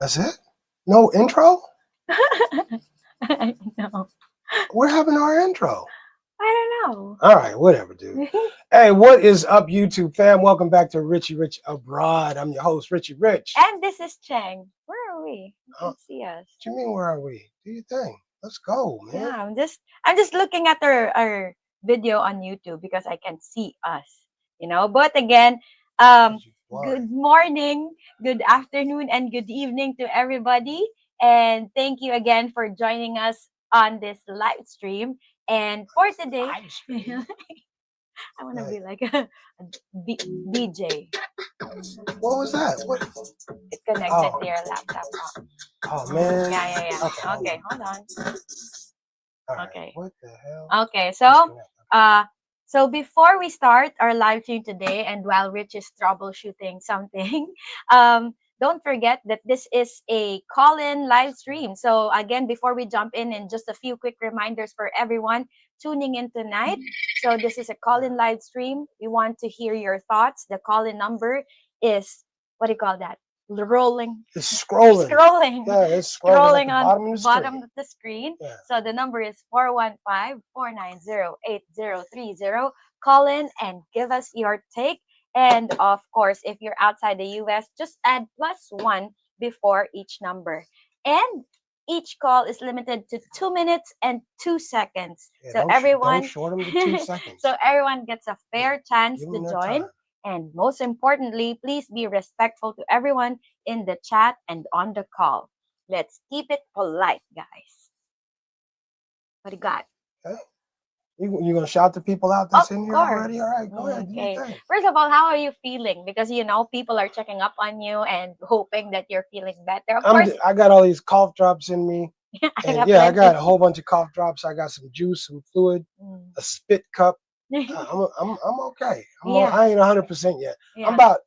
That's it? No intro? I know. What happened to our intro? I don't know. All right, whatever, dude. Hey, what is up, YouTube fam? Welcome back to Richie Rich Abroad. I'm your host, Richie Rich. And this is Cheng. Where are we? You can see us. What you mean, where are we? Do your thing. Let's go, man. Yeah, I'm just looking at our video on YouTube because I can see us. But again, good morning, good afternoon, and good evening to everybody. And thank you again for joining us on this live stream. And for today, I want to be like a DJ. What was that? What? It's connected to your laptop. Oh, man. Yeah. Okay, hold on. Right. Okay. What the hell? Okay, so before we start our live stream today, and while Rich is troubleshooting something, don't forget that this is a call-in live stream. So again, before we jump in, and just a few quick reminders for everyone tuning in tonight. So this is a call-in live stream. We want to hear your thoughts. The call-in number is, what do you call that? Rolling. It's scrolling. Yeah, it's scrolling on the bottom of the screen. Yeah. So the number is 415-490-8030. Call in and give us your take. And of course, if you're outside the US, just add +1 before each number. And each call is limited to 2 minutes and 2 seconds. Yeah, so everyone don't short them to 2 seconds. So everyone gets a fair chance to join. And most importantly, please be respectful to everyone in the chat and on the call. Let's keep it polite, guys. What do you got? Okay. You going to shout the people out that's in here already? All right, go ahead. Okay. First of all, how are you feeling? Because, people are checking up on you and hoping that you're feeling better. Of course, I got all these cough drops in me. I got a whole bunch of cough drops. I got some juice, some fluid, a spit cup. I'm okay. I ain't 100% yet. Yeah. I'm about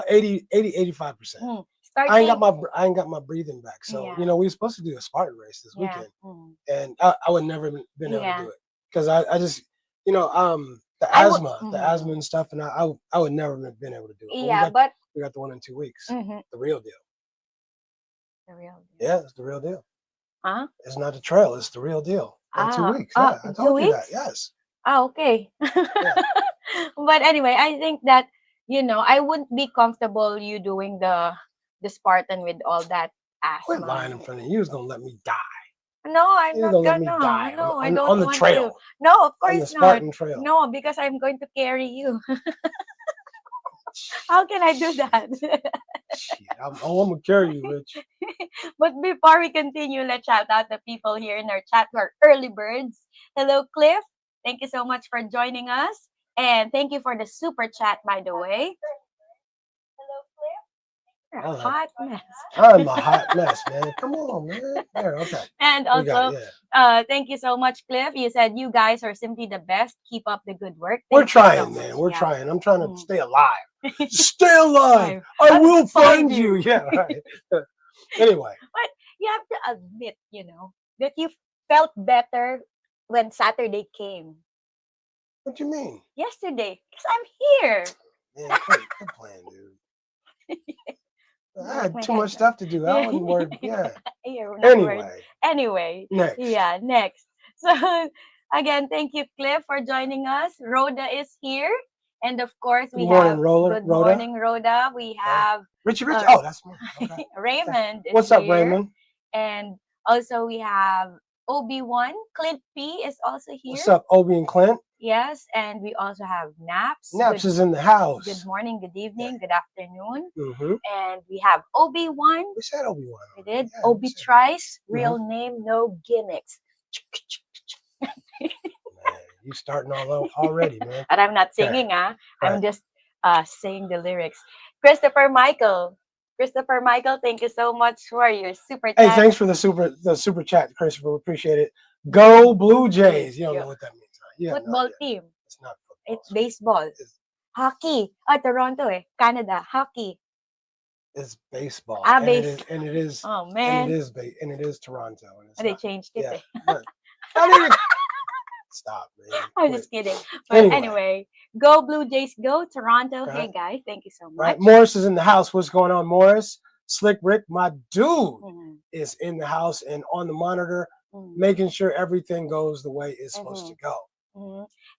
85%. I ain't got my breathing back. So we were supposed to do a Spartan race this weekend, and I would never been able to do it because I just the asthma and stuff, and I would never have been able to do it. But we got the one in 2 weeks. The real deal. The real deal. Yeah, it's the real deal. Huh? It's not the trail. It's the real deal. In 2 weeks. Yeah, I told you that. Yes. Oh, okay. But anyway, I think that I wouldn't be comfortable you doing the Spartan with all that asthma. Quit lying in front of you. You was gonna let me die. No, I'm not gonna. Let me die. No, I don't on the want trail. To. No, of course on the Spartan trail. No, because I'm going to carry you. How can I do that? Shit, I'm gonna carry you, Rich. But before we continue, let's shout out the people here in our chat who are early birds. Hello, Cliff. Thank you so much for joining us. And thank you for the super chat, by the way. Hello, Cliff. You're a hot mess. I'm a hot mess, man. Come on, man. There, okay. And also, thank you so much, Cliff. You said you guys are simply the best. Keep up the good work. We're trying, man. We're trying. I'm trying to stay alive. Stay alive. I will find you. Yeah, right. Anyway. But you have to admit, that you felt better when Saturday came. What do you mean? Yesterday, because I'm here. Man, quit playing, dude. I had too much stuff to do. I wasn't worried. Yeah. Anyway. Next. Yeah, next. So, again, thank you, Cliff, for joining us. Rhoda is here. And of course, we have good morning, Rhoda. We have Richie Rich. Oh, that's me. Okay. Raymond. What's up, Raymond? And also we have Obi-Wan. Clint P is also here. What's up, Obi and Clint? Yes, and we also have Naps. Naps is in the house. Good morning, good evening, good afternoon. And we have Obi-Wan. We said Obi-Wan. We did. Yeah, Obi Trice. Real name, no gimmicks. You starting all already, man. But I'm not singing, Right. I'm just saying the lyrics. Christopher Michael, thank you so much for your super chat. Hey, thanks for the super chat, Christopher. We appreciate it. Go Blue Jays. You don't know what that means. Right? Football team. It's not football. It's baseball. Hockey. Toronto, Canada. Hockey. It's baseball. And it is. Oh man. And it is Toronto. And they changed it. Yeah. Stop, man. I'm just kidding. But anyway, go Blue Jays, go Toronto. Right. Hey guys, thank you so much. Right. Morris is in the house. What's going on, Morris? Slick Rick, my dude, is in the house and on the monitor, making sure everything goes the way it's supposed to go.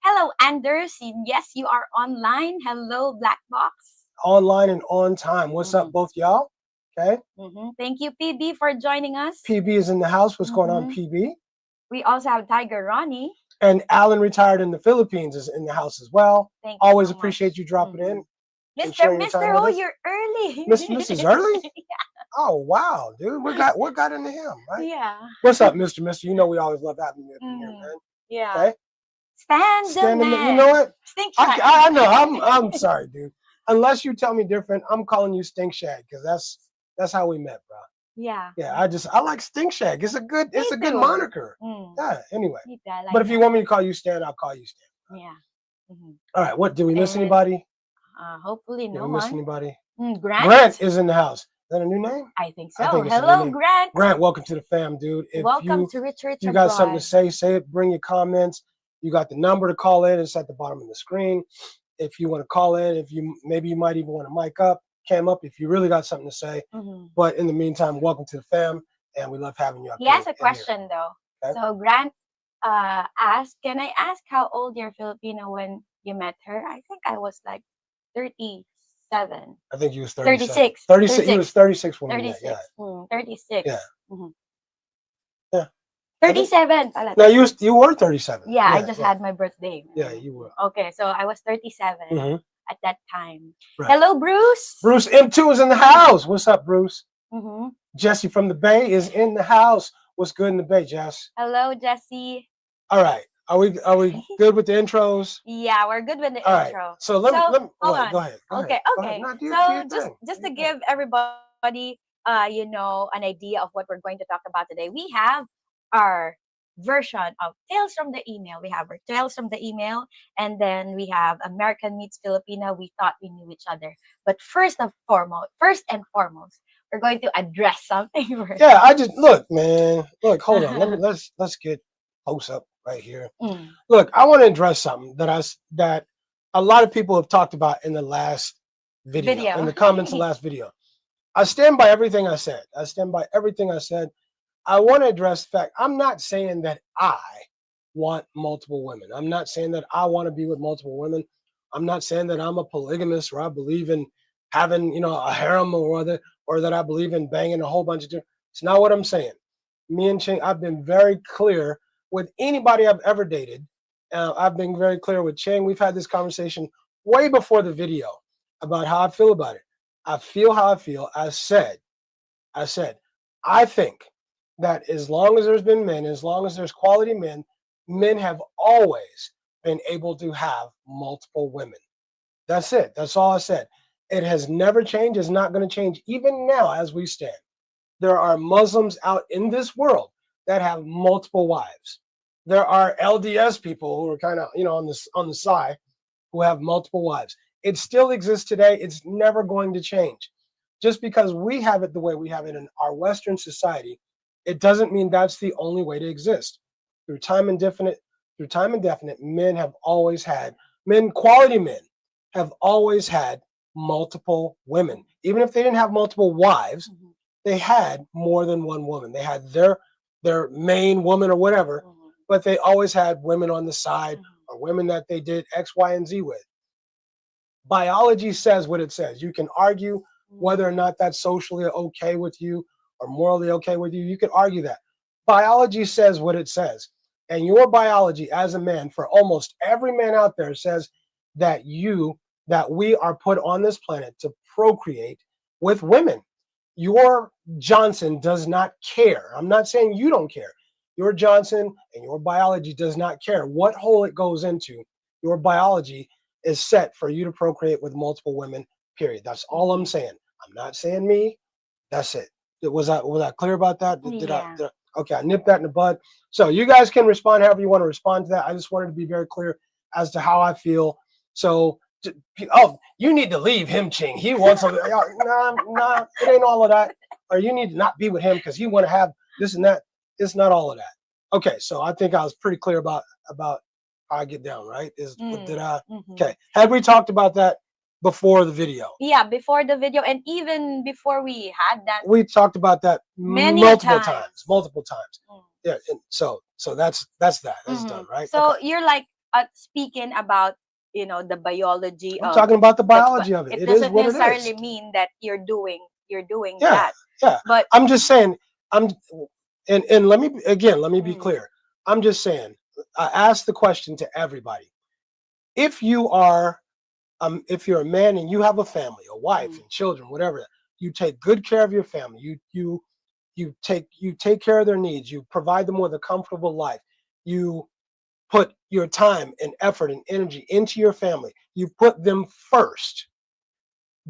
Hello, Anders. Yes, you are online. Hello, Black Box. Online and on time. What's up, both y'all? Okay. Thank you, PB, for joining us. PB is in the house. What's going on, PB? We also have Tiger Ronnie. And Alan, retired in the Philippines, is in the house as well. Thank you. Always so appreciate much. you dropping in. Mr. Oh, you're early. Mrs. Early? Yeah. Oh wow, dude. What got into him, right? Yeah. What's up, Mr. You know we always love having you here, man. Yeah. Okay? Stand the man. You know what? Stink Shag. I know. I'm sorry, dude. Unless you tell me different, I'm calling you Stink Shag because that's how we met, bro. Yeah. Yeah. I like Stink Shag. It's a good moniker. Yeah. Anyway. Like but if you want me to call you Stan, I'll call you Stan. Yeah. All right. What did we miss anybody? Hopefully no one. Did we miss anybody? Grant is in the house. Is that a new name? I think so. Hello, Grant. Grant, welcome to the fam, dude. Welcome to Richie Rich. You got something to say it. Bring your comments. You got the number to call in. It's at the bottom of the screen. If you want to call in, maybe you might even want to mic up, cam up if you really got something to say. But in the meantime, welcome to the fam, and we love having you up. He has a question though. Okay? So Grant asked, "Can I ask how old you're Filipina when you met her?" I think I was like 37. I think you was 36. 36. You was 36 when 36. we met. Yeah. 36. Yeah. Yeah. 37. No, you were 37. Yeah, I just had my birthday. Yeah, you were. Okay, so I was 37 at that time. Right. Hello, Bruce. Bruce M2 is in the house. What's up, Bruce? Jesse from the Bay is in the house. What's good in the Bay, Jess? Hello, Jesse. All right. Are we good with the intros? Yeah, we're good with the intro. So let me hold on. Go ahead. Okay. So just to give everybody an idea of what we're going to talk about today, we have our version of Tales from the Email. We have our Tales from the Email, and then we have American Meets Filipina. We thought we knew each other, but first and foremost, we're going to address something first. Yeah, hold on. Let's get close up right here. Look, I want to address something that a lot of people have talked about in the last video. In the comments of the last video. I stand by everything I said. I want to address the fact I'm not saying that I want multiple women. I'm not saying that I want to be with multiple women. I'm not saying that I'm a polygamist or I believe in having, a harem or that I believe in banging a whole bunch of different. It's not what I'm saying. Me and Cheng, I've been very clear with anybody I've ever dated. I've been very clear with Cheng. We've had this conversation way before the video about how I feel about it. I feel how I feel. I said, I think that as long as there's been men, as long as there's quality men, men have always been able to have multiple women. That's it. That's all I said. It has never changed. It's not going to change even now as we stand. There are Muslims out in this world that have multiple wives. There are LDS people who are kind of, on the side who have multiple wives. It still exists today. It's never going to change. Just because we have it the way we have it in our Western society, it doesn't mean that's the only way to exist. Through time indefinite, quality men have always had multiple women. Even if they didn't have multiple wives, they had more than one woman. They had their main woman or whatever, but they always had women on the side or women that they did X, Y, and Z with. Biology says what it says. You can argue whether or not that's socially okay with you or morally okay with you. You can argue that. Biology says what it says. And your biology as a man, for almost every man out there, says that we are put on this planet to procreate with women. Your Johnson does not care. I'm not saying you don't care. Your Johnson and your biology does not care what hole it goes into. Your biology is set for you to procreate with multiple women, period. That's all I'm saying. I'm not saying me. That's it. Was I clear about that? Okay, I nipped that in the bud. So you guys can respond however you want to respond to that. I just wanted to be very clear as to how I feel. So, you need to leave him, Cheng. He wants something. Nah, it ain't all of that. Or you need to not be with him because he want to have this and that. It's not all of that. Okay, so I think I was pretty clear about how I get down, right? Okay. Had we talked about that before the video. Yeah, before the video, and even before we had that. We talked about that multiple times. Yeah, and so that's that. That's done, right? So you're like speaking about, you know, the biology. I'm talking about the biology of it. It doesn't necessarily mean that you're doing that. Yeah. But I'm just saying, and let me be clear. I'm just saying, I asked the question to everybody. If you're a man and you have a family, a wife and children, whatever, you take good care of your family. You take care of their needs. You provide them with a comfortable life. You put your time and effort and energy into your family. You put them first.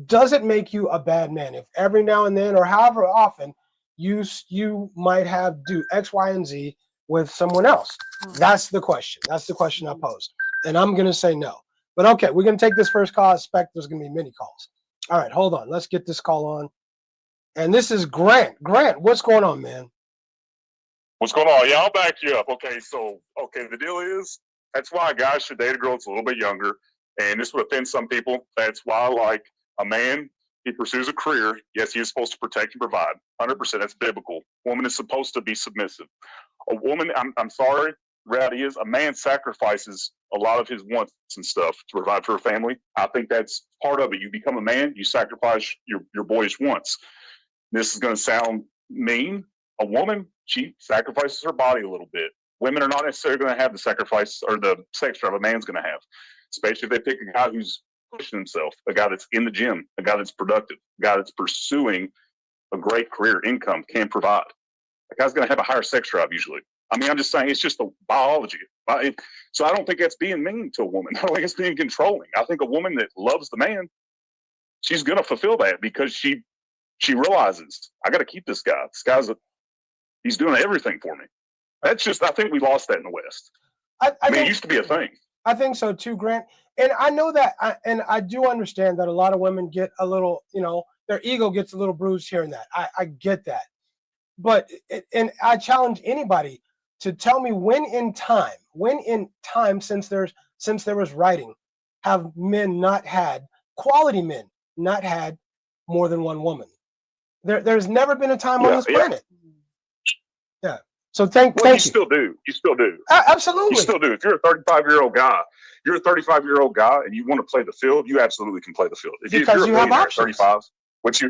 Does it make you a bad man if every now and then, or however often, you might do X, Y, and Z with someone else? That's the question. That's the question I posed. And I'm going to say no. But okay, we're going to take this first call. I expect there's going to be many calls. All right, hold on. Let's get this call on. And this is Grant. Grant, what's going on, man? What's going on? Yeah, I'll back you up. Okay, the deal is, that's why guys should date a girl that's a little bit younger. And this would offend some people. That's why, like, a man, he pursues a career. Yes, he is supposed to protect and provide. 100%, that's biblical. Woman is supposed to be submissive. A woman, I'm sorry, reality is, a man sacrifices a lot of his wants and stuff to provide for a family. I think that's part of it. You become a man, you sacrifice your boyish wants. This is going to sound mean. A woman, she sacrifices her body a little bit. Women are not necessarily going to have the sacrifice or the sex drive a man's going to have, especially if they pick a guy who's pushing himself, a guy that's in the gym, a guy that's productive, a guy that's pursuing a great career, income, can provide. That guy's going to have a higher sex drive usually. I mean, I'm just saying, it's just the biology. So I don't think that's being mean to a woman. I don't think it's being controlling. I think a woman that loves the man, she's going to fulfill that because she realizes, I got to keep this guy. He's doing everything for me. That's just, I think we lost that in the West. I mean, it used to be a thing. I think so too, Grant. And I know that, and I do understand that a lot of women get a little, their ego gets a little bruised here and that. I get that. But, and I challenge anybody to tell me when in time since there was writing, have quality men not had more than one woman. There's never been a time on this planet. Yeah. So thank you. You still do. You still do. Absolutely. You still do. If you're a 35-year-old guy, and you want to play the field, you absolutely can play the field. If you're you have options. 35, which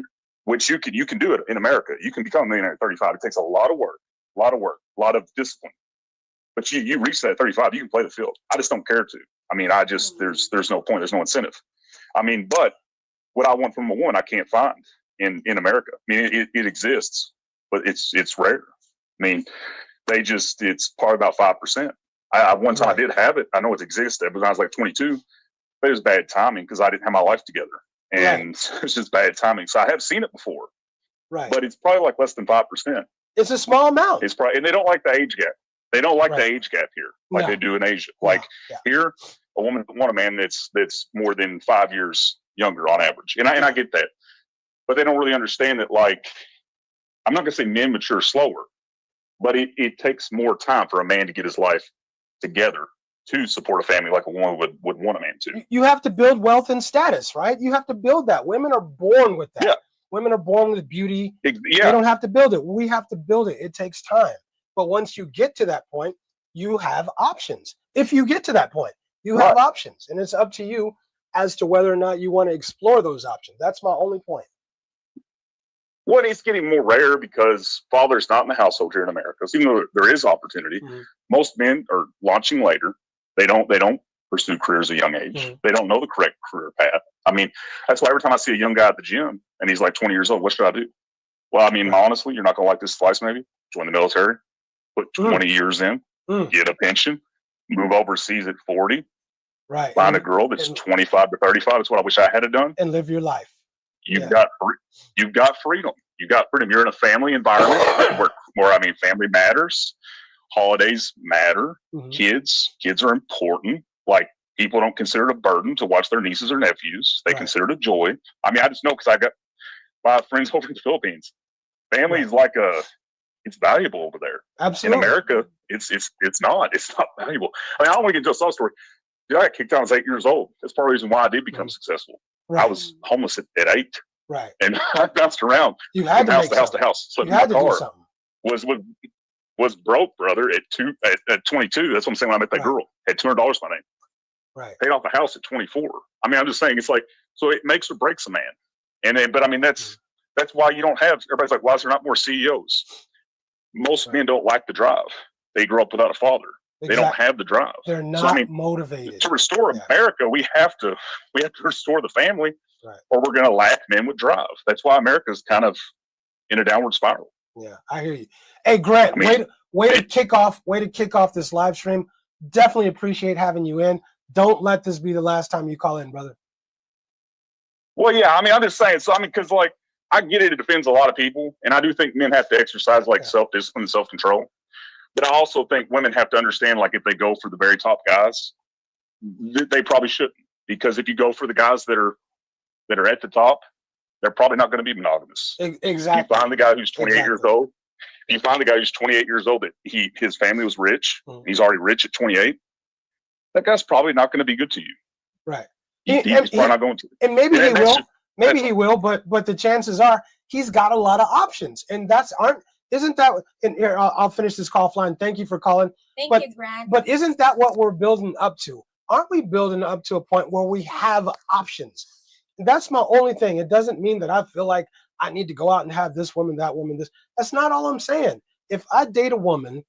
you can do it in America. You can become a millionaire at 35. It takes a lot of work, a lot of discipline. But you reach that at 35, you can play the field. I just don't care to. I mean, there's no point. There's no incentive. I mean, but what I want from a woman, I can't find in America. I mean, it exists, but it's rare. I mean, it's probably about 5%. One time I did have it. I know it existed, but I was like 22. But it was bad timing because I didn't have my life together. And it's just bad timing. So I have seen it before. Right. But it's probably like less than 5%. It's a small amount. It's probably, and they don't like the age gap. They don't like the age gap here, like they do in Asia. Like here, a woman want a man that's more than 5 years younger on average. And I get that. But they don't really understand that, like, I'm not going to say men mature slower, but it takes more time for a man to get his life together to support a family like a woman would want a man to. You have to build wealth and status, right? You have to build that. Women are born with that. Yeah. Women are born with beauty. They don't have to build it. We have to build it. It takes time. But once you get to that point, you have options. If you get to that point, you have options. And it's up to you as to whether or not you want to explore those options. That's my only point. Well, it's getting more rare because father's not in the household here in America. So even though there is opportunity, most men are launching later. They don't pursue careers at a young age. They don't know the correct career path. I mean, that's why every time I see a young guy at the gym and he's like 20 years old, what should I do? Well, I mean, honestly, you're not going to like this advice maybe. Join the military, put 20 years in, get a pension, move overseas at 40, find a girl that's 25 to 35. That's what I wish I had done. And live your life. You've got freedom. You've got freedom. You're in a family environment where family matters. Holidays matter. Kids are important. Like, people don't consider it a burden to watch their nieces or nephews. They consider it a joy. I mean, I just know because I got my friends over in the Philippines. Family is it's valuable over there. Absolutely. In America, it's not valuable. I mean, I don't want to get into a sob story. Dude, I got kicked out when I was 8 years old. That's part of the reason why I did become successful. I was homeless at 8. Right. And I bounced around You had from to house to house to house. So you had to do something. Was broke, brother, at 22. That's what I'm saying when I met that girl. Had $200 my name. Right. Paid off a house at 24. I mean, I'm just saying, it's like, so it makes or breaks a man. And then, but I mean, that's why you don't have, everybody's like, why is there not more CEOs? Most men don't like the drive. They grew up without a father. They don't have the drive. They're not motivated. To restore America, we have to restore the family, or we're going to lack men with drive. That's why America's kind of in a downward spiral. Yeah, I hear you. Hey, Grant, way to kick off this live stream. Definitely appreciate having you in. Don't let this be the last time you call in, brother. Well, yeah, I mean, I'm just saying. So, I mean, because like I get it offends a lot of people, and I do think men have to exercise like self-discipline and self-control. But I also think women have to understand, like, if they go for the very top guys, they probably shouldn't, because if you go for the guys that are at the top, they're probably not going to be monogamous. Exactly. You find the guy who's 28 years old. You find the guy who's 28 years old that his family was rich. He's already rich at 28. That guy's probably not going to be good to you. Right. He's probably not going to. And maybe he will. Maybe he will. But the chances are he's got a lot of options, and isn't that? And here, I'll finish this call flying. Thank you for calling. Thank you, Grant. But isn't that what we're building up to? Aren't we building up to a point where we have options? That's my only thing. It doesn't mean that I feel like I need to go out and have this woman, that woman, this. That's not all I'm saying. If I date a woman,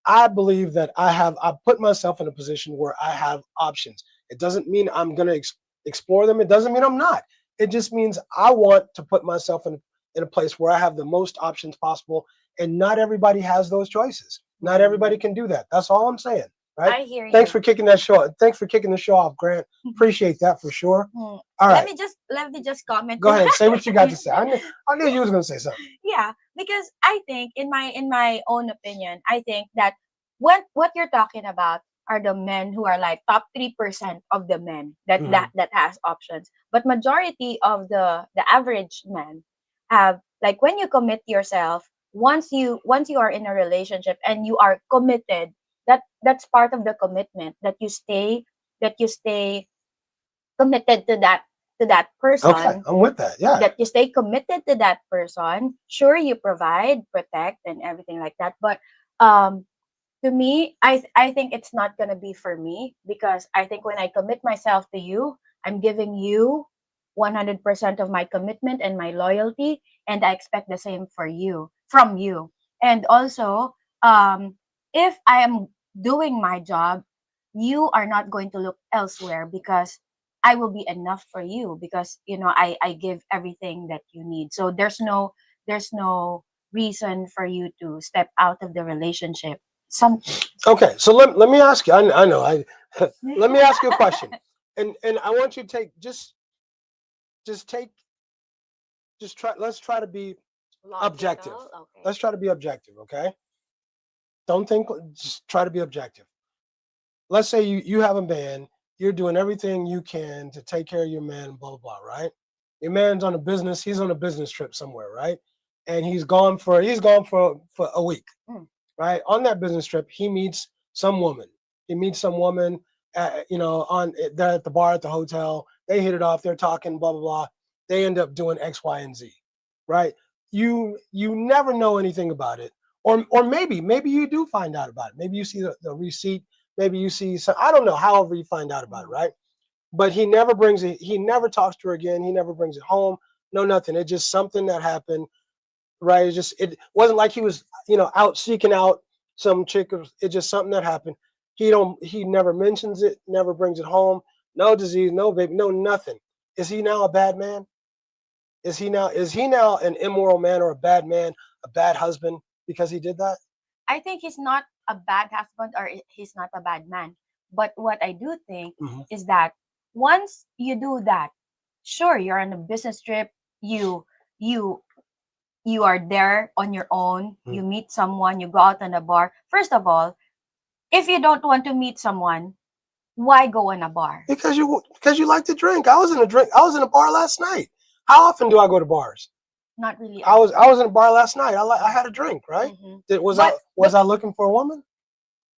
I believe that I put myself in a position where I have options. It doesn't mean I'm going to explore them. It doesn't mean I'm not. It just means I want to put myself in a place where I have the most options possible. And not everybody has those choices. Not everybody can do that. That's all I'm saying. Right? I hear you. Thanks for kicking that show. Thanks for kicking the show off, Grant. Appreciate that for sure. All right. Let me just comment. Go ahead. Say what you got to say. I knew you was going to say something. Yeah, because I think in my own opinion, I think that what you're talking about are the men who are like top 3% of the men that has options. But majority of the average men have, like, when you commit yourself, once you are in a relationship and you are committed, that's part of the commitment, that you stay committed to that person. Okay, I'm with that. Yeah. That you stay committed to that person. Sure, you provide, protect, and everything like that. But to me, I think it's not gonna be for me, because I think when I commit myself to you, I'm giving you 100% of my commitment and my loyalty, and I expect the same from you. And also, if I am doing my job, you are not going to look elsewhere, because I will be enough for you, because I give everything that you need. So there's no reason for you to step out of the relationship. Okay, so let me ask you. I know. Let me ask you a question, and I want you to take let's try to be objective. Okay. Let's try to be objective. Okay. Just try to be objective. Let's say you have a man. You're doing everything you can to take care of your man. Blah blah blah. Right. Your man's on a business. He's on a business trip somewhere. Right. And he's gone for a week. Right. On that business trip, he meets some woman. They're at the bar at the hotel. They hit it off. They're talking, blah, blah, blah. They end up doing X, Y, and Z. Right. You never know anything about it. Or maybe you do find out about it. Maybe you see the receipt. Maybe you see some, I don't know, however you find out about it. Right. But he never brings it. He never talks to her again. He never brings it home. No, nothing. It's just something that happened. Right. It wasn't like he was, out seeking out some chick. It's just something that happened. He never mentions it, never brings it home. No disease, no baby, no nothing. Is he now a bad man? Is he now an immoral man or a bad man, a bad husband because he did that? I think he's not a bad husband or he's not a bad man. But what I do think is that once you do that, sure, you're on a business trip, you are there on your own, you meet someone, you go out on a bar. First of all, if you don't want to meet someone, why go in a bar? Because you like to drink. I was in a bar last night. How often do I go to bars? Not really. I was in a bar last night. I had a drink, right? Was I looking for a woman?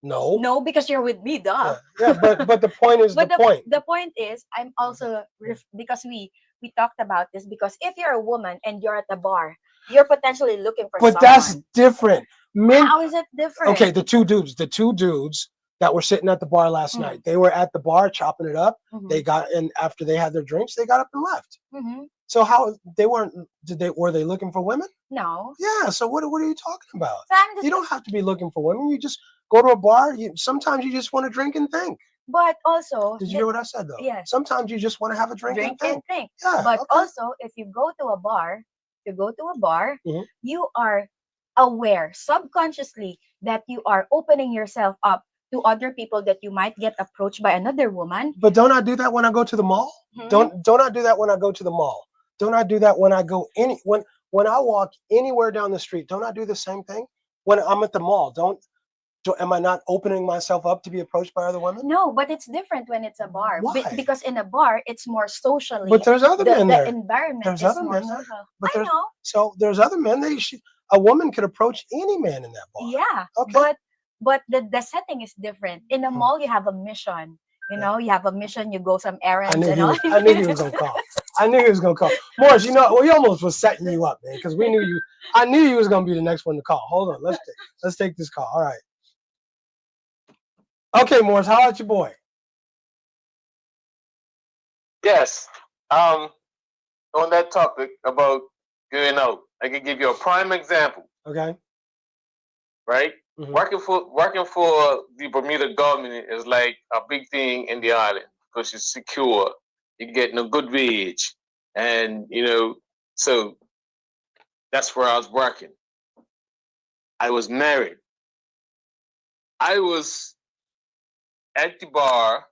No. No, because you're with me, duh. Yeah, but the point is But the point. the point is, I'm also because we talked about this, because if you're a woman and you're at the bar, you're potentially looking for But someone. that's different. Men. How is it different? Okay, the two dudes that were sitting at the bar last night. They were at the bar chopping it up. They got in after they had their drinks. They got up and left. So how they weren't? Were they looking for women? No. Yeah. So what are you talking about? So I'm just, you don't have to be looking for women. You just go to a bar. Sometimes you just want to drink and think. But also, did you hear what I said though? Yes. Sometimes you just want to have a drink and think. Yeah. But also, if you go to a bar, you are aware subconsciously that you are opening yourself up to other people, that you might get approached by another woman. But don't I do that when I go to the mall? Don't I do that when I go to the mall? Don't I do that when I go when I walk anywhere down the street? Don't I do the same thing when I'm at the mall? Am I not opening myself up to be approached by other women? No, but it's different when it's a bar. Why? Because in a bar, it's more socially. But there's other men there. The environment there's is other more men social. there. But I know. So there's other men. A woman could approach any man in that bar. Yeah. Okay. But the setting is different. In a mall, you have a mission. You know, you have a mission. You go some errands. I knew he was gonna call. I knew he was gonna call. Morris, we almost was setting you up, man, because we knew you. I knew you was gonna be the next one to call. Hold on, let's take this call. All right. Okay, Morris, how about your boy? Yes. On that topic about going out, I can give you a prime example. Okay. Right? Mm-hmm. Working for the Bermuda government is like a big thing in the island because it's secure. You're getting a good wage, and so that's where I was working. I was married. I was at the bar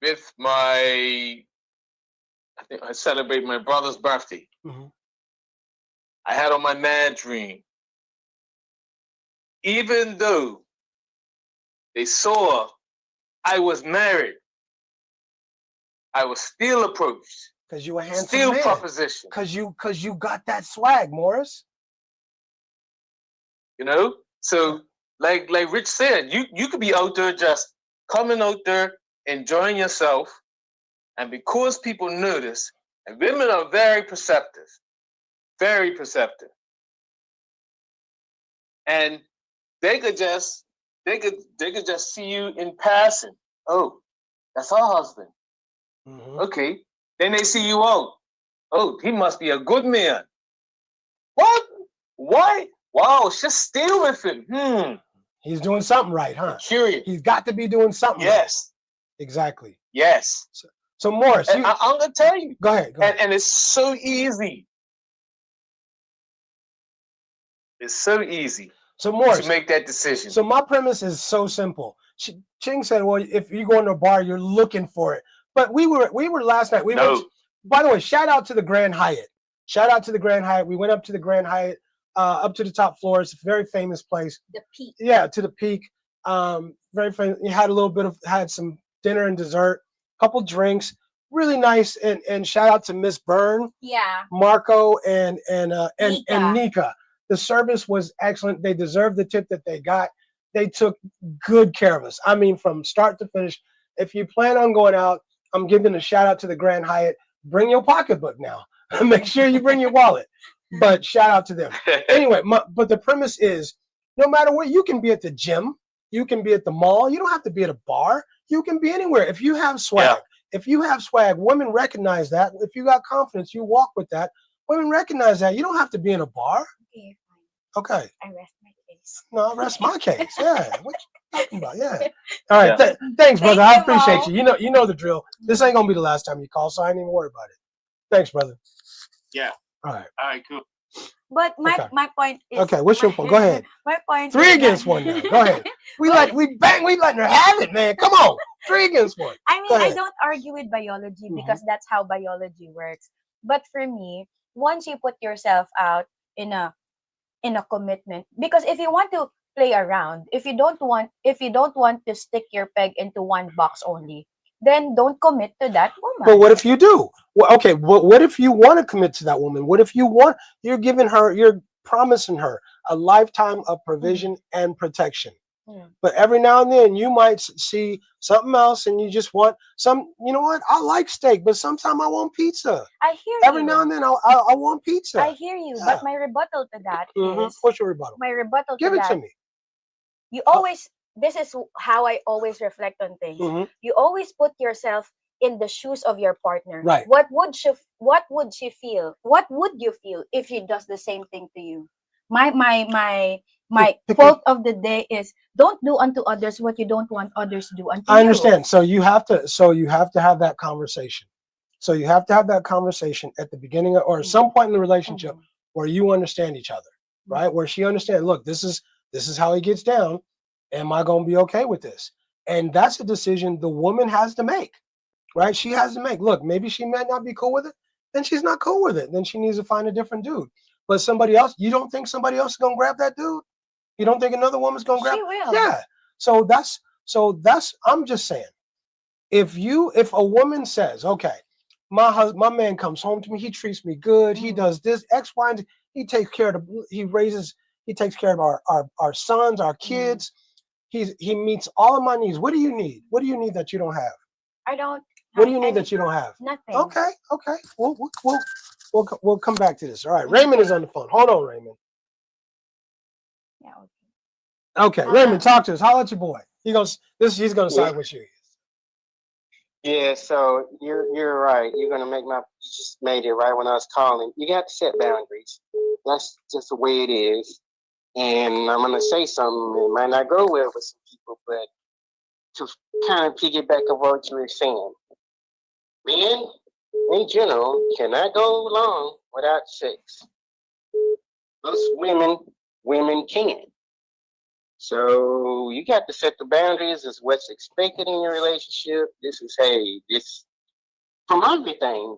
with I think I celebrate my brother's birthday. Mm-hmm. I had on my man's ring. Even though they saw I was married, I was still approached. Because you were handsome still man. Proposition. Because you got that swag, Morris. So like Rich said, you could be out there just coming out there, enjoying yourself, and because people notice, and women are very perceptive, and they could just see you in passing. Oh, that's her husband. Mm-hmm. Okay, then they see you out. Oh, he must be a good man. What? Why? Wow, she's still with him. He's doing something right, huh? Curious. He's got to be doing something. Yes. Right. Exactly. Yes. So Morris, I'm gonna tell you. Go ahead. And it's so easy. It's so easy. So Morris, to make that decision. So my premise is so simple. Cheng said, "Well, if you go into a bar, you're looking for it." But we were last night. By the way, shout out to the Grand Hyatt. We went up to the Grand Hyatt, up to the top floor. It's a very famous place. The Peak. Yeah, to the Peak. Very famous. You had some dinner and dessert, couple drinks. Really nice. And shout out to Miss Byrne. Yeah. Marco and Nika. The service was excellent. They deserved the tip that they got. They took good care of us. I mean, from start to finish. If you plan on going out, I'm giving a shout out to the Grand Hyatt. Bring your pocketbook now. Make sure you bring your wallet. But shout out to them. Anyway, but the premise is, no matter where, you can be at the gym, you can be at the mall. You don't have to be at a bar. You can be anywhere. If you have swag, women recognize that. If you got confidence, you walk with that. Women recognize that. You don't have to be in a bar. Okay. I rest my case. No, I rest my case. Yeah. What you talking about? Yeah. All right. Thanks, brother. I appreciate you. You know the drill. This ain't gonna be the last time you call, so I ain't even worry about it. Thanks, brother. Yeah. All right, cool. But my point is. Okay, what's your point? Go ahead. My point. 3 against 1 now. Go ahead. We letting her have it, man. Come on. 3 against 1. I mean, I don't argue with biology because that's how biology works. But for me, once you put yourself out in a commitment, because if you want to play around, if you don't want to stick your peg into one box only, then don't commit to that woman. But what if you do? Well, okay, what if you want to commit to that woman? What if you're promising her a lifetime of provision and protection? But every now and then you might see something else and you just want some, you know what? I like steak, but sometimes I want pizza. I hear every you. now and then I want pizza. I hear you. But my rebuttal to that is, what's your rebuttal? My rebuttal Give to it that, to me. You always, this is how I always reflect on things. You always put yourself in the shoes of your partner. Right. What would she feel? What would you feel if she does the same thing to you? My quote of the day is, don't do unto others what you don't want others to do unto you. I understand. So you have to have that conversation. So you have to have that conversation at the beginning or some point in the relationship where you understand each other, right? Where she understands, look, this is how he gets down. Am I going to be okay with this? And that's a decision the woman has to make, right? She has to make. Look, maybe she might not be cool with it. Then she's not cool with it. Then she needs to find a different dude. But somebody else, you don't think somebody else is going to grab that dude? You don't think another woman's going to grab? She will. Yeah. So that's, I'm just saying, if a woman says, okay, my man comes home to me, he treats me good, he does this, X, Y, and Z, he takes care of he takes care of our sons, our kids. He meets all of my needs. What do you need? What do you need that you don't have? I don't. What do you need that you don't have? Nothing. Okay. We'll come back to this. All right. Raymond is on the phone. Hold on, Raymond. Yeah. Okay. Raymond, talk to us. Holla at your boy. He's gonna side with you. Yeah, so you're right. You just made it right when I was calling. You got to set boundaries. That's just the way it is. And I'm gonna say something. It might not go well with some people, but to kind of piggyback on what you were saying, men in general cannot go long without sex. Most women can. So you got to set the boundaries as what's expected in your relationship. This from everything,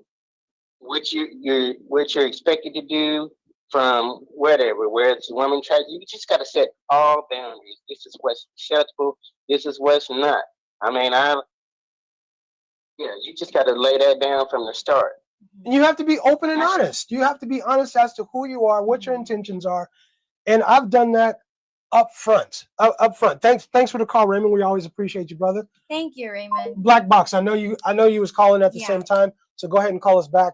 what you're expected to do, from whatever, where it's a woman tries, you just got to set all boundaries. This is what's acceptable. This is what's not. I mean, you just got to lay that down from the start. And you have to be open and honest. You have to be honest as to who you are, what your intentions are. And I've done that up front. Thanks for the call, Raymond. We always appreciate you, brother. Thank you, Raymond. Black Box, I know you was calling at the same time. So go ahead and call us back.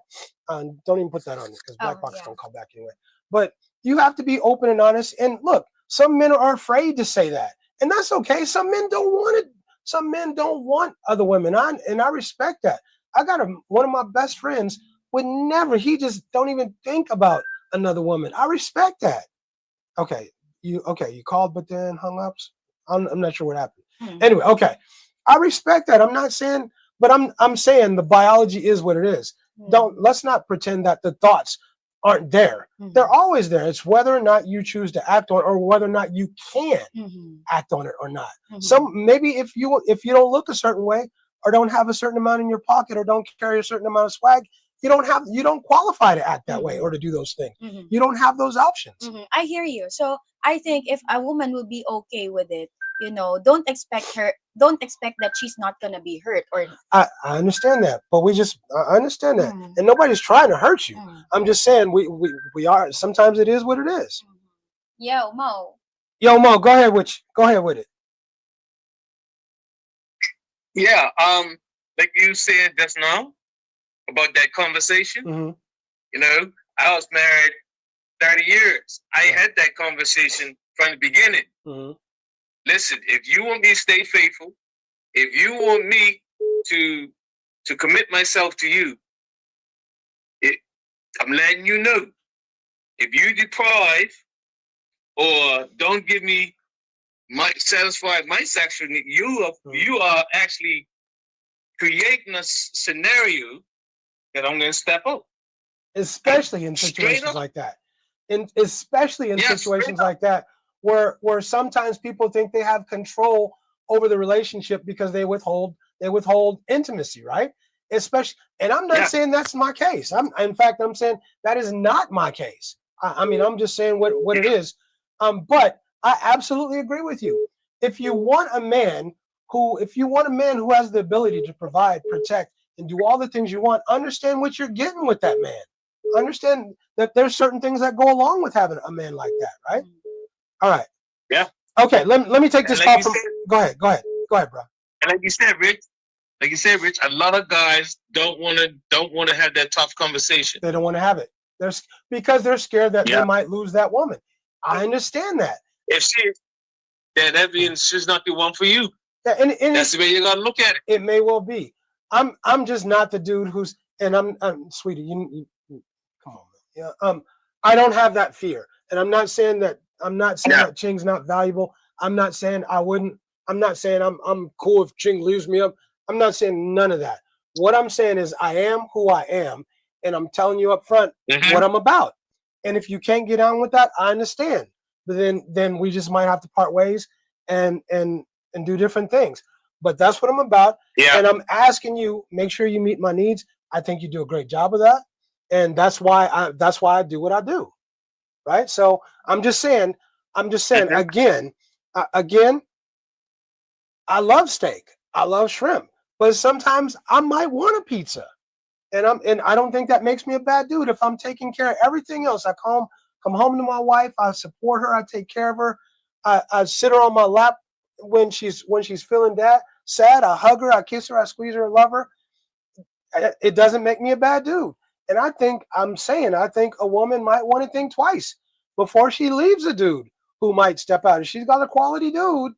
Don't even put that on because Black Box don't call back anyway. But you have to be open and honest. And look, some men are afraid to say that. And that's okay. Some men don't want it. Some men don't want other women. And I respect that. I got one of my best friends would never, he just don't even think about another woman. I respect that. Okay. You called but then hung up. I'm not sure what happened. Anyway, okay. I respect that. I'm not saying, but I'm saying the biology is what it is. Let's not pretend that the thoughts aren't there. They're always there. It's whether or not you choose to act on it or whether or not you can act on it or not. Maybe if you don't look a certain way or don't have a certain amount in your pocket or don't carry a certain amount of swag, you don't qualify to act that way or to do those things. You don't have those options. I hear you. So I think if a woman will be okay with it, don't expect that she's not gonna be hurt. Or I understand that, but I understand that, and nobody's trying to hurt you. I'm just saying we are. Sometimes it is what it is. Yo, Mo, go ahead with it. Yeah, like you said just now about that conversation. I was married 30 years. I had that conversation from the beginning. Listen, if you want me to stay faithful, if you want me to commit myself to you, I'm letting you know. If you deprive or don't give me satisfy my sexual need, you are actually creating a scenario that I'm going to step up. Especially in situations like that. Especially in situations like that, where sometimes people think they have control over the relationship because they withhold intimacy, right? Especially, and I'm not saying that's my case. In fact, I'm saying that is not my case. I mean, I'm just saying what it is. But I absolutely agree with you. If you want a man who has the ability to provide, protect, and do all the things you want, understand what you're getting with that man. Understand that there's certain things that go along with having a man like that, right? All right. Yeah. Okay, let me take this call from. Go ahead, bro. And like you said, Rich, a lot of guys don't want to have that tough conversation. They don't want to have it. Because they're scared that they might lose that woman. I understand that. If she, that means she's not the one for you. Yeah, and that's the way you gotta look at it. It may well be. I'm just not the dude who's, and I'm sweetie. You come on, man. Yeah. I don't have that fear, and I'm not saying that that Cheng's not valuable. I'm not saying I wouldn't. I'm not saying I'm cool if Cheng leaves me up. I'm not saying none of that. What I'm saying is I am who I am, and I'm telling you up front what I'm about. And if you can't get on with that, I understand. But then we just might have to part ways and do different things. But that's what I'm about. Yeah. And I'm asking you, make sure you meet my needs. I think you do a great job of that. And that's why I do what I do. Right? So I'm just saying again, I love steak. I love shrimp. But sometimes I might want a pizza. And I don't think that makes me a bad dude if I'm taking care of everything else. I come home to my wife, I support her, I take care of her. I sit her on my lap when she's feeling sad. I hug her, I kiss her, I squeeze her, I love her. It doesn't make me a bad dude. And I think a woman might want to think twice before she leaves a dude who might step out. If she's got a quality dude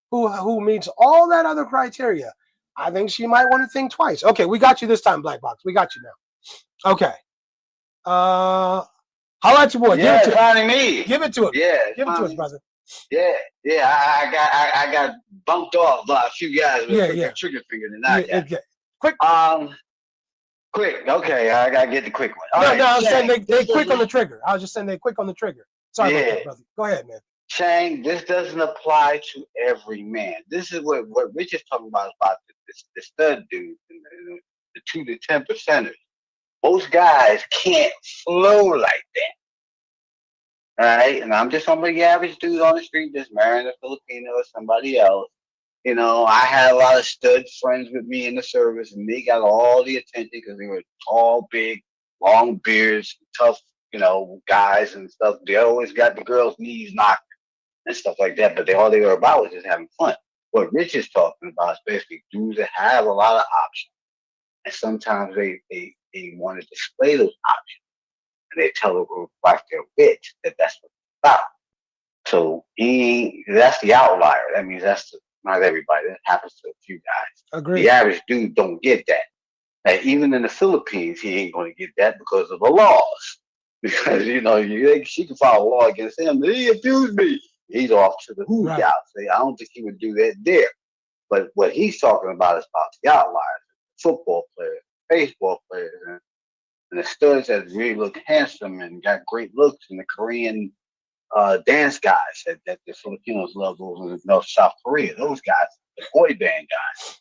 who meets all that other criteria, I think she might want to think twice. Okay, we got you this time, Black Box. We got you now. Okay. How about you, boy? Yeah, give it to finding me. Give it to him. Yeah, give it to us, brother. Yeah. I got bumped off by a few guys with quicker trigger finger than I got. Quick. Quick. Okay, I gotta get the quick one. No, I was saying they quick on the trigger. I was just saying they quick on the trigger. Sorry about that, brother. Go ahead, man. Cheng, this doesn't apply to every man. This is what Rich is talking about the stud dudes and the 2 to 10%ers. Most guys can't flow like that. All right, and I'm just the average dude on the street just marrying a Filipino or somebody else. You know, I had a lot of stud friends with me in the service, and they got all the attention because they were tall, big, long beards, tough, guys and stuff. They always got the girls' knees knocked and stuff like that, but all they were about was just having fun. What Rich is talking about is basically dudes that have a lot of options, and sometimes they want to display those options, and they tell the wife they're rich that's what it's about. So that's the outlier. That means not everybody. That happens to a few guys. Agreed. The average dude don't get that. And even in the Philippines, he ain't going to get that because of the laws. Because she can file a law against him. He abused me. He's off to the hood out. I don't think he would do that there. But what he's talking about is about the outliers, football players, baseball players, and the studs that really look handsome and got great looks, and the Korean dance guys that the Filipinos love over in North South Korea. Those guys, the boy band guys,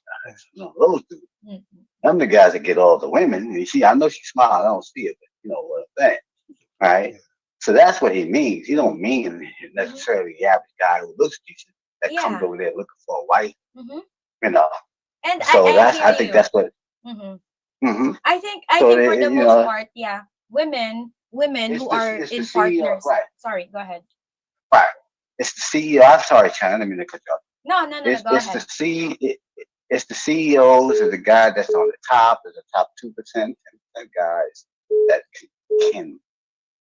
those dudes. Mm-hmm. Them the guys that get all the women. And you see, I know she smiles. I don't see it, but you know what I'm saying, right? Yeah. So that's what he means. He don't mean necessarily the average guy who looks decent that comes over there looking for a wife. Mm-hmm. And so I think that's what. Mm-hmm. Mm-hmm. I think for the most part, women who are in partners. Right. Sorry, go ahead. Right. It's the CEO. I'm sorry, Cheng. I didn't mean to cut you off. No, go ahead. It's the CEOs, is the guy that's on the top, is the top 2%, and the guys that can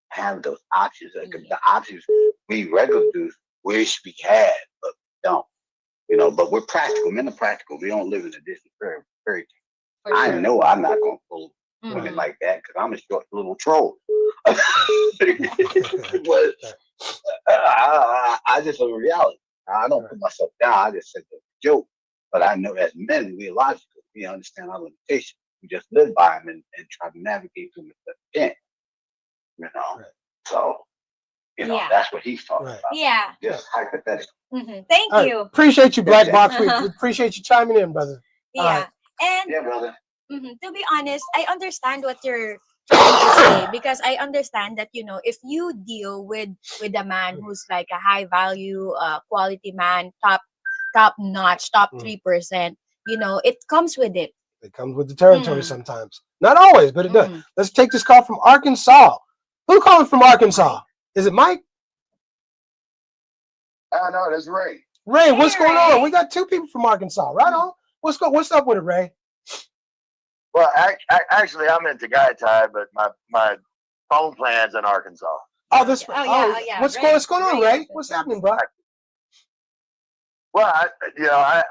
have those options. The options we regular dudes wish we had, but we don't. But we're practical. Men are practical. We don't live in a Disney fairy tale. I know I'm not going to pull women like that because I'm a short little troll. But I just live in reality. I don't put myself down. I just said the joke. But I know as men, we're logical. We understand our limitations. We just live by them and try to navigate through them as best we can. Right. So, that's what he's talking about. Yeah. Just hypothetical. Mm-hmm. Thank you. Appreciate you, Black Box. We appreciate you chiming in, brother. Yeah. And brother. To be honest, I understand what you're trying to say because I understand that if you deal with a man who's like a high value, quality man, top notch, top 3%, it comes with it. It comes with the territory sometimes. Not always, but it does. Let's take this call from Arkansas. Who's calling from Arkansas? Is it Mike? I know, that's Ray. Ray, what's going Ray. on? We got 2 people from Arkansas. Right on. What's up with it, Ray? Well, actually, I'm in Tagaytay, but my phone plan's in Arkansas. Oh, this. Yeah. What's going on, Ray? What's happening, bro? Well, I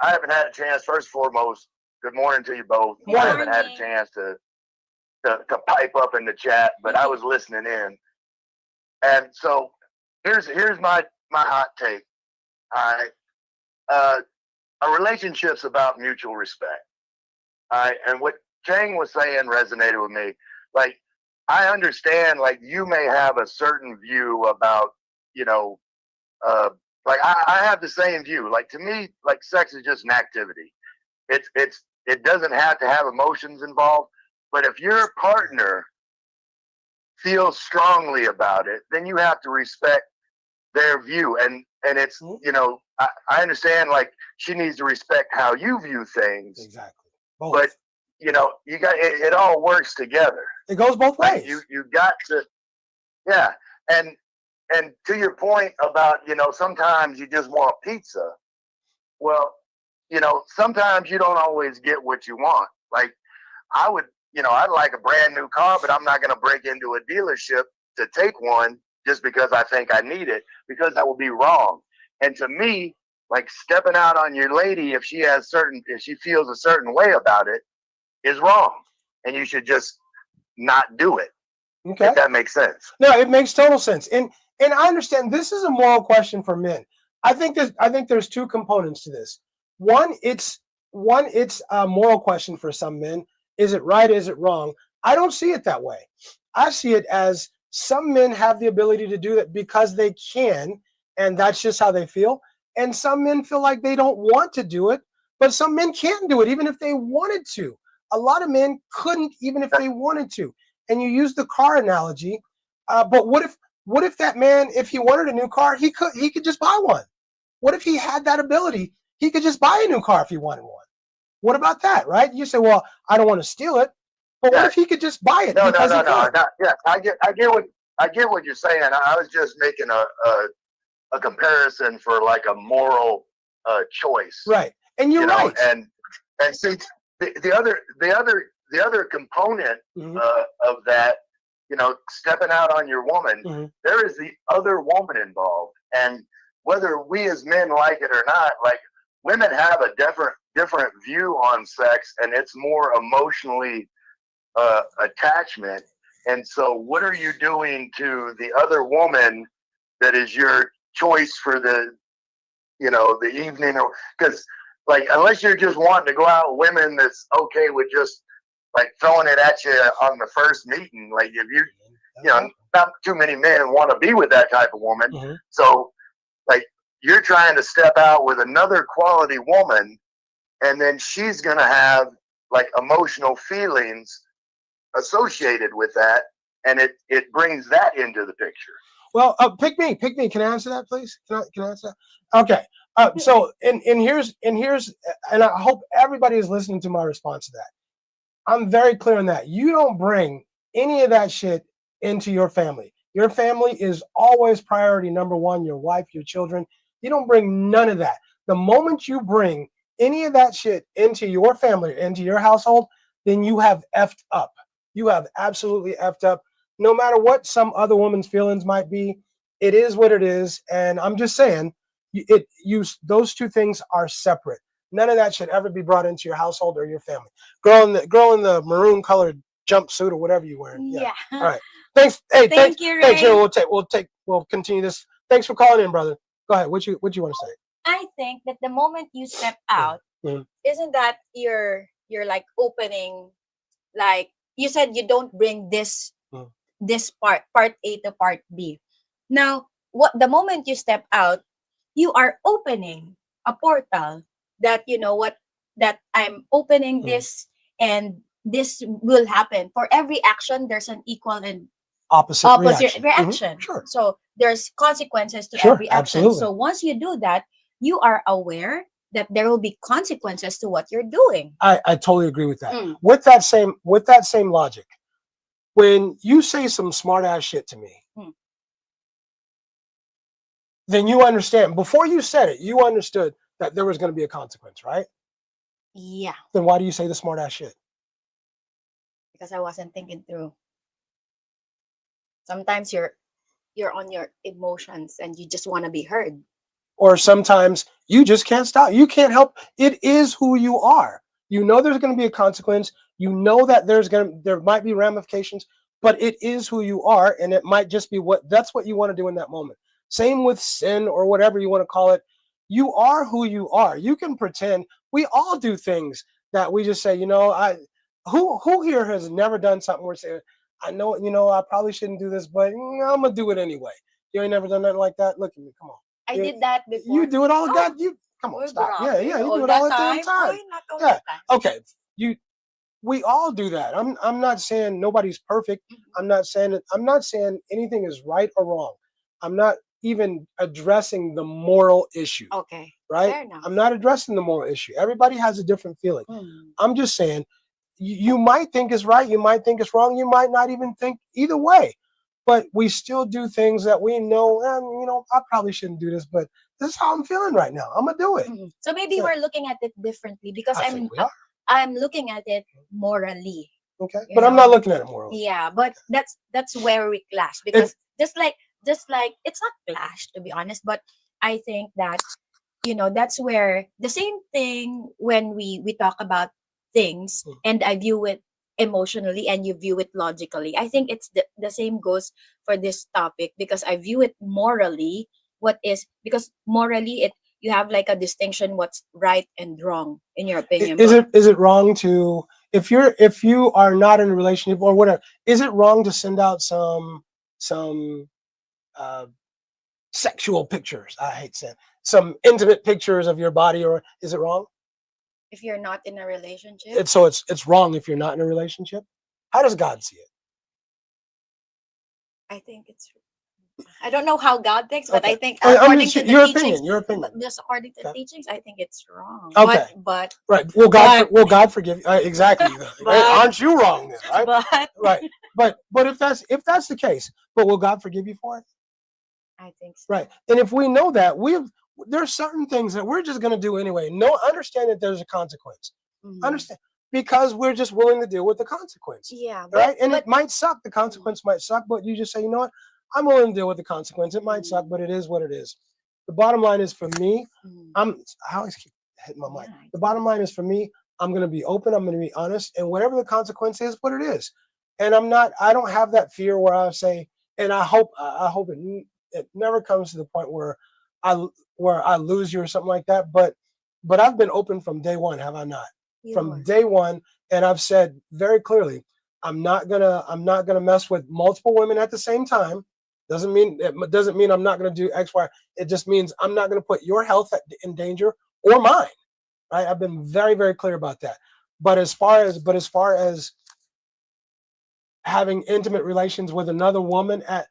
haven't had a chance. First and foremost, good morning to you both. Good I haven't had morning. a chance to pipe up in the chat, but I was listening in. And so here's my hot take. All right, a relationship's about mutual respect. All right, and what Cheng was saying resonated with me. Like, I understand, like, you may have a certain view about, like I have the same view. Like, to me, like, sex is just an activity. It doesn't have to have emotions involved. But if your partner feels strongly about it, then you have to respect their view. And it's, I understand, like, she needs to respect how you view things. Exactly. Both. But you got it all works together. It goes both ways. Like you got to, yeah. And to your point about, sometimes you just want pizza. Well, sometimes you don't always get what you want. Like, I'd like a brand new car, but I'm not going to break into a dealership to take one just because I think I need it, because that would be wrong. And to me, like, stepping out on your lady, if she feels a certain way about it, is wrong. And you should just not do it. Okay. If that makes sense. No, it makes total sense. And I understand this is a moral question for men. I think there's 2 components to this. One, it's a moral question for some men. Is it right? Is it wrong? I don't see it that way. I see it as some men have the ability to do that because they can, and that's just how they feel. And some men feel like they don't want to do it, but some men can't do it even if they wanted to. A lot of men couldn't even if they wanted to. And you use the car analogy, but what if that man, if he wanted a new car, he could just buy one? What if he had that ability? He could just buy a new car if he wanted one. What about that, right? You say, well, I don't want to steal it, but what if he could just buy it? No. Yeah, I get what you're saying. I was just making a comparison for like a moral choice, right? And you're right. And see, the other component of that, stepping out on your woman, there is the other woman involved, and whether we as men like it or not, like, women have a different view on sex, and it's more emotionally attachment. And so what are you doing to the other woman that is your choice for the evening? Because, like, unless you're just wanting to go out with women that's okay with just, like, throwing it at you on the first meeting, like, if not too many men want to be with that type of woman. So, like, you're trying to step out with another quality woman, and then she's going to have, like, emotional feelings associated with that, and it brings that into the picture. Well, pick me. Can I answer that, please? Can I answer that? Okay. So, and here's, and I hope everybody is listening to my response to that. I'm very clear on that. You don't bring any of that shit into your family. Your family is always priority number 1. Your wife, your children. You don't bring none of that. The moment you bring any of that shit into your family, into your household, then you have effed up. You have absolutely effed up. No matter what some other woman's feelings might be, it is what it is. And I'm just saying, those 2 things are separate. None of that should ever be brought into your household or your family. Girl in the maroon colored jumpsuit or whatever you're wearing. Yeah. All right. Thanks. Hey, thank you, Ray. Thanks. We'll continue this. Thanks for calling in, brother. Go ahead. What you want to say? I think that the moment you step out, isn't that you're like opening, like you said, you don't bring this part A to part B. Now, the moment you step out, you are opening a portal that, that I'm opening this, and this will happen. For every action, there's an equal and opposite reaction. Sure. So there's consequences to every action. Absolutely. So once you do that, you are aware that there will be consequences to what you're doing. I totally agree with that. With that same logic, when you say some smart ass shit to me, then you understand. Before you said it, you understood that there was going to be a consequence, right? Yeah. Then why do you say the smart ass shit? Because I wasn't thinking through. Sometimes you're on your emotions and you just want to be heard. Or sometimes you just can't stop. You can't help. It is who you are. You know there's going to be a consequence. You know that there might be ramifications, but it is who you are, and it might just be that's what you want to do in that moment. Same with sin or whatever you want to call it. You are who you are. You can pretend. We all do things that we just say, who here has never done something where say, I know, I probably shouldn't do this, but I'm gonna do it anyway. You ain't never done nothing like that. Look at me, come on. I did that before. You do it all the time. You come on, stop. Yeah, you do it all the damn time. Yeah. Okay. We all do that. I'm not saying nobody's perfect. I'm not saying anything is right or wrong. I'm not even addressing the moral issue. Okay. Right? Fair enough. I'm not addressing the moral issue. Everybody has a different feeling. I'm just saying you might think it's right, you might think it's wrong, you might not even think either way. But we still do things that we know, I probably shouldn't do this, but this is how I'm feeling right now. I'm gonna do it. So maybe we're looking at it differently because I'm looking at it morally. Okay, but I'm not looking at it morally. Yeah, but that's where we clash because just like it's not clash to be honest, but I think that that's where the same thing when we talk about things and I view it emotionally and you view it logically. I think it's the same goes for this topic because I view it morally. Because morally you have like a distinction what's right and wrong in your opinion. Is it wrong to if you are not in a relationship or whatever, is it wrong to send out some sexual pictures? I hate saying some intimate pictures of your body, or is it wrong? If you're not in a relationship? It's wrong if you're not in a relationship? How does God see it? I think it's I don't know how God thinks, but okay. I think according to your the teachings, your opinion. Just according to the teachings, I think it's wrong. Okay. But right. Will God forgive you? Exactly. Aren't you wrong then? Right. Right. But if that's the case, but will God forgive you for it? I think so. Right. And if we know that, there's certain things that we're just going to do anyway. Understand that there's a consequence. Understand. Because we're just willing to deal with the consequence. Yeah. Right. And it might suck. The consequence might suck, but you just say, you know what? I'm willing to deal with the consequence. It might suck, but it is what it is. The bottom line is for me, I always keep hitting my mic. The bottom line is for me, I'm going to be open. I'm going to be honest. And whatever the consequence is, what it is. And I don't have that fear where I say, and I hope it never comes to the point where I lose you or something like that. But I've been open from day one, have I not? From day one, and I've said very clearly, I'm not gonna mess with multiple women at the same time. Doesn't mean I'm not gonna do X, Y. It just means I'm not gonna put your health in danger or mine. Right? I've been very, very clear about that. But as far as having intimate relations with another woman at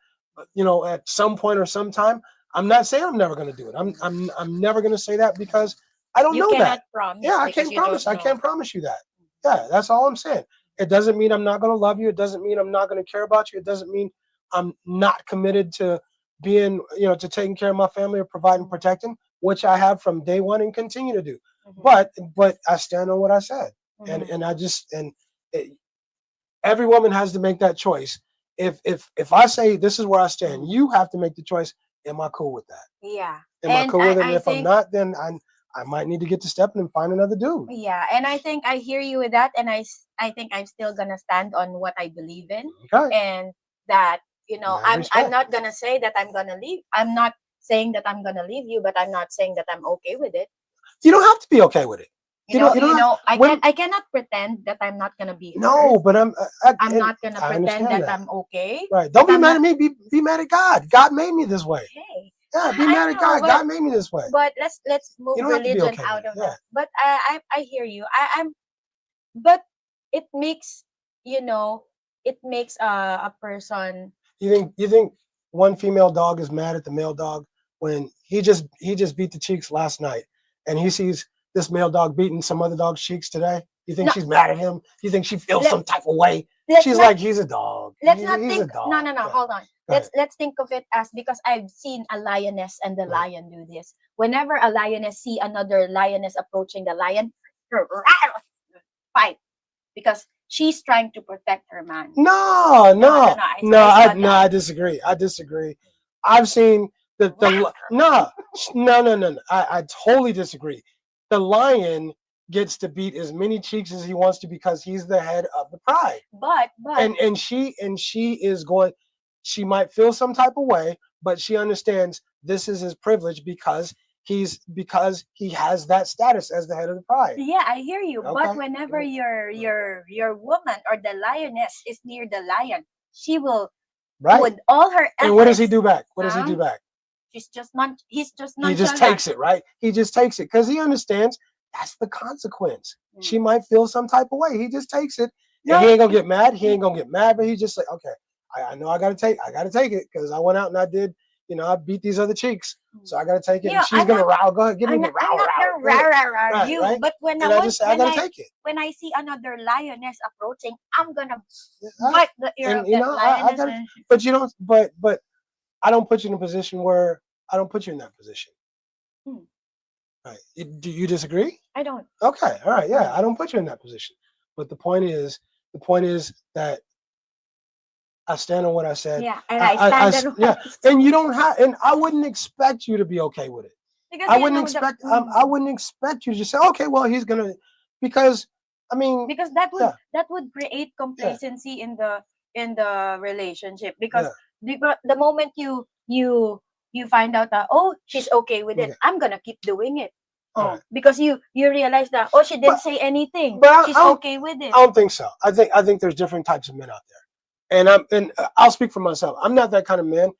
some point or some time, I'm not saying I'm never going to do it. I'm never going to say that because I don't know that. Promise yeah, I can't promise. I can't promise you that. Yeah, that's all I'm saying. It doesn't mean I'm not going to love you. It doesn't mean I'm not going to care about you. It doesn't mean I'm not committed to being, to taking care of my family or providing, protecting, which I have from day one and continue to do. But I stand on what I said, and I just every woman has to make that choice. If I say this is where I stand, you have to make the choice. Am I cool with that? Yeah. Am I cool with it? And if I'm not, then I might need to get to stepping and find another dude. Yeah, and I think I hear you with that, and I think I'm still gonna stand on what I believe in, and that I'm not gonna say that I'm gonna leave. I'm not saying that I'm gonna leave you, but I'm not saying that I'm okay with it. You don't have to be okay with it. I cannot pretend that I'm not gonna be hurt. No, but I'm not gonna pretend that I'm okay. Right. Don't be mad at me. Be mad at God. God made me this way. Okay. Yeah, be mad at God. God made me this way. But let's move religion out of that. But I hear you. But it makes a person. You think one female dog is mad at the male dog when he just beat the cheeks last night and he sees this male dog beating some other dog's cheeks today? You think she's mad at him? You think she feels some type of way? She's like, he's a dog. Let's not think. No. Hold on. let's think of it as, because I've seen a lioness and the lion do this. Whenever a lioness see another lioness approaching the lion, fight, because she's trying to protect her man. No, I disagree. I've seen no. I totally disagree. The lion gets to beat as many cheeks as he wants to because he's the head of the pride. But and she is going. She might feel some type of way, but she understands this is his privilege because he has that status as the head of the pride. Yeah, I hear you. Okay. But whenever your woman or the lioness is near the lion, she will with all her efforts. And what does he do back? What does he do back? He's just nonchalant. He just takes it, right? He just takes it because he understands that's the consequence. She might feel some type of way. He just takes it. And he ain't gonna get mad. He ain't gonna get mad, but he just like, okay, I know I gotta take it because I went out and I did, I beat these other cheeks. So I gotta take it. And she's gonna row. Go ahead, give me the row. But when I gotta take it. When I see another lioness approaching, I'm gonna bite the ear of that lioness. But you don't. But I don't put you in a position where I don't put you in that position. Right. Do you disagree? I don't. Okay. All right. Yeah. I don't put you in that position. But the point is that I stand on what I said. Yeah. And I stand on yeah. And you don't have, and I wouldn't expect you to be okay with it. Because I wouldn't expect you to just say, okay, well, he's gonna, because that would create complacency in the relationship, because the moment you find out that, oh, she's okay with it, I'm gonna keep doing it. Because you realize that, oh, she didn't say anything, but she's okay with it. I don't think so. I think there's different types of men out there, and I'll speak for myself. I'm not that kind of man,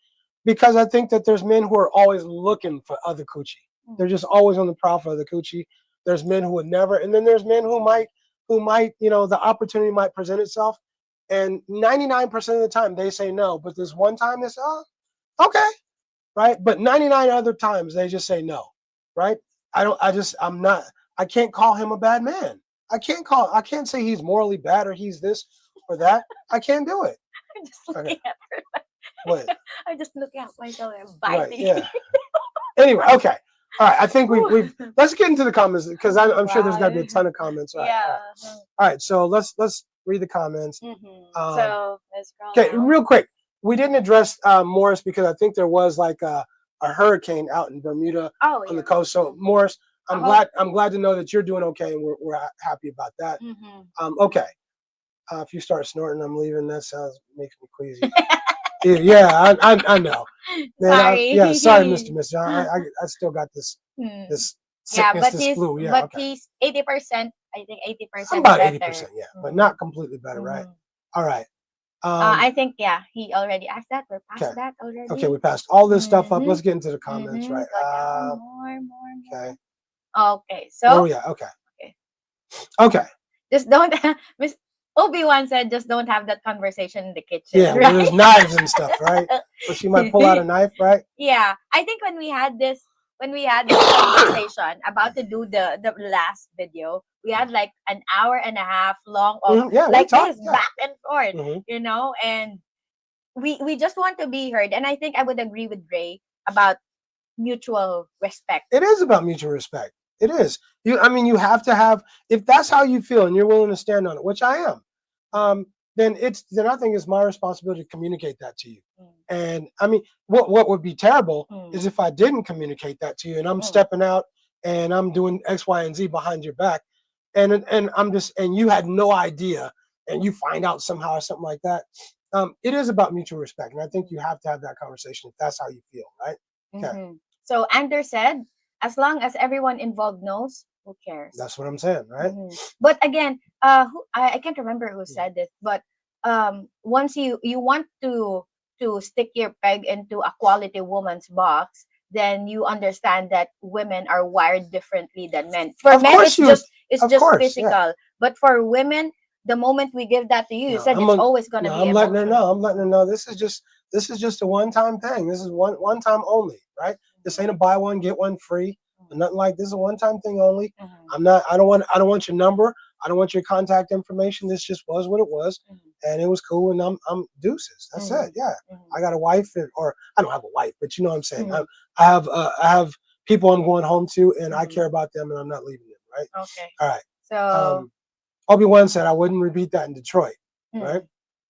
because I think that there's men who are always looking for other coochie. They're just always on the prowl for other coochie. There's men who would never, and then there's men who might, the opportunity might present itself, and 99% of the time they say no, but this one time they say, oh, okay. Right. But 99 other times they just say no. Right. I can't call him a bad man. I can't say he's morally bad or he's this or that. I can't do it. I'm just looking at her. What? I'm just looking at myself and biting. Right, yeah. Anyway, okay. All right. I think we've let's get into the comments, because I'm sure there's gotta be a ton of comments. All right, yeah. All right. So let's read the comments. So let's go. Okay, real quick. We didn't address Morris because I think there was like a hurricane out in Bermuda on the coast. So Morris, I'm glad to know that you're doing okay, and we're happy about that. Okay. If you start snorting, I'm leaving. That makes me queasy. Yeah, I know. Man, Sorry. Sorry, Mr. I still got this sickness, this flu. Yeah, but he's 80%. I think 80%. About 80%, yeah, but not completely better, right? All right. I think he already asked that. We're past that already. Okay, we passed all this stuff up. Let's get into the comments, right? More. Okay. Okay, so. Oh yeah. Okay. Just don't. Miss Obi-Wan said, just don't have that conversation in the kitchen. Yeah, right? There's knives and stuff, right? So she might pull out a knife, right? Yeah, I think when we had this conversation about to do the last video, we had like an hour and a half long of back and forth, and we just want to be heard. And I think I would agree with Ray about mutual respect. It is about mutual respect. It is. You have to have, if that's how you feel and you're willing to stand on it, which I am, then I think it's my responsibility to communicate that to you. And I mean, what would be terrible is if I didn't communicate that to you, and I'm stepping out and I'm doing X, Y, and Z behind your back, and you had no idea, and you find out somehow or something like that. It is about mutual respect, and I think you have to have that conversation if that's how you feel, right? Okay. So Ander said, as long as everyone involved knows, who cares? That's what I'm saying, right? But again, I can't remember who said this, but once you want to stick your peg into a quality woman's box, then you understand that women are wired differently than men. For men, it's just physical. Yeah. But for women, the moment we give that to you, it's always going to be. I'm letting her know. This is just a one-time thing. This is one time only, right? This ain't a buy one get one free. Nothing like this. Is a one-time thing only. I don't want your number. I don't want your contact information. This just was what it was, and it was cool. And I'm deuces. That's it. Yeah, I got a wife, or I don't have a wife, but you know what I'm saying. I have people I'm going home to, and I care about them, and I'm not leaving them. Right. Okay. All right. So Obi-Wan said I wouldn't repeat that in Detroit. Right.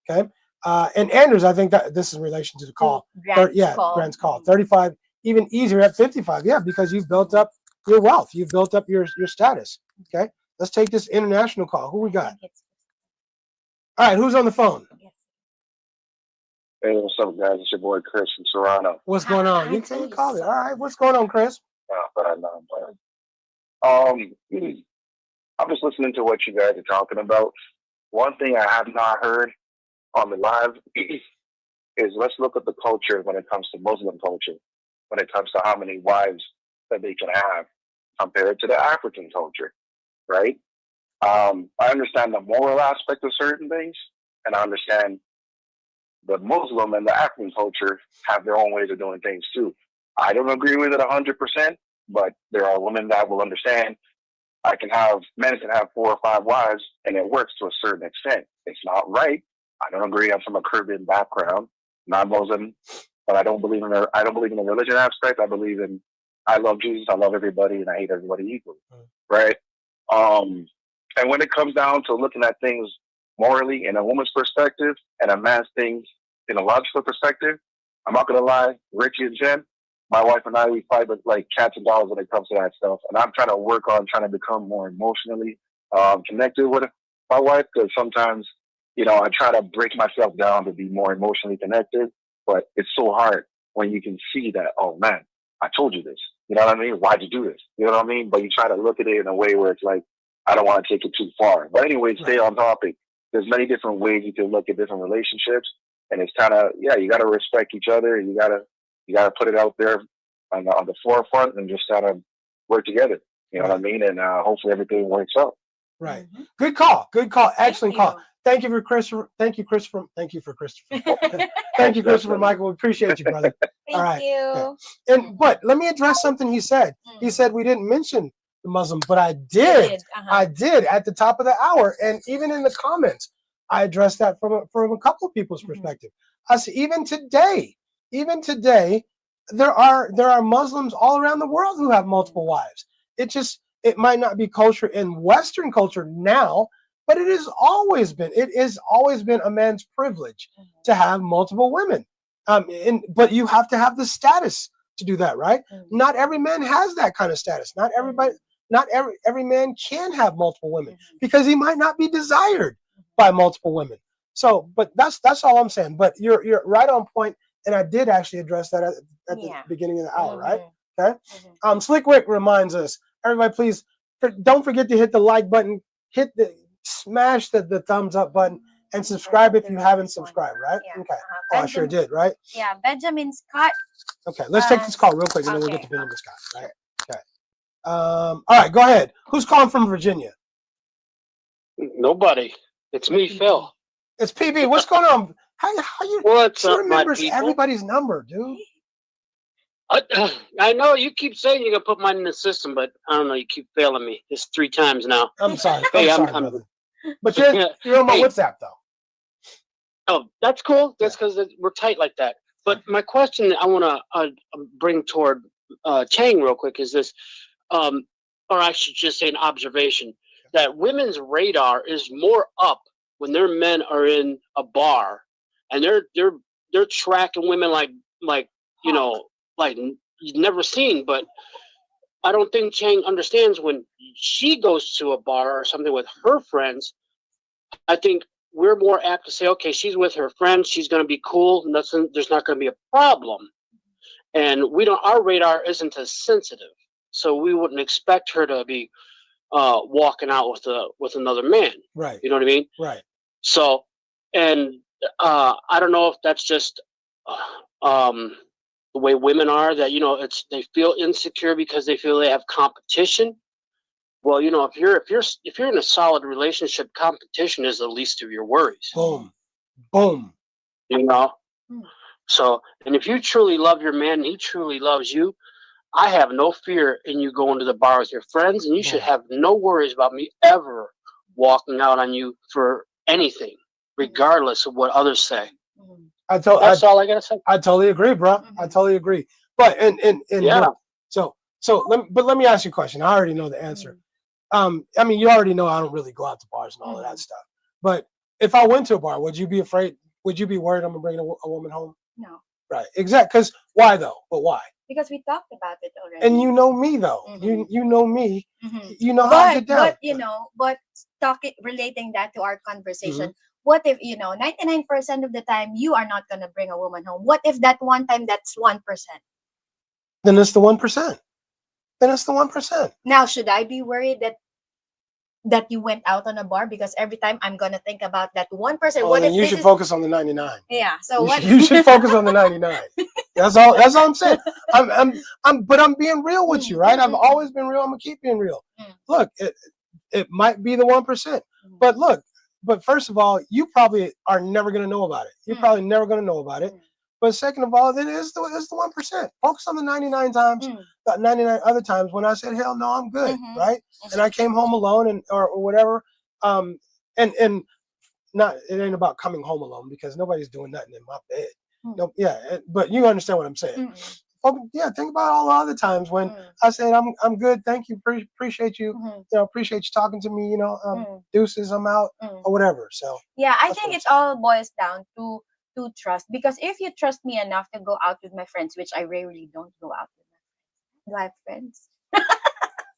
Okay. And Anders, I think that this is in relation to the call. Grant's call. 35, even easier at 55. Yeah, because you've built up your wealth. You've built up your status. Okay. Let's take this international call. Who we got? All right. Who's on the phone? Hey, what's up, guys? It's your boy Chris from Toronto. What's going on? You can call me. All right. What's going on, Chris? But I know I'm playing. I'm just listening to what you guys are talking about. One thing I have not heard on the live is let's look at the culture when it comes to Muslim culture, when it comes to how many wives that they can have compared to the African culture, right? I understand the moral aspect of certain things, and I understand the Muslim and the African culture have their own ways of doing things too. I don't agree with it 100%, but there are women that will understand. Men can have 4 or 5 wives, and it works to a certain extent. It's not right. I don't agree. I'm from a Caribbean background, not Muslim, but I don't believe in the religion aspect. I love Jesus. I love everybody, and I hate everybody equally, right? And when it comes down to looking at things morally in a woman's perspective and a man's things in a logical perspective, I'm not gonna lie, Richie and Jen, my wife and I, we fight with like cats and dogs when it comes to that stuff. And I'm trying to work on trying to become more emotionally connected with my wife, because sometimes, I try to break myself down to be more emotionally connected, but it's so hard when you can see that, oh man, I told you this. You know what I mean? Why'd you do this? You know what I mean? But you try to look at it in a way where it's like, I don't want to take it too far. But anyway, stay on topic. There's many different ways you can look at different relationships, and it's kind of, you got to respect each other, and you got to put it out there on the forefront and just kind of work together. You know what I mean? And hopefully everything works out. Right. Good call. Excellent call. Thank you for Christopher. Thank you, Christopher. Thank you, Christopher Michael. We appreciate you, brother. Thank you. Okay. But let me address something he said. He said we didn't mention the Muslim, but I did. I did at the top of the hour, and even in the comments, I addressed that from a couple of people's perspective. I said even today, there are Muslims all around the world who have multiple wives. It might not be culture in Western culture now, but it has always been a man's privilege to have multiple women. But you have to have the status to do that, right? Not every man has that kind of status. Not every man can have multiple women because he might not be desired by multiple women. So, but that's all I'm saying. But you're right on point, and I did actually address that at the beginning of the hour, right? Okay. Slick Rick reminds us, everybody, please don't forget to hit the like button, smash the thumbs up button, and subscribe if you haven't subscribed, right? Okay. I sure did, right? Yeah, Benjamin Scott. Okay, let's take this call real quick, and then we'll get to Benjamin Scott, right? Okay. All right, go ahead. Who's calling from Virginia? Nobody. It's me, Phil. It's PB. What's going on? How you? What's up, remembers my people? Everybody's number, dude. I know you keep saying you're gonna put mine in the system, but I don't know. You keep failing me. It's 3 times now. I'm sorry. Hey, I'm sorry, brother. But you're on my WhatsApp though. Oh, that's cool. That's because we're tight like that. But my question I want to bring toward Cheng real quick is this, or I should just say an observation, that women's radar is more up when their men are in a bar and they're tracking women like you've never seen. But I don't think Cheng understands when she goes to a bar or something with her friends. I think we're more apt to say, okay, she's with her friends, she's going to be cool, there's not going to be a problem. And our radar isn't as sensitive, so we wouldn't expect her to be walking out with another man. Right. You know what I mean? Right. So, and I don't know if that's just the way women are, that they feel insecure because they feel they have competition. Well, if you're in a solid relationship, competition is the least of your worries. Boom. So, and if you truly love your man and he truly loves you, I have no fear in you going to the bar with your friends, and you should have no worries about me ever walking out on you for anything, regardless of what others say. That's all I gotta say. I totally agree, bro. I totally agree. But Yeah. Let me ask you a question. I already know the answer. I mean, you already know I don't really go out to bars and all of that stuff. But if I went to a bar, would you be afraid? Would you be worried I'm gonna bring a woman home? No. Right. Exactly. Because why though? But why? Because we talked about it already. And you know me though. You know me. You know how I get down. But relating that to our conversation. What if 99% of the time you are not gonna bring a woman home? What if that one time that's 1%? Then it's the 1%. Then it's the 1%. Now, should I be worried that you went out on a bar? Because every time I'm gonna think about that 1%. Oh, what then if you should focus on the 99? Yeah. So you should focus on the 99. That's all I'm saying. But I'm being real with you, right? I've always been real. I'm gonna keep being real. Look, it might be the 1%, but look. But first of all, you probably are never gonna know about it. You're probably never gonna know about it. But second of all, it is the 1%. Focus on the 99 times, the 99 other times when I said, hell no, I'm good, right? And I came home alone or whatever. And not, it ain't about coming home alone because nobody's doing nothing in my bed. No, yeah, but you understand what I'm saying. Yeah, think about all the other times when I said I'm good, thank you, appreciate you, appreciate you talking to me, deuces, I'm out or whatever. So yeah, I think it all boils down to trust, because if you trust me enough to go out with my friends, which I rarely don't go out with my friends. Do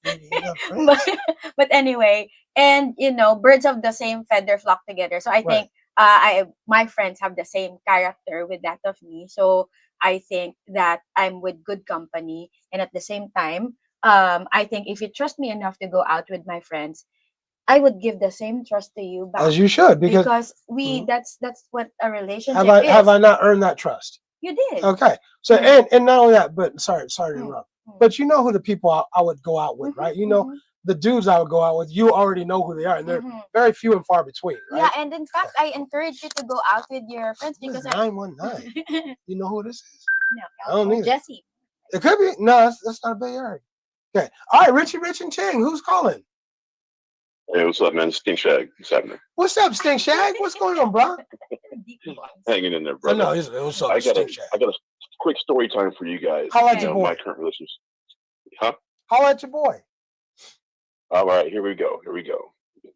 I have friends? but anyway, and birds of the same feather flock together. So I think my friends have the same character with that of me. So I think that I'm with good company, and at the same time, I think if you trust me enough to go out with my friends, I would give the same trust to you back. As you should, because we that's what a relationship is. Have I not earned that trust? You did. Okay. So and not only that, but sorry to interrupt. But you know who the people I would go out with, right? You know the dudes I would go out with, you already know who they are, and they're very few and far between, right? Yeah, and in fact, I encourage you to go out with your friends because 919. You know who this is? No, I don't need Jesse. It could be. No, that's not a Bay Area. Okay. All right, Richie Rich and Cheng, who's calling? Hey, what's up, man? Stink Shag. What's happening? What's up, Stink Shag? What's going on, bro? Hanging in there, bro. I know. What's up, I got a quick story time for you guys. Holla at your boy. My current relationship. Huh? Holla at your boy. All right, here we go.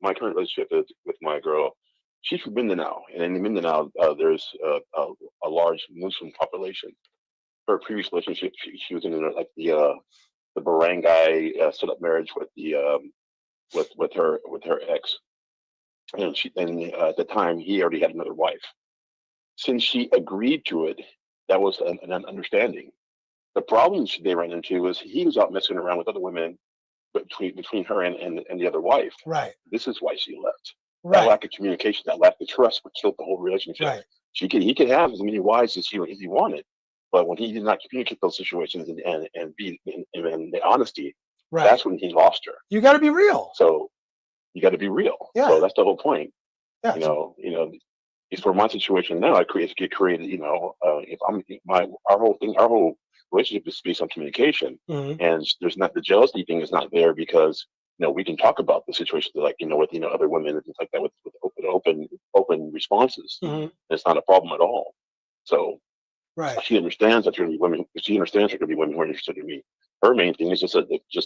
My current relationship is with my girl. She's from Mindanao, and in Mindanao, there's a large Muslim population. Her previous relationship, she was in the barangay set up marriage with with her ex, and at the time he already had another wife. Since she agreed to it, that was an understanding. The problem they ran into was he was out messing around with other women between her and the other wife. Right. This is why she left. Right. That lack of communication, that lack of trust, would kill the whole relationship. Right. He could have as many wives as he wanted, but when he did not communicate those situations and be in the honesty, that's when he lost her. You got to be real. So you got to be real. Yeah. So that's the whole point. Yeah. It's for my situation now. It get created. If our whole relationship is based on communication, and there's not the jealousy thing is not there because we can talk about the situation with other women and things like that with open responses. It's not a problem at all. So she understands that there are going to be women. She understands there are going to be women who are interested in me. Her main thing is just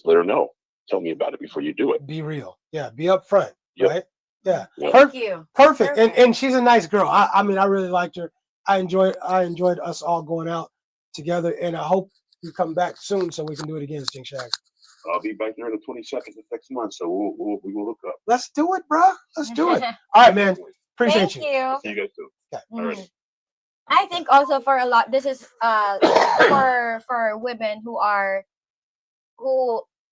let her know. Tell me about it before you do it. Be real. Yeah. Be upfront. Yep. Right. Yeah. Thank you. Perfect. And she's a nice girl. I mean, I really liked her. I enjoyed us all going out together, and I hope you come back soon so we can do it again, Stink Shag. I'll be back there on the 22nd of next month, so we will hook up. Let's do it, bro. Let's do it. All right, man. Appreciate you. Thank you. See you guys soon. Okay. All right. I think also for a lot, this is for women who are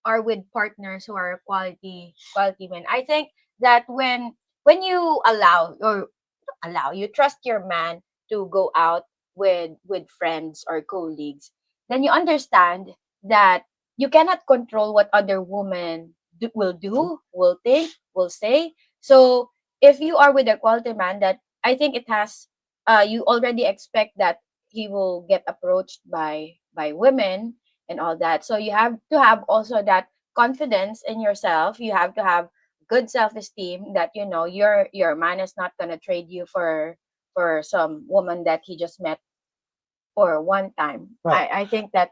with partners who are quality men. I think that when you you trust your man to go out with friends or colleagues, then you understand that you cannot control what other women will do, will think, will say. So if you are with a quality man, that I think it has you already expect that he will get approached by women and all that. So you have to have also that confidence in yourself. You have to have good self-esteem that your man is not gonna trade you for some woman that he just met for one time. Right. I think that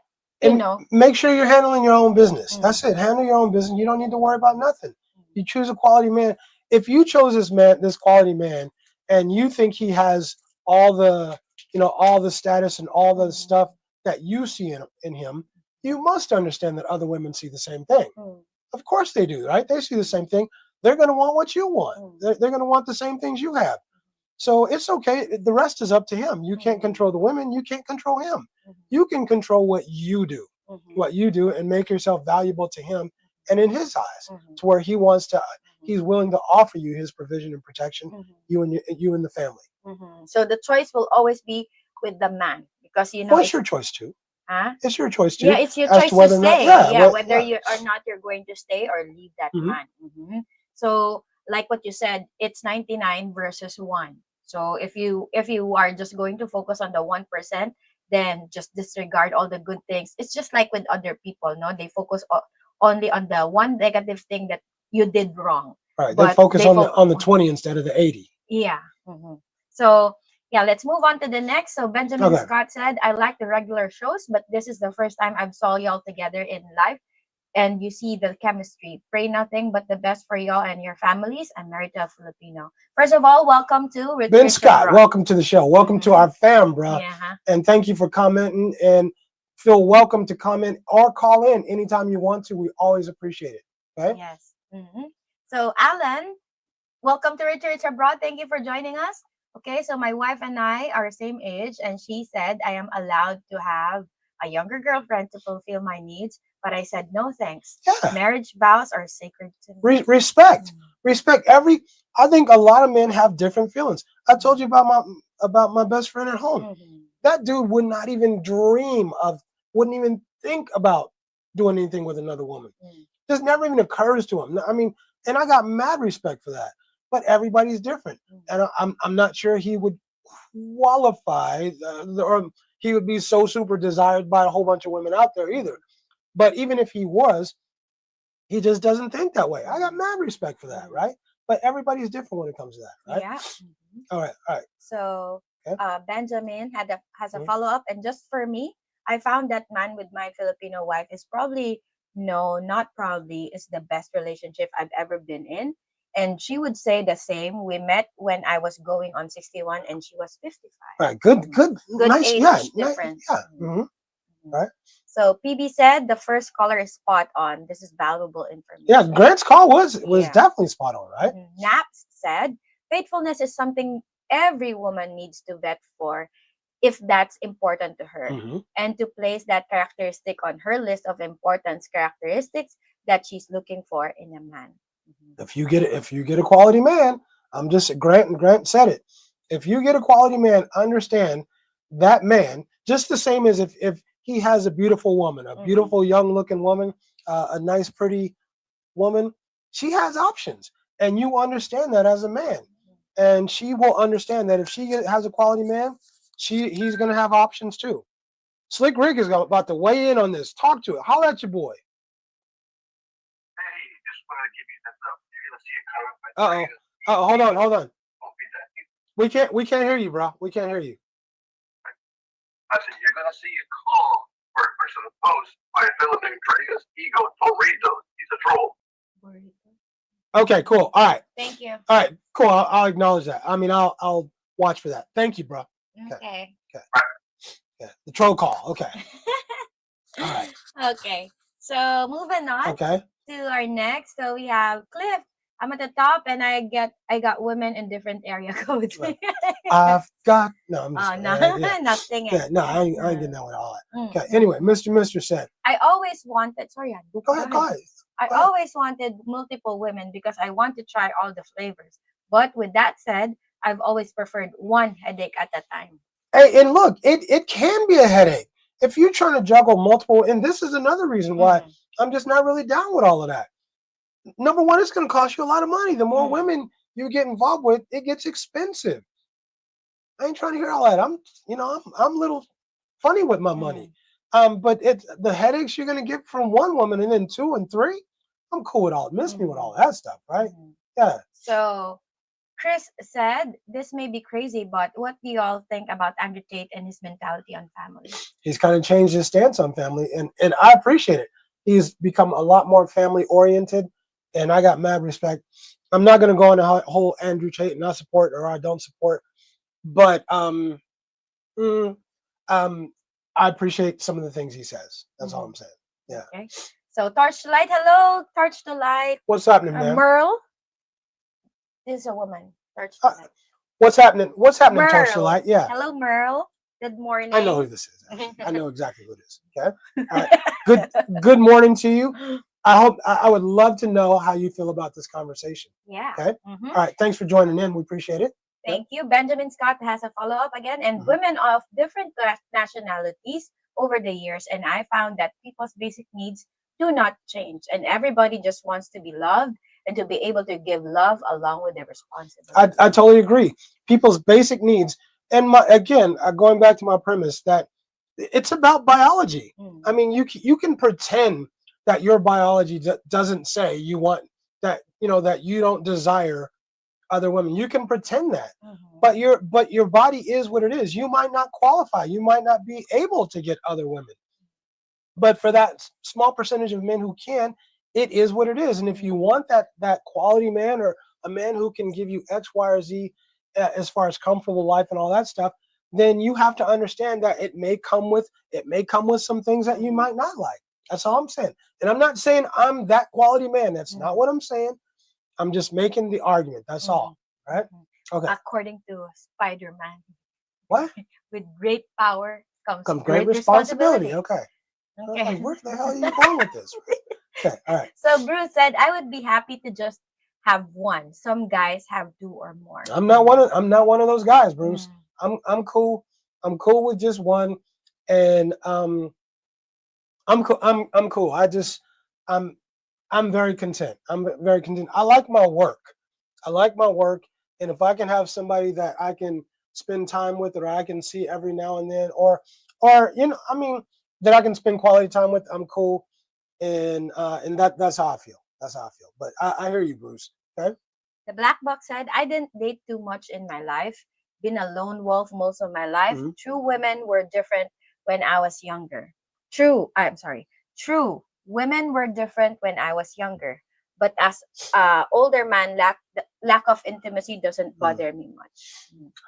make sure you're handling your own business. That's it. Handle your own business. You don't need to worry about nothing. You choose a quality man. If you chose this quality man, and you think he has all the status and all the stuff that you see in him, you must understand that other women see the same thing. Of course they do, right? They see the same thing. They're going to want what you want. They're going to want the same things you have. So it's okay. The rest is up to him. You can't control the women. You can't control him. You can control what you do, and make yourself valuable to him and in his eyes, to where he's willing to offer you his provision and protection, you and the family. So the choice will always be with the man, because well, it's your choice too. Huh? It's your choice too. Yeah, it's your choice to stay. Whether you or not you're going to stay or leave that man. So like what you said, it's 99 versus 1. So if you are just going to focus on the 1%, then just disregard all the good things. It's just like with other people, no? They focus only on the one negative thing that you did wrong. Right. They focus on the 20 instead of the 80. Yeah. So yeah, let's move on to the next. So Benjamin Scott said, I like the regular shows, but this is the first time I've saw y'all together in live. And you see the chemistry. Pray nothing but the best for y'all and your families. I'm married to a Filipino. First of all, welcome to Richie Ben Rich Scott. bro. Welcome to the show. Welcome to our fam, bro. And thank you for commenting. And feel welcome to comment or call in anytime you want to. We always appreciate it. Okay. Yes. So Alan, welcome to Richie Rich Abroad. Thank you for joining us. Okay, so my wife and I are same age, and she said I am allowed to have a younger girlfriend to fulfill my needs, but I said no thanks. Yeah. Marriage vows are sacred to me. Respect. I think a lot of men have different feelings. I told you about my best friend at home. That dude would not even wouldn't even think about doing anything with another woman. Just never even occurs to him. I mean, and I got mad respect for that. But everybody's different, and I'm not sure he would qualify, or he would be so super desired by a whole bunch of women out there either. But even if he was, he just doesn't think that way. I got mad respect for that, right? But everybody's different when it comes to that, right? Yeah. All right. So Benjamin has a follow-up, and just for me, I found that man with my Filipino wife is is the best relationship I've ever been in. And she would say the same. We met when I was going on 61 and she was 55. Right. Good nice age difference. Right. So PB said the first caller is spot on. This is valuable information. Yeah, Grant's call was definitely spot on, right? Naps said faithfulness is something every woman needs to vet for if that's important to her, and to place that characteristic on her list of important characteristics that she's looking for in a man. If you get a quality man, Grant said it. If you get a quality man, understand that man, just the same as if he has a beautiful woman, a beautiful young looking woman, a nice pretty woman, she has options, and you understand that as a man, and she will understand that if she has a quality man, he's gonna have options too. Slick Rick is about to weigh in on this. Talk to it. Holler at your boy. Hold on. We can't hear you, bro. We can't hear you. I said, you're going to see a call for the post by a fellow named Dreas. Ego. Don't read those. He's a troll. Okay, cool. All right. Thank you. All right, cool. I'll acknowledge that. I mean, I'll watch for that. Thank you, bro. Okay. Yeah, the troll call. Okay. All right. Okay. So moving on to our next. So we have Cliff. I'm at the top, and I got women in different area codes. I'm just nothing. Yeah, no, I ain't getting that with all that. Okay. Anyway, Mr. said. I always wanted. Sorry, go ahead. I always wanted multiple women because I want to try all the flavors. But with that said, I've always preferred one headache at a time. Hey, and look, it can be a headache if you're trying to juggle multiple. And this is another reason why I'm just not really down with all of that. Number one, it's going to cost you a lot of money. The more women you get involved with, it gets expensive. I ain't trying to hear all that. I'm a little funny with my money. But it's the headaches you're going to get from one woman and then 2 and 3. I'm cool with all. Miss me with all that stuff, right? Yeah. So Chris said, this may be crazy, but what do you all think about Andrew Tate and his mentality on family? He's kind of changed his stance on family, and I appreciate it. He's become a lot more family oriented, and I got mad respect. I'm not going to go on the whole Andrew Tate and I support or I don't support, but I appreciate some of the things he says. That's all I'm saying. Yeah. Okay. So Torchlight, hello, Torch to Light. What's happening, man? Merle. This is a woman. Torch to Light. What's happening? What's happening, Merle. Torch to Light? Yeah. Hello, Merle. Good morning. I know who this is. I know exactly who it is. Okay. All right. Good morning to you. I would love to know how you feel about this conversation. Yeah. Okay. All right. Thanks for joining in. We appreciate it. Thank you. Benjamin Scott has a follow-up again. And women of different nationalities over the years. And I found that people's basic needs do not change. And everybody just wants to be loved and to be able to give love along with their responsibility. I totally agree. People's basic needs. And again, going back to my premise that it's about biology. I mean, you can pretend that your biology doesn't say you want that, that you don't desire other women. You can pretend that, but your body is what it is. You might not qualify. You might not be able to get other women, but for that small percentage of men who can, it is what it is. And if you want that quality man or a man who can give you X, Y, or Z as far as comfortable life and all that stuff, then you have to understand that it may come with some things that you might not like. That's all I'm saying. And I'm not saying I'm that quality man. That's not what I'm saying. I'm just making the argument. That's all. Right? Okay. According to Spider-Man. What? With great power comes great responsibility. Okay. Okay. Like, where the hell are you going with this? Okay. All right. So Bruce said, I would be happy to just have one. Some guys have two or more. I'm not one of those guys, Bruce. I'm cool. I'm cool with just one, and I'm cool. I'm cool. I'm very content. I'm very content. I like my work. And if I can have somebody that I can spend time with, or I can see every now and then, or that I can spend quality time with, I'm cool. And that's how I feel. That's how I feel. But I hear you, Bruce. Okay. The Black Box said, I didn't date too much in my life. Been a lone wolf most of my life. True women were different when I was younger. True. Women were different when I was younger. But as older man, lack of intimacy doesn't bother me much.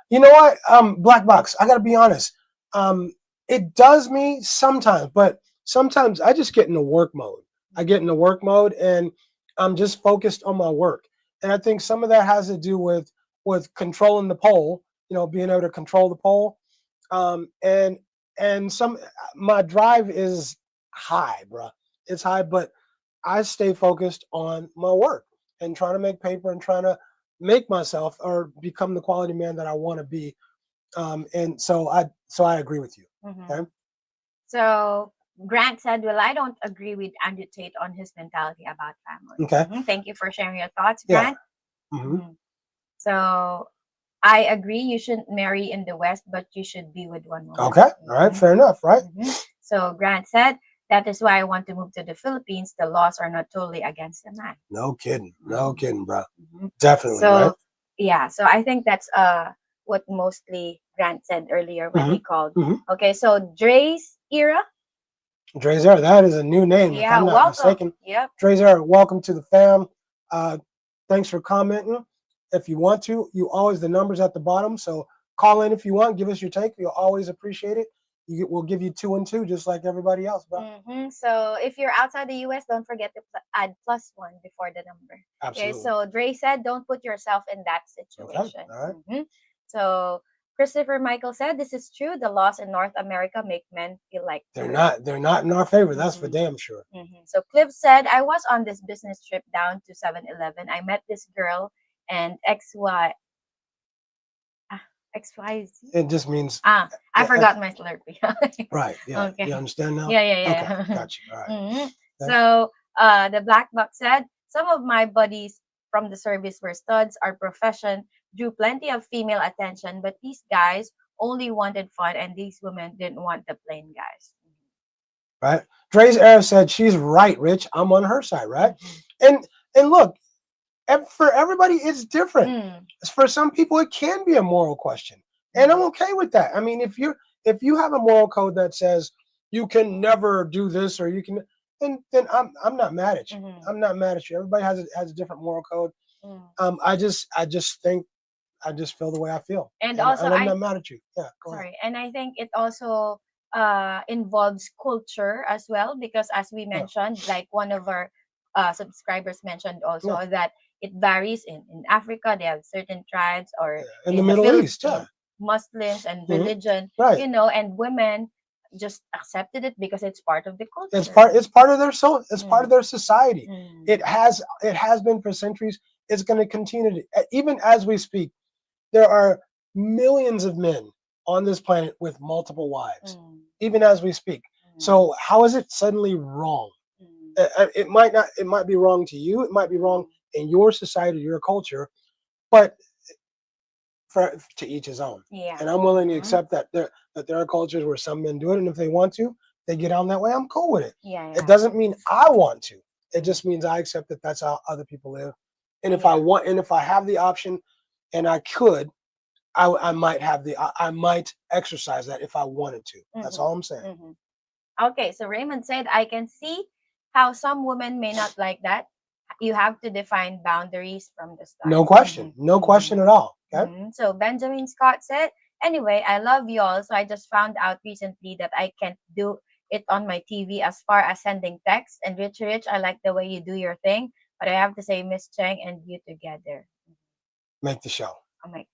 You know what? Black Box, I gotta be honest. It does me sometimes, but sometimes I just get into work mode. And I'm just focused on my work. And I think some of that has to do with controlling the pole, being able to control the pole. And my drive is high, bro. It's high, but I stay focused on my work and trying to make paper and trying to make myself or become the quality man that I want to be. And so I agree with you. Okay. So Grant said, well, I don't agree with Andrew Tate on his mentality about family. Okay. Thank you for sharing your thoughts, Grant. Yeah. So I agree you shouldn't marry in the West, but you should be with one woman. Okay. All right. Fair enough. Right. So Grant said, that is why I want to move to the Philippines. The laws are not totally against the man. No kidding, bro. Definitely. So right? yeah, so I think that's what mostly Grant said earlier when he called. Okay, so Dre's Era. Dre's Era, that is a new name. Yeah, if I'm not mistaken. Yep. Dre's Era, welcome to the fam. Thanks for commenting. If you want to, the number's at the bottom. So call in if you want. Give us your take. We'll always appreciate it. We'll give you 2 and 2, just like everybody else, bro. So if you're outside the US, don't forget to add +1 before the number. Absolutely. Okay, so Dre said, don't put yourself in that situation. Okay. All right. So Christopher Michael said, this is true. The laws in North America make men feel like they're not in our favor. That's for damn sure. So Cliff said, I was on this business trip down to 7-Eleven. I met this girl and XYZ. It just means I forgot my Slurpee. Right. Yeah. Okay. You understand now? Yeah. Okay. Got you. All right. So the Black Box said, some of my buddies from the service were studs. Our profession drew plenty of female attention, but these guys only wanted fun, and these women didn't want the plain guys. Right. Dre's Era said she's right, Rich. I'm on her side, right? And look, for everybody, it's different. For some people, it can be a moral question, and I'm okay with that. I mean, if you have a moral code that says you can never do this or you can, then I'm not mad at you. I'm not mad at you. Everybody has a different moral code. I just think I just feel the way I feel, and also I'm not mad at you. Yeah, go ahead. and I think it also involves culture as well, because as we mentioned, like one of our subscribers mentioned also that it varies in Africa. They have certain tribes, or in the Middle East, Muslims and religion, right. and women just accepted it because it's part of the culture. It's part of their soul. It's part of their society. It has been for centuries. It's going to continue to, even as we speak. There are millions of men on this planet with multiple wives, even as we speak. So how is it suddenly wrong? It might be wrong to you. It might be wrong in your society, your culture, but to each his own. Yeah. And I'm willing to accept that there are cultures where some men do it, and if they want to, they get on that way. I'm cool with it. Yeah. It doesn't mean I want to. It just means I accept that that's how other people live. And if I have the option, and I could, I might exercise that if I wanted to. That's all I'm saying. Okay, so Raymond said, I can see how some women may not like that. You have to define boundaries from the start. No question. No question at all. Okay. So Benjamin Scott said, anyway, I love y'all. So I just found out recently that I can't do it on my TV as far as sending texts. And Richie Rich, I like the way you do your thing. But I have to say, Miss Cheng and you together. Make the show. I'll make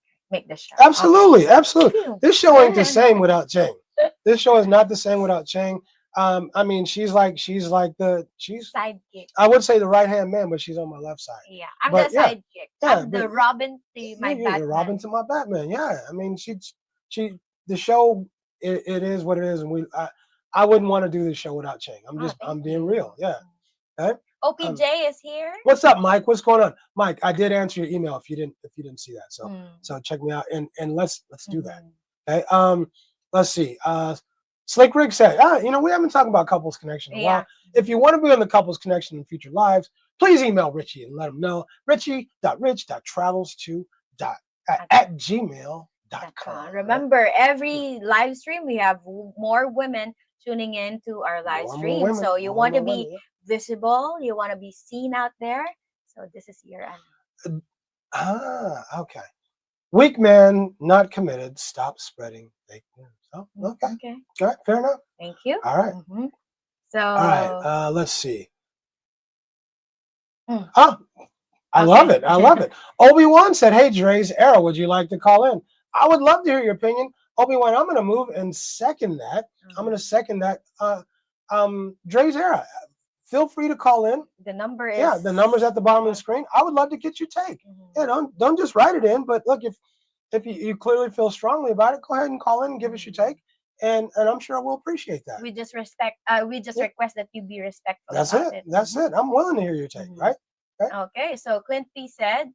the show. Absolutely. Okay. Absolutely. This show ain't the same without Cheng. This show is not the same without Cheng. I mean, she's like sidekick. I would say the right hand man, but she's on my left side. Yeah, I'm the sidekick. Yeah, I'm the Robin to my Batman. You're Robin to my Batman. Yeah, I mean, the show. It is what it is, and I wouldn't want to do this show without Cheng. I'm being real. Yeah. Okay. OPJ is here. What's up, Mike? What's going on, Mike? I did answer your email if you didn't see that. So check me out and let's do that. Okay. Let's see. Slick Rick said, we haven't talked about Couples Connection in a while. If you want to be on the Couples Connection in future lives, please email Richie and let him know. Richie.rich.travels2@gmail.com. Remember, every live stream, we have more women tuning in to our live stream. So you want to be visible. You want to be seen out there. So this is your end. Okay. Weak man, not committed. Stop spreading fake news. Oh, okay. All right, fair enough. Thank you. All right. So. All right. Let's see. I love it. I love it. Obi-Wan said, "Hey, Dre's era, would you like to call in?" I would love to hear your opinion, Obi-Wan. I'm going to move and second that. I'm going to second that. Dre's era. Feel free to call in. The number is the number's at the bottom of the screen. I would love to get your take. Yeah, don't just write it in, but look, if you clearly feel strongly about it, go ahead and call in and give us your take, and I'm sure we'll appreciate that. We just request that you be respectful. That's it. That's it. I'm willing to hear your take, right? Okay. So Clint P said,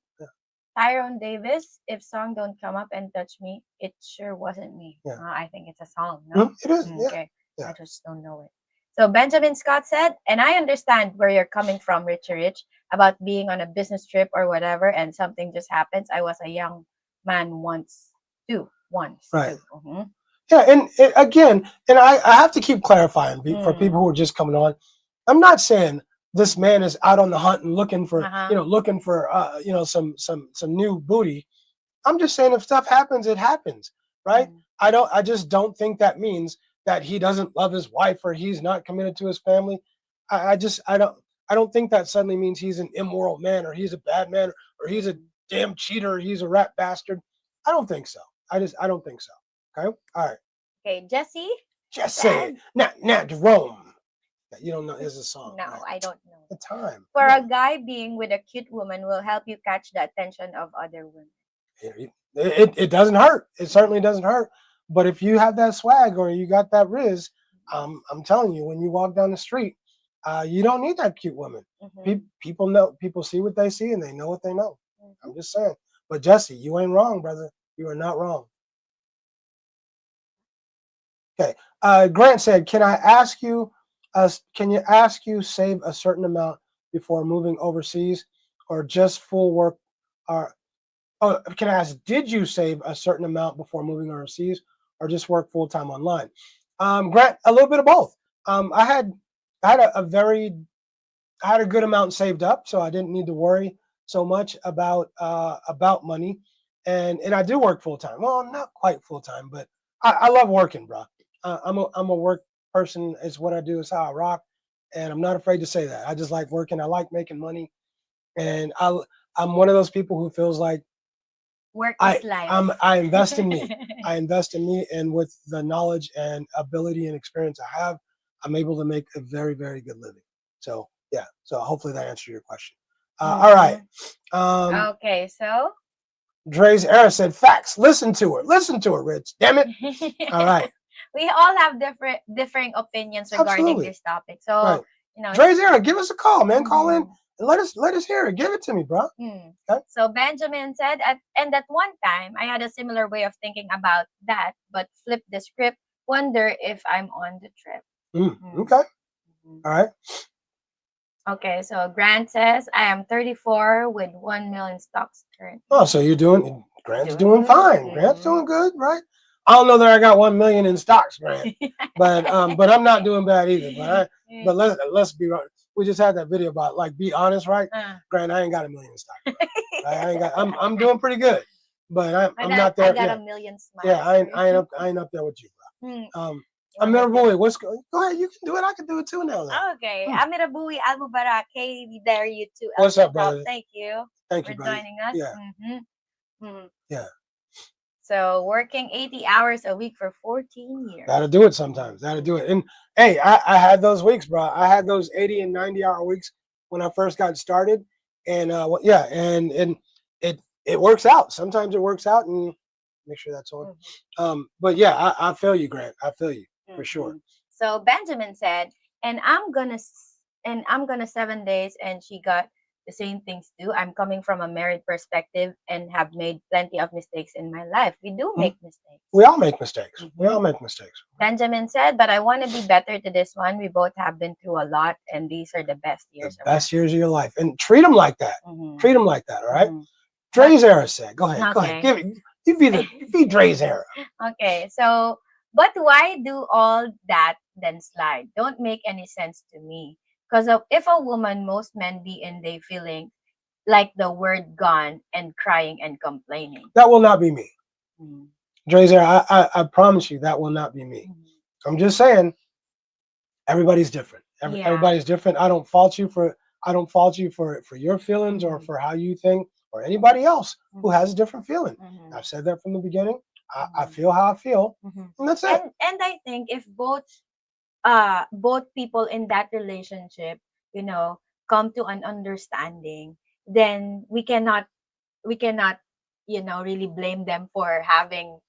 Tyrone Davis, if song don't come up and touch me, it sure wasn't me. I think it's a song. No, it is. Okay. I just don't know it. So Benjamin Scott said, and I understand where you're coming from, Richie Rich, about being on a business trip or whatever, and something just happens. I was a young man once. Right. Yeah, and again, and I have to keep clarifying for people who are just coming on. I'm not saying this man is out on the hunt and looking for some new booty. I'm just saying if stuff happens, it happens, right? I just don't think that means that he doesn't love his wife or he's not committed to his family. I don't think that suddenly means he's an immoral man or he's a bad man or he's a damn cheater or he's a rat bastard. I don't think so. I don't think so. Okay. All right. Okay, Jesse. Not Jerome. You don't know is a song. No, right? I don't know. The time. For a guy being with a cute woman will help you catch the attention of other women. It doesn't hurt. It certainly doesn't hurt. But if you have that swag or you got that riz, I'm telling you, when you walk down the street, you don't need that cute woman. People know. People see what they see and they know what they know. I'm just saying. But Jesse, you ain't wrong, brother. You are not wrong. Okay. Grant said, "Can you save a certain amount before moving overseas, or just full work? Or can I ask, did you save a certain amount before moving overseas, or just work full time online? Grant, a little bit of both. I had a good amount saved up, so I didn't need to worry so much about money, and I do work full time. Well, not quite full time, but I love working, bro. I'm a work person. It's what I do. It's how I rock, and I'm not afraid to say that. I just like working. I like making money, and I'm one of those people who feels like work is life. I invest in me. I invest in me, and with the knowledge and ability and experience I have, I'm able to make a very, very good living. So yeah. So hopefully that answered your question. All right. Okay. So Dre's era said facts. Listen to her. Listen to her, Rich. Damn it. All right. We all have differing opinions regarding this topic. So right. you know, Dre's era, give us a call, man. Call in and let us hear it. Give it to me, bro. Okay? So Benjamin said, and at one time I had a similar way of thinking about that, but flip the script. Wonder if I'm on the trip. Okay. All right. Okay, so Grant says, I am 34 with 1 million stocks currently. Oh, so Grant's doing fine. Grant's doing good, right? I don't know that I got 1 million in stocks, Grant, but I'm not doing bad either. But let's be right. We just had that video about like be honest, right? Grant, I ain't got 1 million in stocks. Right? I'm doing pretty good, but I'm not there. I got 1 million smiles. Yeah, I ain't up there with you, bro. Amirabui, go ahead, you can do it. I can do it too now. Okay. Amirabui Almubarake, we dare you to. What's up, brother? Thank you. Thank you for brother. joining us. Yeah. Yeah. So working 80 hours a week for 14 years. That'll do it sometimes. That'll do it. And hey, I had those weeks, bro. I had those 80 and 90-hour weeks when I first got started. And and it works out. Sometimes it works out, and make sure that's on. But yeah, I feel you, Grant. I feel you. For sure. So Benjamin said, and I'm gonna 7 days, and she got the same things too. I'm coming from a married perspective and have made plenty of mistakes in my life. We do make mistakes. We all make mistakes. We all make mistakes. Benjamin said, but I want to be better to this one. We both have been through a lot, and these are the best years. The best years of your life, and treat them like that. Treat them like that. All right. Dre's era said, "Go ahead. Okay. Go ahead. Give it. You be Dre's era." Okay. So. But why do all that then slide? Don't make any sense to me. Because if a woman, most men be in they feeling like the word gone and crying and complaining. That will not be me. Dre's era, I promise you that will not be me. I'm just saying, everybody's different. Everybody's different. I don't fault you for your feelings or for how you think, or anybody else who has a different feeling. I've said that from the beginning. I feel how I feel, and that's it. And I think if both people in that relationship, come to an understanding, then we cannot, really blame them for having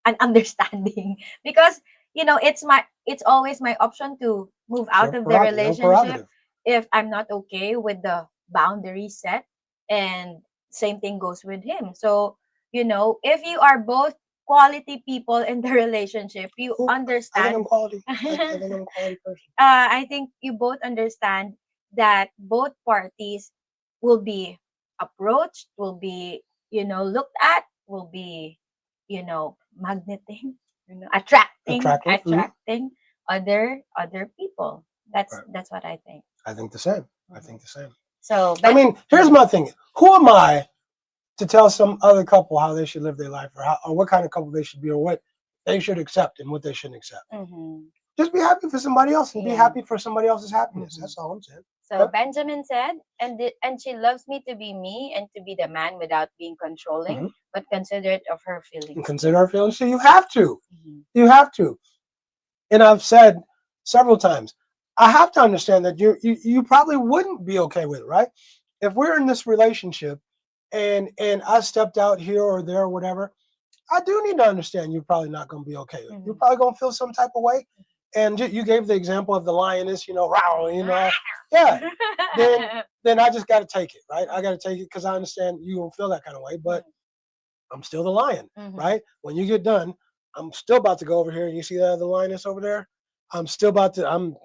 an understanding because it's always my option to move out of the relationship if I'm not okay with the boundary set, and same thing goes with him. So if you are both quality people in the relationship, you understand. I think I'm quality. I think I'm a quality person. I think you both understand that both parties will be approached, will be looked at, will be magneting, attracting other people. That's what I think. I think the same. I think the same. So I mean, here's my thing. Who am I to tell some other couple how they should live their life, or what kind of couple they should be, or what they should accept and what they shouldn't accept? Just be happy for somebody else and be happy for somebody else's happiness. That's all I'm saying. So Benjamin said, and she loves me to be me and to be the man without being controlling, but considerate of her feelings. And consider her feelings. So you have to. You have to. And I've said several times, I have to understand that you probably wouldn't be okay with it, right? If we're in this relationship and I stepped out here or there or whatever, I do need to understand you're probably not going to be okay. You're probably going to feel some type of way. And you gave the example of the lioness, yeah. Then I just got to take it, right? I got to take it because I understand you don't feel that kind of way, but I'm still the lion, right? When you get done, I'm still about to go over here and you see that other lioness over there? I'm still about to. I'm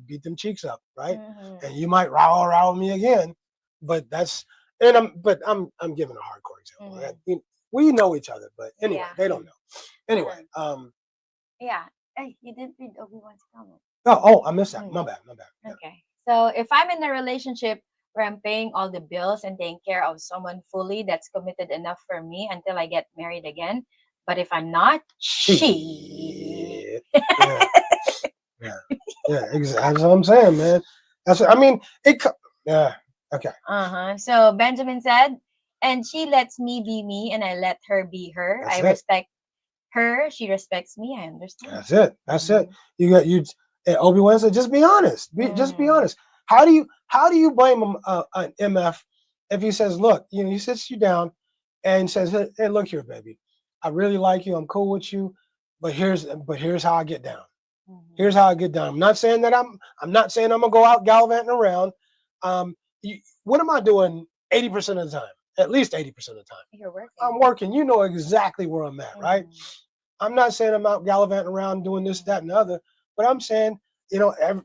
beat them cheeks up, right? And you might rile me again, but that's and I'm giving a hardcore example. We know each other, but anyway, they don't know. Anyway, yeah. Hey, you didn't read Obi-Wan's comment. Oh, I missed that. My bad. Yeah. Okay. So if I'm in a relationship where I'm paying all the bills and taking care of someone fully that's committed enough for me until I get married again, but if I'm not, shit. Yeah, exactly. That's what I'm saying, man. That's what I mean. Yeah. Okay. So Benjamin said, and she lets me be me, and I let her be her. I respect her. She respects me. I understand. That's it. You. Obi-Wan said, just be honest. Just be honest. How do you blame an MF if he says, look, he sits you down and says, hey, look here, baby, I really like you. I'm cool with you, but here's how I get down. Here's how I get down. I'm not saying I'm gonna go out gallivanting around. What am I doing 80% of the time? At least 80% of the time. You're working. I'm working. You know exactly where I'm at, right? I'm not saying I'm out gallivanting around doing this, that, and the other, but I'm saying,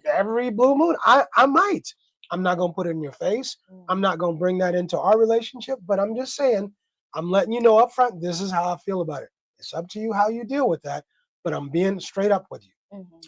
every blue moon, I might. I'm not gonna put it in your face. I'm not gonna bring that into our relationship, but I'm just saying, I'm letting you know up front, this is how I feel about it. It's up to you how you deal with that, but I'm being straight up with you.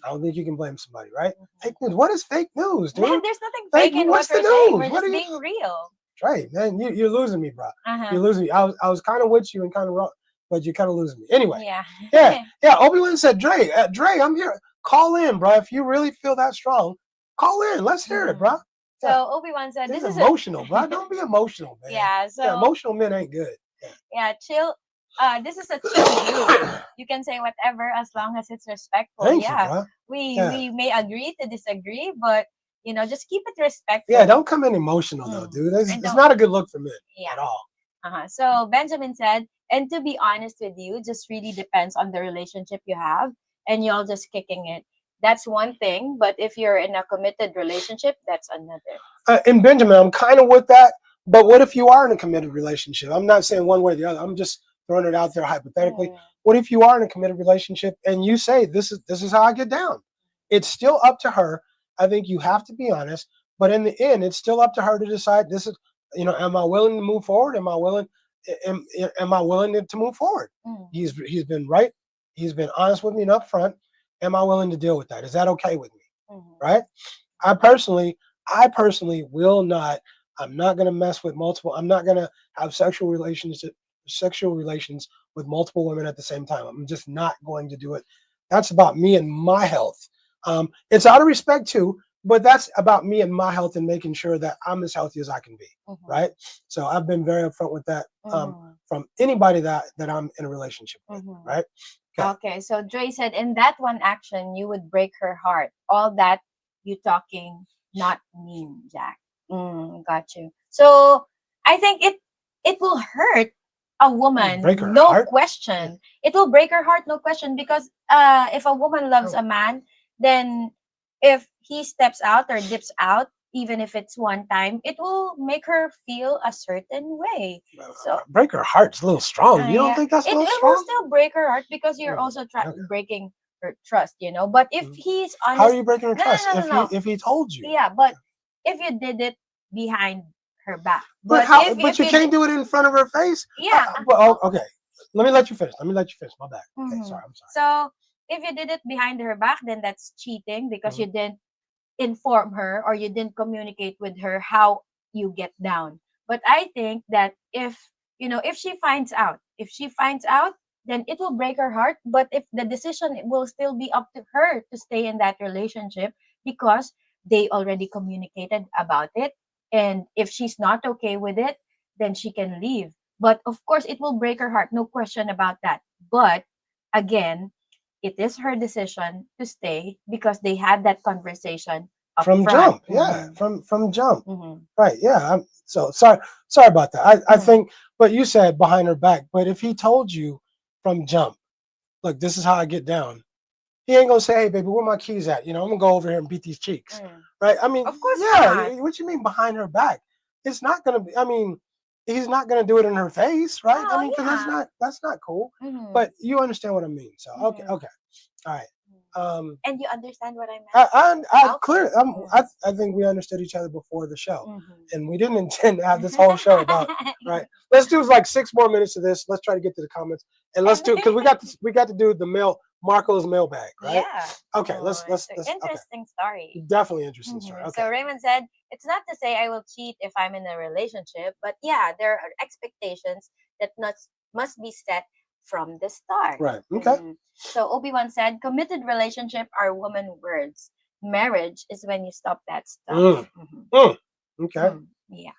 I don't think you can blame somebody, right? Fake news. What is fake news, dude? Man, there's nothing fake in what's what the we're news? saying. We're just being real. Right, man. You're losing me, bro. You're losing me. I was kind of with you and kind of wrong, but you're kind of losing me. Anyway. Yeah. Obi-Wan said, Dre, I'm here. Call in, bro. If you really feel that strong, call in. Let's hear it, bro. So Obi-Wan said, this is emotional, bro. Don't be emotional, man. Yeah. Emotional men ain't good. Yeah, chill. This is a chill view. You can say whatever as long as it's respectful. Thank you, bro. We may agree to disagree, but just keep it respectful. Yeah, don't come in emotional though, dude. It's not a good look for men at all. So Benjamin said, and to be honest with you, just really depends on the relationship you have, and y'all just kicking it. That's one thing, but if you're in a committed relationship, that's another. And Benjamin, I'm kind of with that, but what if you are in a committed relationship? I'm not saying one way or the other. I'm just throwing it out there hypothetically. What if you are in a committed relationship and you say, this is how I get down? It's still up to her. I think you have to be honest, but in the end, it's still up to her to decide. This is, am I willing to move forward? Am I willing to move forward? He's been right. He's been honest with me and upfront. Am I willing to deal with that? Is that okay with me? Right? I personally will not. I'm not going to mess with multiple. I'm not going to have sexual relations with multiple women at the same time. I'm just not going to do it. That's about me and my health. It's out of respect too, but that's about me and my health and making sure that I'm as healthy as I can be. Right? So I've been very upfront with that from anybody that I'm in a relationship with. Right? Okay. So Dre said, in that one action, you would break her heart. All that you talking, not mean, Jack. Got you. So I think it will hurt a woman, no question. It will break her heart, no question, because if a woman loves a man, then if he steps out or dips out, even if it's one time, it will make her feel a certain way. So break her heart's a little strong. You don't think that's a little strong? It will still break her heart because you're also breaking her trust, But if he's honest, how are you breaking her trust? If he told you? Yeah, but if you did it behind her back, but you can't do it in front of her face. Yeah. Okay. Let me let you finish. My bad. Okay, sorry. I'm sorry. So if you did it behind her back, then that's cheating because you didn't inform her or you didn't communicate with her how you get down. But I think that if she finds out, then it will break her heart. But if the decision will still be up to her to stay in that relationship because they already communicated about it. And if she's not okay with it, then she can leave. But of course, it will break her heart. No question about that. But again, it is her decision to stay because they had that conversation from jump. Yeah, from jump. Right. Yeah. I'm so sorry about that. I think, but you said behind her back. But if he told you from jump, look, this is how I get down. He ain't gonna say, "Hey, baby, where my keys at?" I'm gonna go over here and beat these cheeks, right? I mean, of course, what you mean behind her back? It's not gonna be. I mean, he's not gonna do it in her face, right? Because that's not cool. But you understand what I mean. So okay, all right. And you understand what I meant? Clearly, I think we understood each other before the show, and we didn't intend to have this whole show about right. Let's do like 6 more minutes of this. Let's try to get to the comments, and let's do because we got to do the Marco's mailbag, right? Yeah. Okay, let's interesting story. Definitely interesting story. Okay. So Raymond said, it's not to say I will cheat if I'm in a relationship, but yeah, there are expectations that must be set from the start. Right. Okay. So Obi-Wan said, committed relationship are woman words. Marriage is when you stop that stuff. Okay. Yeah.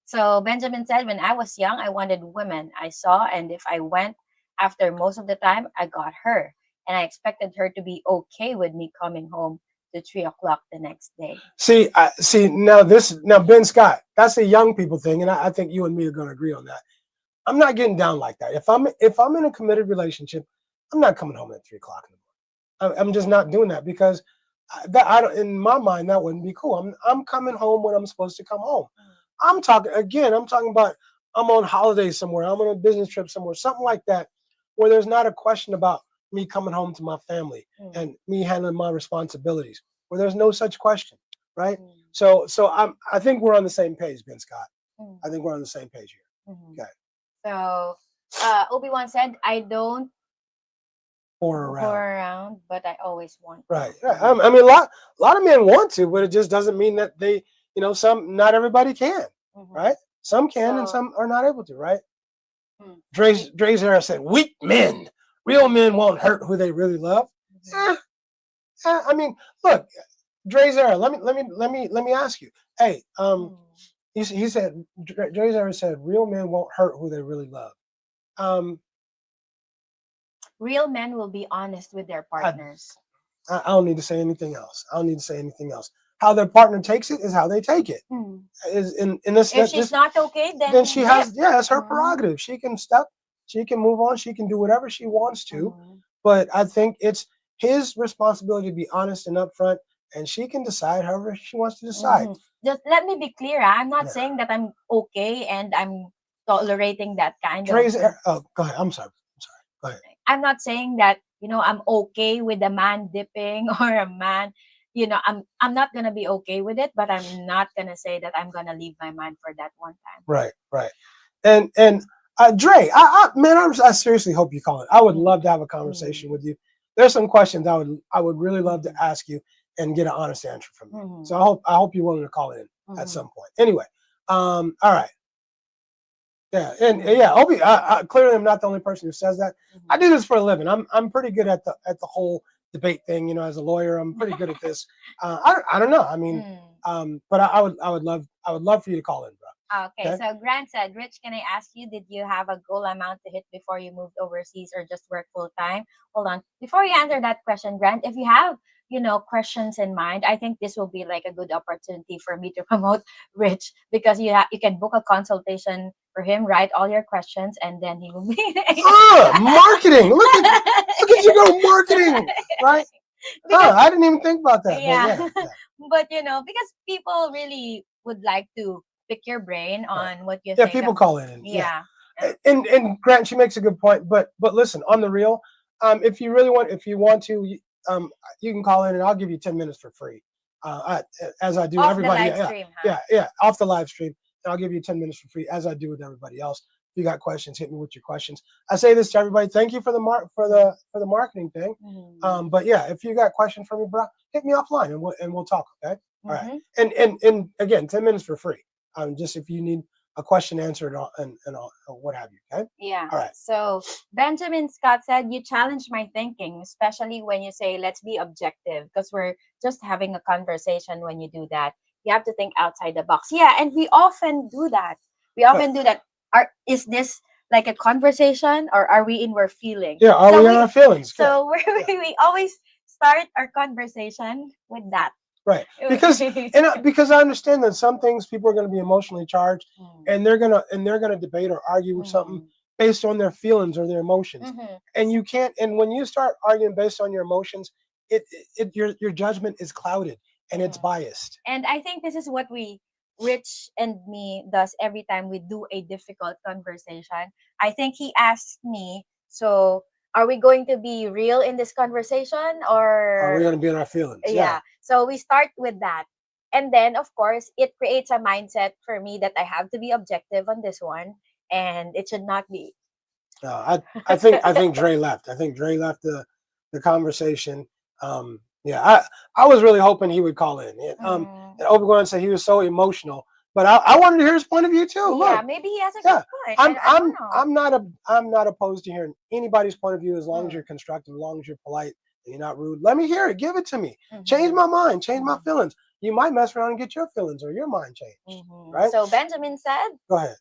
So Benjamin said, when I was young, I wanted women I saw, and if I went after most of the time, I got her. And I expected her to be okay with me coming home to 3:00 the next day. See, now Ben Scott, that's a young people thing, and I think you and me are going to agree on that. I'm not getting down like that. If I'm in a committed relationship, I'm not coming home at 3:00 in the morning. I'm just not doing that because in my mind that wouldn't be cool. I'm coming home when I'm supposed to come home. I'm talking about I'm on holiday somewhere. I'm on a business trip somewhere, something like that, where there's not a question about me coming home to my family and me handling my responsibilities, where there's no such question, right? So I think we're on the same page, Ben Scott. I think we're on the same page here. Okay. So Obi-Wan said, I don't pour around, but I always want to. Right. I mean, a lot of men want to, but it just doesn't mean that they, not everybody can, right? Some can and some are not able to, right? Dre's era said, weak men. Real men won't hurt who they really love. I mean, look, Dre's era. Let me ask you. Hey, he said, Dre's era said, real men won't hurt who they really love. Real men will be honest with their partners. I don't need to say anything else. How their partner takes it is how they take it. Is in this. If she's not okay, then she has. Yeah, it's her prerogative. She can step. She can move on. She can do whatever she wants to. But I think it's his responsibility to be honest and upfront, and she can decide however she wants to decide. Just let me be clear. I'm not saying that I'm okay and I'm tolerating that kind of. Oh, go ahead. I'm sorry. Go ahead. I'm not saying that I'm okay with a man dipping or a man. I'm not gonna be okay with it, but I'm not gonna say that I'm gonna leave my man for that one time. Right. And Dre, I seriously hope you call it. I would love to have a conversation with you. There's some questions I would really love to ask you and get an honest answer from you. So I hope you're willing to call in at some point. Anyway, all right. Yeah, and Obi, clearly I'm not the only person who says that. I do this for a living. I'm pretty good at the whole debate thing. As a lawyer, I'm pretty good at this. I don't know. I mean, but I would love for you to call in, bro. Okay, so Grant said, Rich, can I ask you, did you have a goal amount to hit before you moved overseas or just work full time? Hold on. Before you answer that question, Grant, if you have questions in mind, I think this will be like a good opportunity for me to promote Rich, because you can book a consultation for him, write all your questions, and then he will be marketing. Look at you go marketing, right? Because, I didn't even think about that. Yeah. But because people really would like to pick your brain on what you think. Yeah, people call in. Yeah. And Grant, she makes a good point. But listen, on the real, if you want to, you can call in and I'll give you 10 minutes for free. As I do off everybody. The live stream, off the live stream. And I'll give you 10 minutes for free, as I do with everybody else. If you got questions, hit me with your questions. I say this to everybody. Thank you for the marketing thing. But yeah, if you got questions for me, bro, hit me offline and we'll talk. Okay. All right. And again, 10 minutes for free. Just if you need a question answered and what have you. Okay. Yeah. All right. So Benjamin Scott said, you challenge my thinking, especially when you say, let's be objective, because we're just having a conversation. When you do that, you have to think outside the box. Yeah. And we often do that. Is this like a conversation, or are we in our feelings? Yeah. Are we in our feelings? So we always start our conversation with that. Right, because I understand that some things people are going to be emotionally charged, and they're gonna debate or argue with something based on their feelings or their emotions, and you can't. And when you start arguing based on your emotions, your judgment is clouded and it's biased. And I think this is what Rich and me does every time we do a difficult conversation. I think he asks me, so are we going to be real in this conversation, or are we going to be in our feelings? Yeah. So we start with that. And then, of course, it creates a mindset for me that I have to be objective on this one, and it should not be. I think Dre left. I think Dre left the conversation. I was really hoping he would call in. And Obi-Wan said he was so emotional, but I wanted to hear his point of view too. Yeah, Look, maybe he has a good point. I'm not opposed to hearing anybody's point of view as long as you're constructive, as long as you're polite and you're not rude. Let me hear it. Give it to me. Change my mind. Change my feelings. You might mess around and get your feelings or your mind changed. Right? So Benjamin said, go ahead.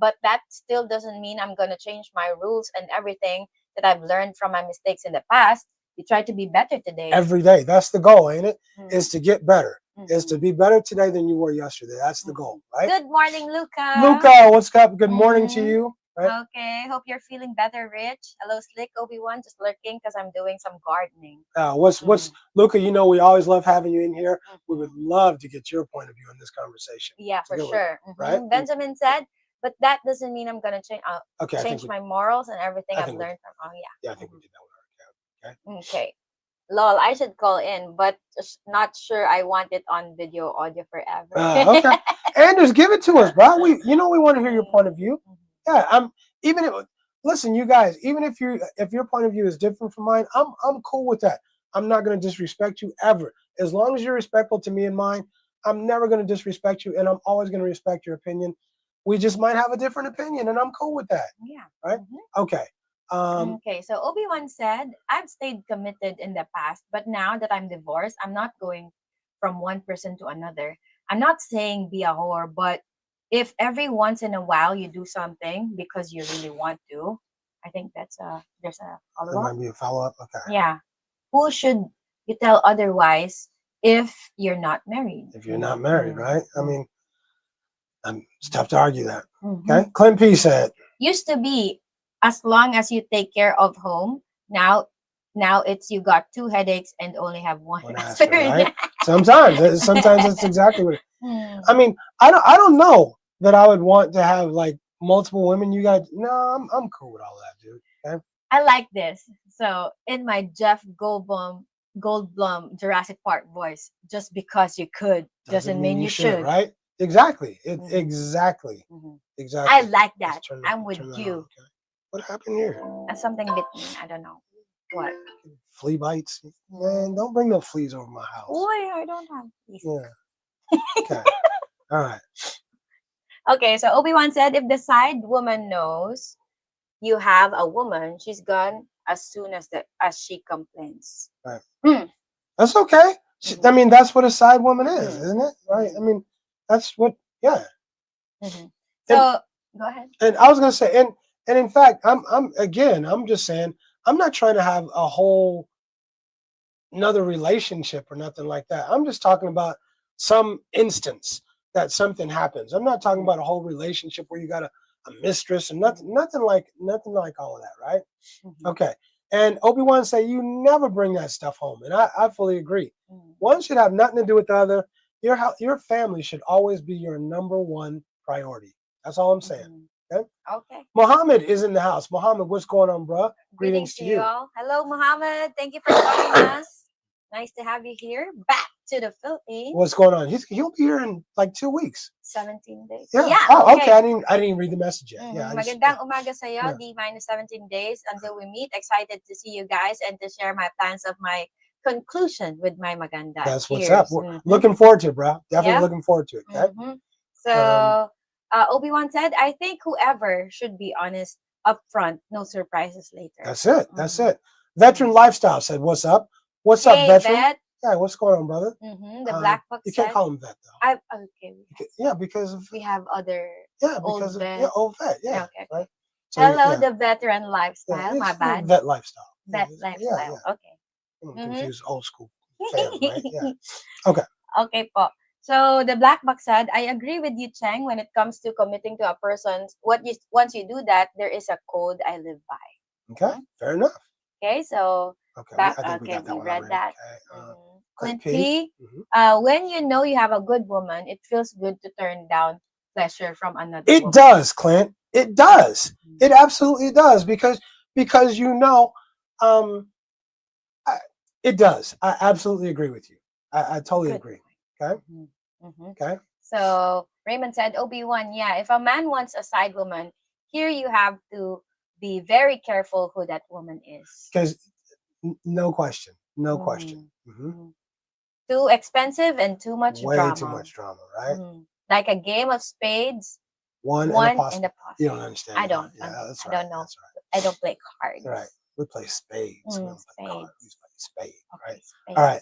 But that still doesn't mean I'm gonna change my rules and everything that I've learned from my mistakes in the past. You try to be better today. Every day. That's the goal, ain't it? Is to get better. Is to be better today than you were yesterday. That's the goal, right? Good morning, Luca. Luca, what's up? Good morning to you. Right? Okay, hope you're feeling better, Rich. Hello, Slick Obi-Wan, just lurking because I'm doing some gardening. What's Luca? You know we always love having you in here. We would love to get your point of view in this conversation. Yeah, for sure. Right? Benjamin said, but that doesn't mean I'm gonna change my morals and everything I've learned from. Oh yeah. Yeah, I think we did that one. Okay. Lol, I should call in, but just not sure I want it on video audio forever. Okay. Anders, give it to us, bro. We want to hear your point of view. Yeah, listen, you guys, even if your point of view is different from mine, I'm cool with that. I'm not gonna disrespect you ever. As long as you're respectful to me and mine, I'm never gonna disrespect you, and I'm always gonna respect your opinion. We just might have a different opinion, and I'm cool with that. Yeah. Right? Okay. Okay, so Obi-Wan said, I've stayed committed in the past, but now that I'm divorced, I'm not going from one person to another. I'm not saying be a whore, but if every once in a while you do something because you really want to, I think there's a follow-up. There might be a follow-up. Okay. Yeah. Who should you tell otherwise if you're not married? If you're not married, right? I mean, it's tough to argue that. Okay. Clint P said, used to be as long as you take care of home. Now it's you got 2 headaches and only have one answer. Right? Sometimes that's exactly what it is. I mean, I don't know that I would want to have like multiple women. You guys, no, I'm cool with all that, dude. Okay? I like this. So in my Jeff Goldblum Jurassic Park voice, just because you could doesn't mean you should. Right? Exactly. Exactly. Exactly. I like that. I'm with you. Okay. What happened here? Something bit me. I don't know. What? Flea bites? Man, don't bring no fleas over my house. Boy, I don't have fleas. Yeah. Okay. All right. Okay, so Obi-Wan said, if the side woman knows you have a woman, she's gone as soon as she complains. Right. That's okay. I mean, that's what a side woman is, isn't it? Right? I mean, that's what. Yeah. So go ahead. And I was gonna say, and in fact, I'm just saying, I'm not trying to have a whole another relationship or nothing like that. I'm just talking about some instance that something happens. I'm not talking about a whole relationship where you got a mistress and nothing like all of that, right? Okay. And Obi-Wan said you never bring that stuff home, and I fully agree. One should have nothing to do with the other. Your family should always be your number one priority. That's all I'm saying. Okay. Muhammad is in the house. Muhammad, what's going on, bro? Greetings to you all. Hello, Muhammad. Thank you for joining us. Nice to have you here. Back to the Philippines. What's going on? He'll be here in like 2 weeks. 17 days. Yeah. Oh, okay. I didn't even read the message yet. Yeah. Magandang umaga sa'yo. D-minus 17 days until we meet. Excited to see you guys and to share my plans of my conclusion with my maganda. That's what's up. Looking forward to it, bro. Definitely looking forward to it. Okay. So Obi-Wan said, I think whoever should be honest up front, no surprises later. That's it. That's it. Veteran Lifestyle said, what's up? What's up, Veteran? Vet. Yeah, what's going on, brother? The Black Book You can't call him Vet, though. Okay. Because we have other old vet. Old vet, yeah. Okay. Right? So, hello, the Veteran Lifestyle. My bad. Vet Lifestyle. Vet Lifestyle. Okay. I'm confused. Old school fan, right? Yeah. Okay. Okay, po. So the Black Box said, I agree with you, Cheng, when it comes to committing to a person. Once you do that, there is a code I live by. Okay, fair enough. Okay, so we read that. Clint P. When you know you have a good woman, it feels good to turn down pleasure from another woman. It does, Clint. It does. It absolutely does, because because it does. I absolutely agree with you. I totally agree. Okay. Okay. So Raymond said, Obi-Wan, yeah, if a man wants a side woman, here you have to be very careful who that woman is. Because no question. No question. Too expensive and too much drama. Way too much drama, right? Like a game of spades. One and a possible. You don't understand. I don't. Yeah, that's I right. don't know. That's right. I don't play cards. Right. We play spades. We don't play cards. We play spades. Right. Spades. All right.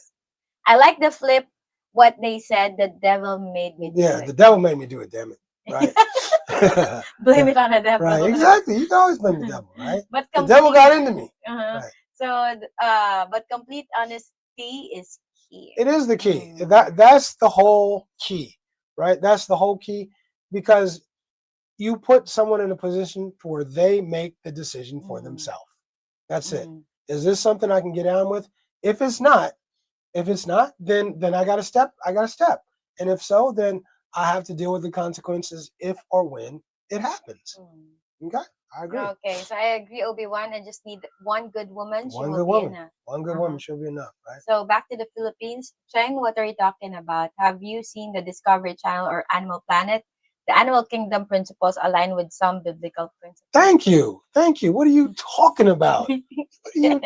I like the flip. What they said, the devil made me do it. Yeah, the devil made me do it. Damn it. Right. Blame it on the devil. Right. Exactly. You can always blame the devil. Right. But the devil got into me. Right. So, but complete honesty is key. It is the key. That's the whole key. Right. That's the whole key, because you put someone in a position where they make the decision for themselves. That's it. Is this something I can get on with? If it's not, then I got to step. And if so, then I have to deal with the consequences if or when it happens. Okay, I agree. Okay, so I agree, Obi-Wan. I just need one good woman. One good woman. One good woman should be enough, right? So back to the Philippines. Cheng, what are you talking about? Have you seen the Discovery Channel or Animal Planet? The animal kingdom principles align with some biblical principles. Thank you. What are you talking about? Yeah.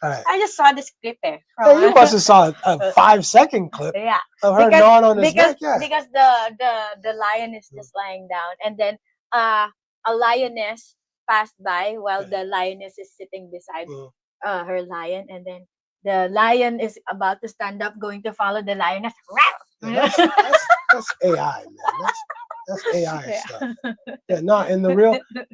All right. I just saw this clip there. Yeah, you must have saw a 5-second clip of her gnawing on his neck. Yeah. Because the lion is just lying down, and then a lioness passed by while the lioness is sitting beside her lion, and then the lion is about to stand up, going to follow the lioness. Yeah, that's AI, man. That's AI stuff. Yeah, no,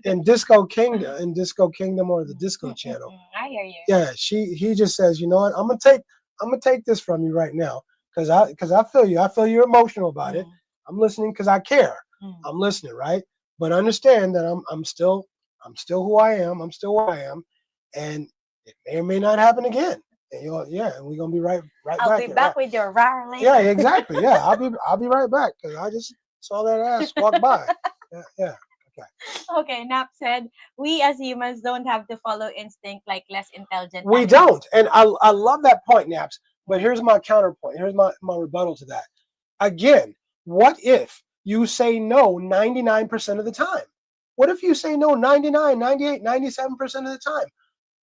in Disco Kingdom or the Disco Channel. I hear you. Yeah, he just says, you know what, I'm gonna take this from you right now, because I feel you. I feel you're emotional about it. I'm listening because I care. I'm listening, right? But understand that I'm still who I am. I'm still who I am, and it may or may not happen again. And and we're gonna be right back. I'll be back with your rar later. Yeah, exactly. Yeah, I'll be right back, because I just saw that ass walk by. Yeah. Okay. Okay, Nap said, we as humans don't have to follow instinct like less intelligent. We don't. And I love that point, Naps. But here's my counterpoint. Here's my rebuttal to that. Again, what if you say no 99% of the time? What if you say no 99, 98, 97% of the time?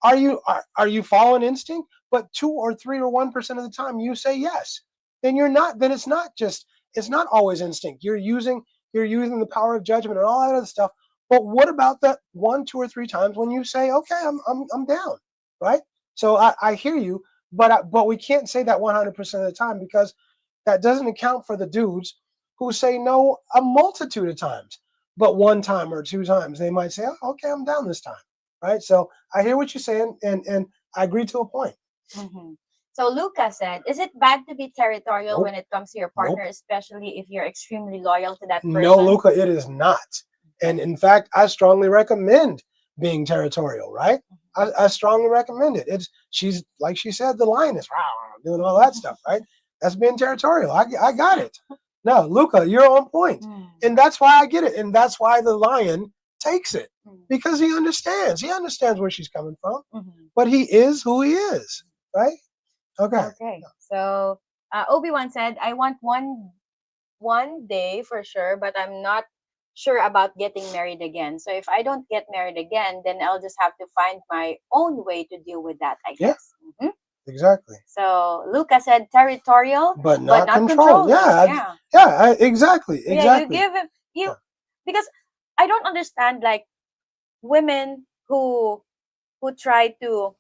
Are you following instinct? But 2 or 3 or 1% of the time you say yes. Then it's not always instinct. You're using the power of judgment and all that other stuff. But what about that 1, 2, or 3 times when you say, okay, I'm down, right? So I hear you, but we can't say that 100% of the time, because that doesn't account for the dudes who say no a multitude of times. But 1 time or 2 times they might say, oh, okay, I'm down this time, right? So I hear what you're saying, and I agree to a point. So Luca said, is it bad to be territorial when it comes to your partner, especially if you're extremely loyal to that person? No, Luca, it is not. And in fact, I strongly recommend being territorial, right? I strongly recommend it. She's, like she said, the lioness, doing all that stuff, right? That's being territorial. I got it. No, Luca, you're on point. And that's why I get it. And that's why the lion takes it, because he understands. He understands where she's coming from. But he is who he is, right? Okay. So Obi-Wan said, I want one day for sure, but I'm not sure about getting married again. So if I don't get married again, then I'll just have to find my own way to deal with that, I guess. Exactly. So Luca said territorial, but not control. Yeah, exactly. Yeah, you give him because I don't understand, like, women who try to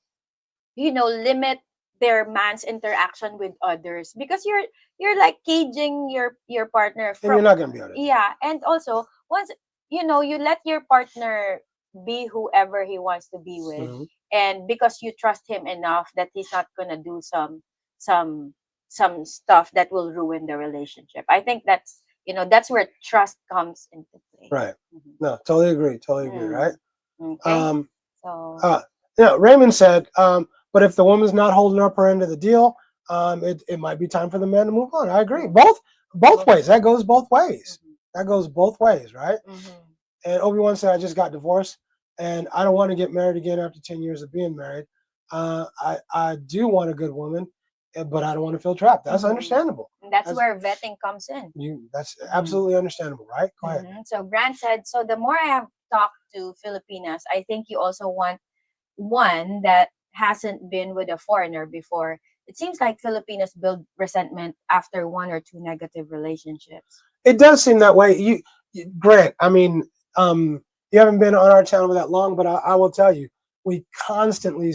limit their man's interaction with others, because you're like caging your partner from, and you're not gonna be able to. Yeah, and also once you let your partner be whoever he wants to be with, and because you trust him enough that he's not gonna do some stuff that will ruin the relationship. I think that's where trust comes into play. Right. No, totally agree. Right. Okay. Raymond said, but if the woman's not holding up her end of the deal, it might be time for the man to move on. I agree. Both ways. That goes both ways. Right? And Obi-Wan said, I just got divorced and I don't want to get married again after 10 years of being married. I do want a good woman, but I don't want to feel trapped. That's understandable. That's where vetting comes in. That's absolutely understandable, right? Go ahead. So Grant said, so the more I have talked to Filipinas, I think you also want one that hasn't been with a foreigner before. It seems like Filipinas build resentment after 1 or 2 negative relationships. It does seem that way. Grant, I mean, you haven't been on our channel that long, but I will tell you, we constantly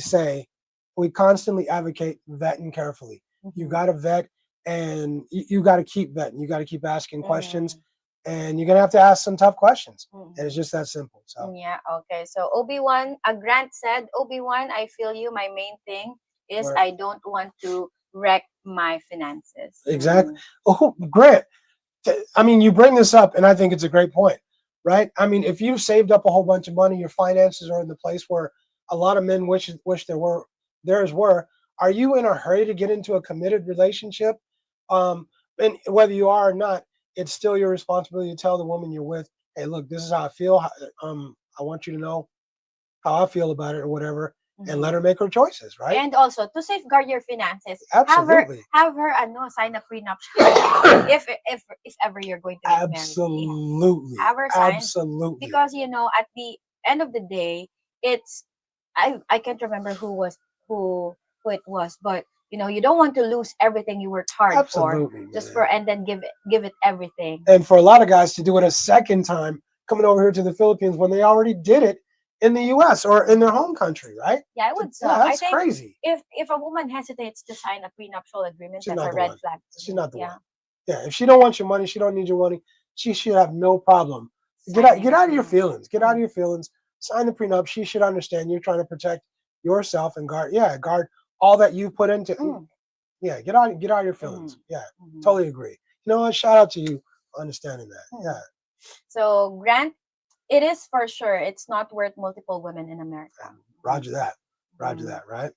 advocate vetting carefully. You got to vet, and you got to keep vetting. You got to keep asking questions, and you're gonna have to ask some tough questions. And it's just that simple. So yeah, okay. So Obi-Wan, Grant said, Obi-Wan, I feel you. My main thing is I don't want to wreck my finances. Exactly. Oh, Grant, I mean, you bring this up, and I think it's a great point, right? I mean, if you've saved up a whole bunch of money, your finances are in the place where a lot of men wish theirs were. Are you in a hurry to get into a committed relationship? And whether you are or not, it's still your responsibility to tell the woman you're with, hey, look, this is how I feel. I want you to know how I feel about it or whatever, and let her make her choices, right? And also to safeguard your finances, absolutely, have her sign a prenup if ever you're going to get absolutely married. Have her sign, absolutely, because at the end of the day, it's I can't remember who it was, but you don't want to lose everything you worked hard for, just and then give it everything. And for a lot of guys to do it a second time coming over here to the Philippines when they already did it in the U.S. or in their home country, right? Yeah, I would say. Yeah, that's I think crazy. If a woman hesitates to sign a prenuptial agreement, that's a red flag. She's not the one. Yeah, if she don't want your money, she don't need your money. She should have no problem. Get out of your feelings. Get out of your feelings. Sign the prenup. She should understand you're trying to protect yourself and guard all that you put into. Yeah, get out of your feelings. Yeah, totally agree. You know what? Shout out to you for understanding that. Yeah. So Grant, it is for sure. It's not worth multiple women in America. Roger that. Roger that. Right.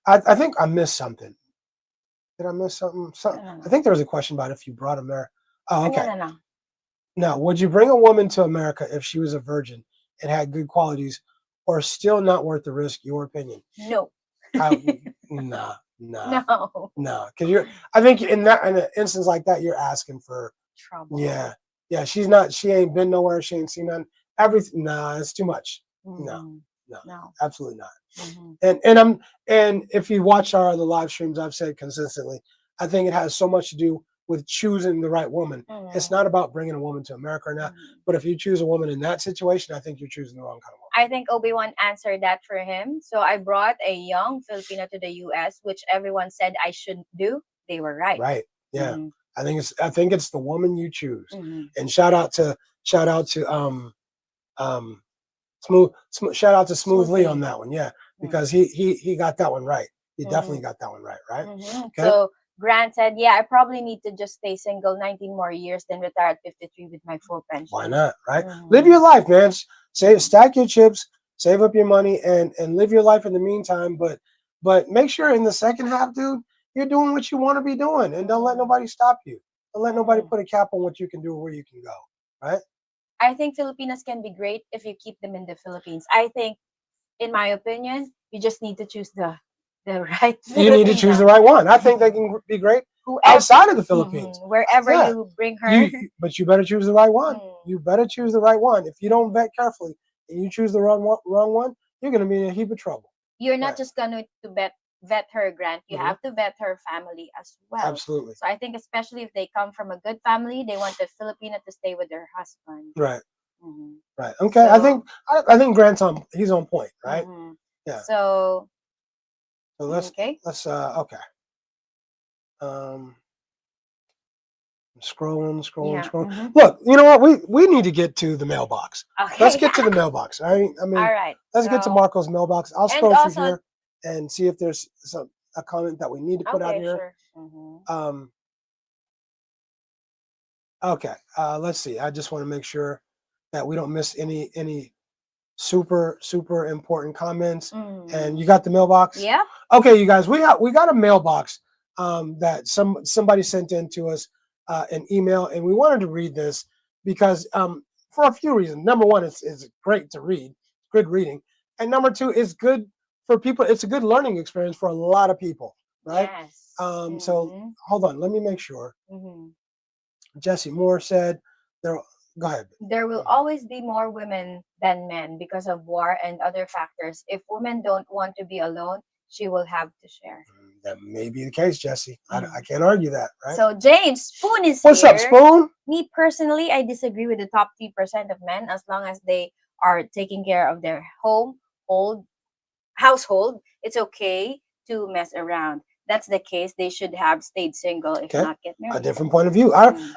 I think I missed something. Did I miss something? I think there was a question about if you brought America. Oh, okay. No. Now, would you bring a woman to America if she was a virgin and had good qualities, or still not worth the risk? Your opinion? No. Nah. No. Because I think in an instance like that, you're asking for trouble. Yeah. She ain't been nowhere. She ain't seen none. Everything. Nah, it's too much. No, absolutely not. And if you watch our other live streams, I've said consistently, I think it has so much to do with choosing the right woman. It's not about bringing a woman to America or not, but if you choose a woman in that situation, I think you're choosing the wrong kind of woman. I think Obi-Wan answered that for him. So I brought a young Filipino to the U.S., which everyone said I shouldn't do. They were right. Right. Yeah. I think it's the woman you choose. And shout out to Smooth Lee on that one. Yeah, because he got that one right. He definitely got that one right. Okay? So Grant said, yeah, I probably need to just stay single 19 more years than retire at 53 with my full pension. Why not, right? Live your life, man. Stack your chips, save up your money, and live your life in the meantime. But make sure in the second half, dude, you're doing what you want to be doing, and don't let nobody stop you. Don't let nobody put a cap on what you can do or where you can go, right? I think Filipinas can be great if you keep them in the Philippines. I think, in my opinion, you just need to choose the right. You need to choose the right one. I think they can be great outside of the Philippines. Wherever you bring her. But you better choose the right one. You better choose the right one. If you don't vet carefully and you choose the wrong one, you're going to be in a heap of trouble. You're not just going to vet her, Grant. You have to vet her family as well. Absolutely. So I think especially if they come from a good family, they want the Filipina to stay with their husband. Right. Right. Okay. So, I think Grant's he's on point, right? Yeah. So let's okay. Scrolling. Look, you know what? We need to get to the mailbox. Okay. Let's get to the mailbox. I mean, all right. Let's get to Marco's mailbox. I'll scroll through here and see if there's a comment that we need to put out here. Sure. Okay. Let's see. I just want to make sure that we don't miss any super important comments. And you got the mailbox? Yeah. Okay, you guys, we got a mailbox that somebody sent in to us an email, and we wanted to read this because for a few reasons. Number one, it's great to read, good reading, and number two, it's good for people. It's a good learning experience for a lot of people, right? Yes. So hold on, let me make sure. Jesse Moore said, "There." Go ahead. There will always be more women than men because of war and other factors. If women don't want to be alone, she will have to share. That may be the case, Jesse. I can't argue that, right? So James Spoon is What's here. up, Spoon? Me personally, I disagree with the top 3% of men. As long as they are taking care of their household, it's okay to mess around. That's the case. They should have stayed single, if not get married. A different point of view.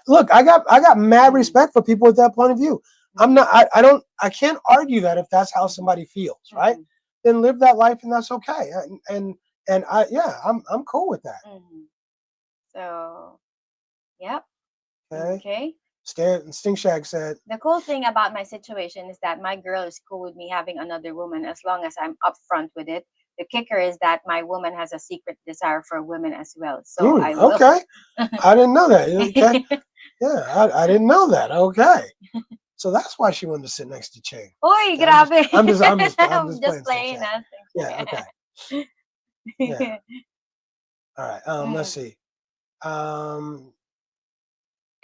Look, I got mad respect for people with that point of view. I can't argue that if that's how somebody feels, right? Then live that life, and that's okay. I'm cool with that. So, yep. Okay. Stink Shag said, the cool thing about my situation is that my girl is cool with me having another woman as long as I'm upfront with it. The kicker is that my woman has a secret desire for women as well. So I will. Okay. I didn't know that. Okay. Yeah, I didn't know that. Okay. So that's why she wanted to sit next to Cheng. Oy, grabe. I'm just playing. Yeah, okay. Yeah. All right. Let's see.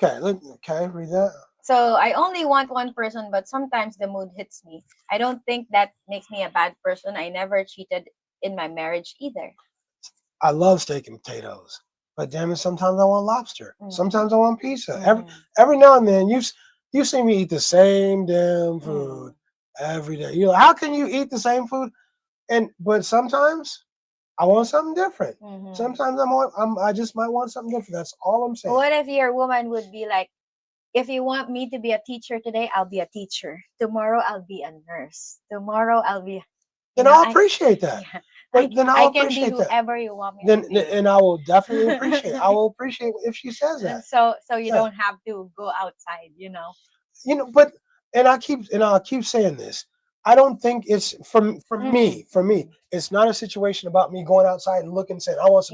Okay, read that. So I only want one person, but sometimes the mood hits me. I don't think that makes me a bad person. I never cheated in my marriage either. I love steak and potatoes, but damn it, sometimes I want lobster. Sometimes I want pizza. Every now and then, you see me eat the same damn food every day. You're like, how can you eat the same food? But sometimes I want something different. Sometimes I just might want something different. That's all I'm saying. What if your woman would be like, if you want me to be a teacher today, I'll be a teacher. Tomorrow, I'll be a nurse. Tomorrow, I'll be. Then I'll appreciate that. Yeah, But then I'll appreciate that. I can be whoever you want me to be. And I will definitely appreciate. I will appreciate if she says that. So you don't have to go outside, But I'll keep saying this. I don't think it's for me. For me, it's not a situation about me going outside and looking and saying I want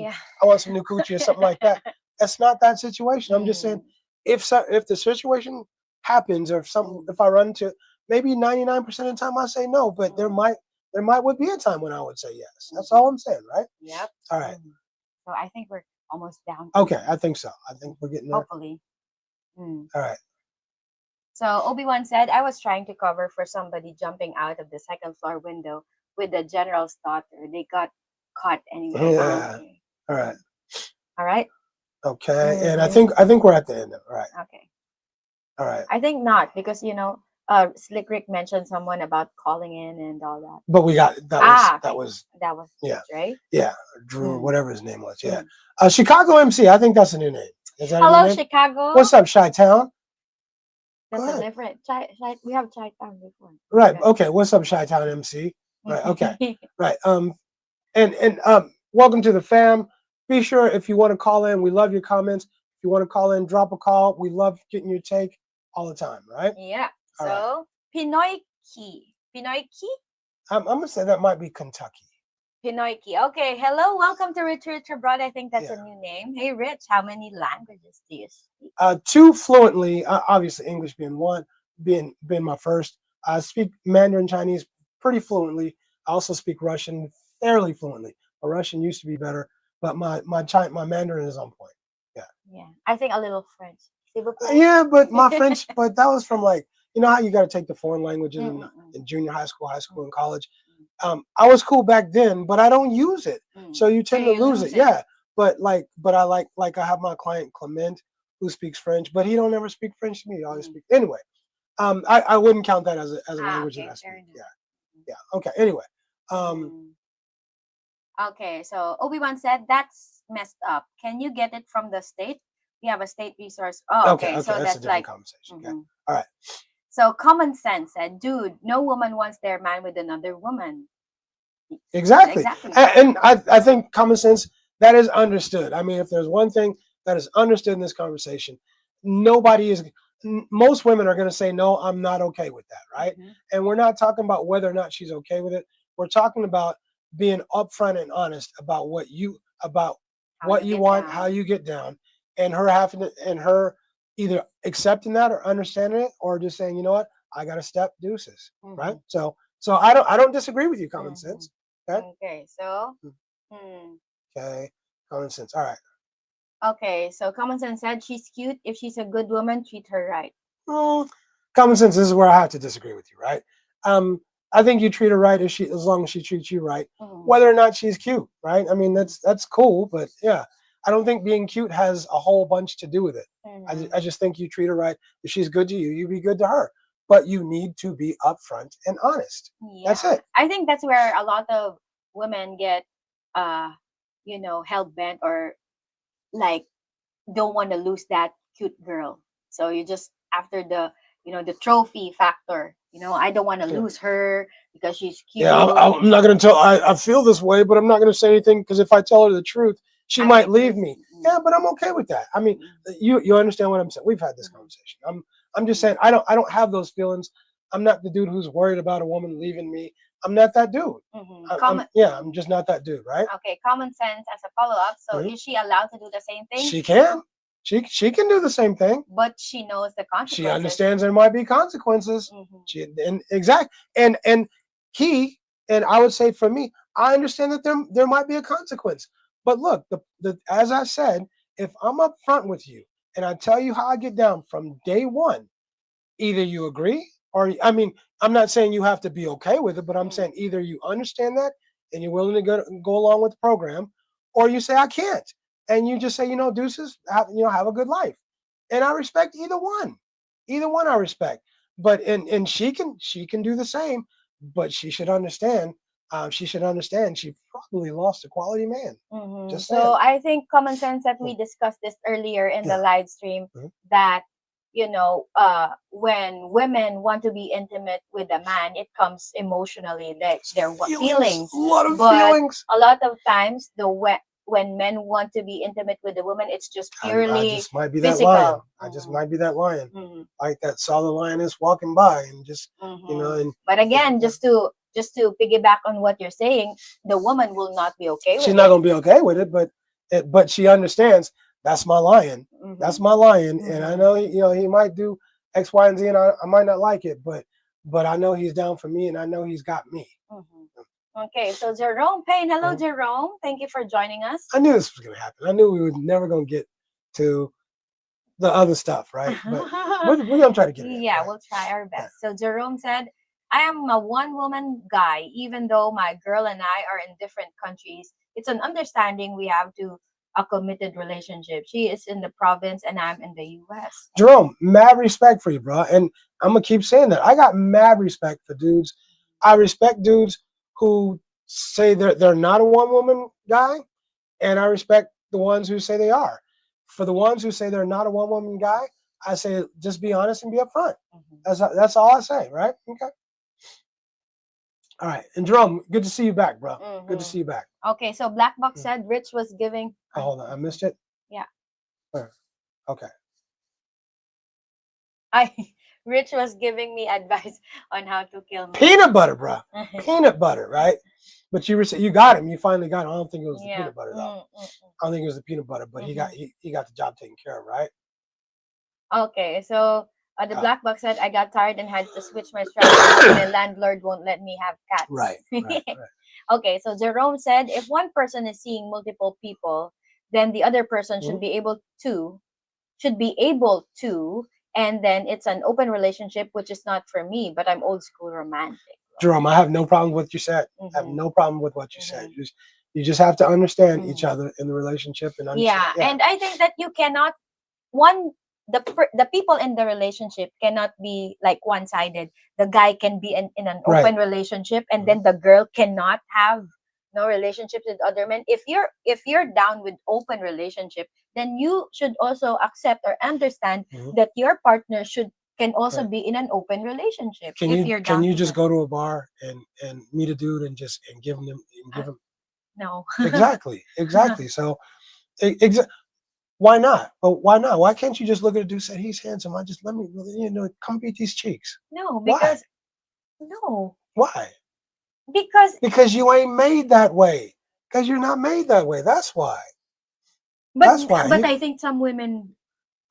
some new coochie or something like that. That's not that situation. I'm just saying if the situation happens or if I run into, maybe 99% of the time I say no, but there would be a time when I would say yes. That's all I'm saying, right? Yep. All right. So I think we're almost down. Okay, I think so. I think we're getting there. Hopefully. All right. So Obi-Wan said, I was trying to cover for somebody jumping out of the second floor window with the general's daughter. They got caught anyway. Yeah. Okay. All right. All right. Okay. And I think we're at the end of it. Right. Okay. All right. I think not, because Slick Rick mentioned someone about calling in and all that. But we got that was yeah, right? Yeah, Drew, whatever his name was. Yeah. Chicago MC, I think that's a new name. Is that Hello, a new name? Chicago. What's up, Chi-Town? That's a different we have Chi-Town before. Right. Okay. What's up, Chi-Town MC? Right. Okay. Right. And welcome to the fam. Be sure, if you want to call in, we love your comments. If you want to call in, drop a call. We love getting your take all the time, right? Yeah. All so right. Pinoy Key. I'm gonna say that might be Kentucky. Pinoy Key. Okay. Hello. Welcome to Rich Abroad. I think that's a new name. Hey, Rich. How many languages do you speak? 2 fluently. Obviously, English being one, being my first. I speak Mandarin Chinese pretty fluently. I also speak Russian fairly fluently. My Russian used to be better, but my Mandarin is on point. Yeah. Yeah. I think a little French. Yeah, but my French, but that was from like, you know how you got to take the foreign languages in junior high school, and college. I was cool back then, but I don't use it, so you tend to lose it. Yeah, but I I have my client Clement who speaks French, but he don't ever speak French to me. He always speak anyway. I wouldn't count that as a language that I speak. Yeah. Okay. Anyway. Okay. So Obi-Wan said that's messed up. Can you get it from the state? We have a state resource. Oh, okay. So that's like conversation. Okay. All right. So Common Sense said, dude, no woman wants their man with another woman. Exactly. And I think Common Sense, that is understood. I mean, if there's one thing that is understood in this conversation, most women are going to say, no, I'm not okay with that, right? And we're not talking about whether or not she's okay with it. We're talking about being upfront and honest about what you want, how you get down, and her either accepting that or understanding it, or just saying, you know what, I got to step deuces, right? So I don't disagree with you, common sense. Okay, so okay, common sense. All right. Okay, so common sense said she's cute. If she's a good woman, treat her right. Common sense, this is where I have to disagree with you, right? I think you treat her right as long as she treats you right, whether or not she's cute, right? I mean, that's cool, but yeah, I don't think being cute has a whole bunch to do with it. I just think you treat her right. If she's good to you, you be good to her. But you need to be upfront and honest. Yeah. That's it. I think that's where a lot of women get, hell bent or like don't want to lose that cute girl. So you just after the the trophy factor. I don't want to lose her because she's cute. Yeah, I'm not going to tell. I feel this way, but I'm not going to say anything because if I tell her the truth, she might leave me. Yeah, but I'm okay with that. I mean, you understand what I'm saying? We've had this conversation. I'm just saying I don't have those feelings. I'm not the dude who's worried about a woman leaving me. I'm not that dude. I'm just not that dude, right? Okay, common sense as a follow-up. So is she allowed to do the same thing? She can. She can do the same thing. But she knows the consequences. She understands there might be consequences. And I would say for me, I understand that there might be a consequence. But look, as I said, if I'm up front with you and I tell you how I get down from day one, either you agree or, I mean, I'm not saying you have to be okay with it, but I'm saying either you understand that and you're willing to go along with the program, or you say, I can't. And you just say, deuces, have a good life. And I respect either one. Either one I respect. But and she can do the same, but she should understand. She probably lost a quality man. Just saying. So I think common sense that we discussed this earlier in the live stream that when women want to be intimate with a man, it comes emotionally, like their feelings. A lot of feelings. A lot of times when men want to be intimate with a woman, it's just purely I just might be physical. That lion. I just might be that lion. Like that saw the lioness walking by and just But again, just to piggyback on what you're saying, the woman will not be okay with it. She's not gonna be okay with it, but she understands that's my lion. That's my lion. And I know he might do X, Y, and Z, and I might not like it, but I know he's down for me and I know he's got me. Okay, so Jerome Payne. Hello, Jerome. Thank you for joining us. I knew this was going to happen. I knew we were never going to get to the other stuff, right? But we're going to try to get it. Yeah, we'll try our best. So Jerome said, I am a one-woman guy, even though my girl and I are in different countries. It's an understanding we have to a committed relationship. She is in the province and I'm in the U.S. Jerome, mad respect for you, bro. And I'm going to keep saying that. I got mad respect for dudes. I respect dudes who say they're not a one-woman guy, and I respect the ones who say they are. For the ones who say they're not a one-woman guy, I say just be honest and be upfront. That's all I say, right? Okay. All right, and Jerome, good to see you back, bro. Good to see you back. Okay, so Black Box said Rich was giving. Oh, hold on, I missed it. Yeah. Okay. Rich was giving me advice on how to kill me. Peanut butter, bro. Peanut butter, right? But you got him. You finally got him. I don't think it was the peanut butter though. I don't think it was the peanut butter, but he got the job taken care of, right? Okay, so the Black Box said I got tired and had to switch my strategy. My landlord won't let me have cats. Right. Okay, so Jerome said if one person is seeing multiple people, then the other person should be able to, and then it's an open relationship, which is not for me, but I'm old school romantic. Jerome, I have no problem with what you said. I have no problem with what you said. You just have to understand each other in the relationship and understand. Yeah, and I think that you cannot the people in the relationship cannot be like one-sided. The guy can be in an open relationship, and then the girl cannot have no relationships with other men. If you're down with open relationship, then you should also accept or understand that your partner can also be in an open relationship. Can you just go to a bar and meet a dude and give him no. Exactly. So why not? But why not? Why can't you just look at a dude and say he's handsome? Come beat these cheeks. No, because Why? Because you ain't made that way. Because you're not made that way. That's why. But I think some women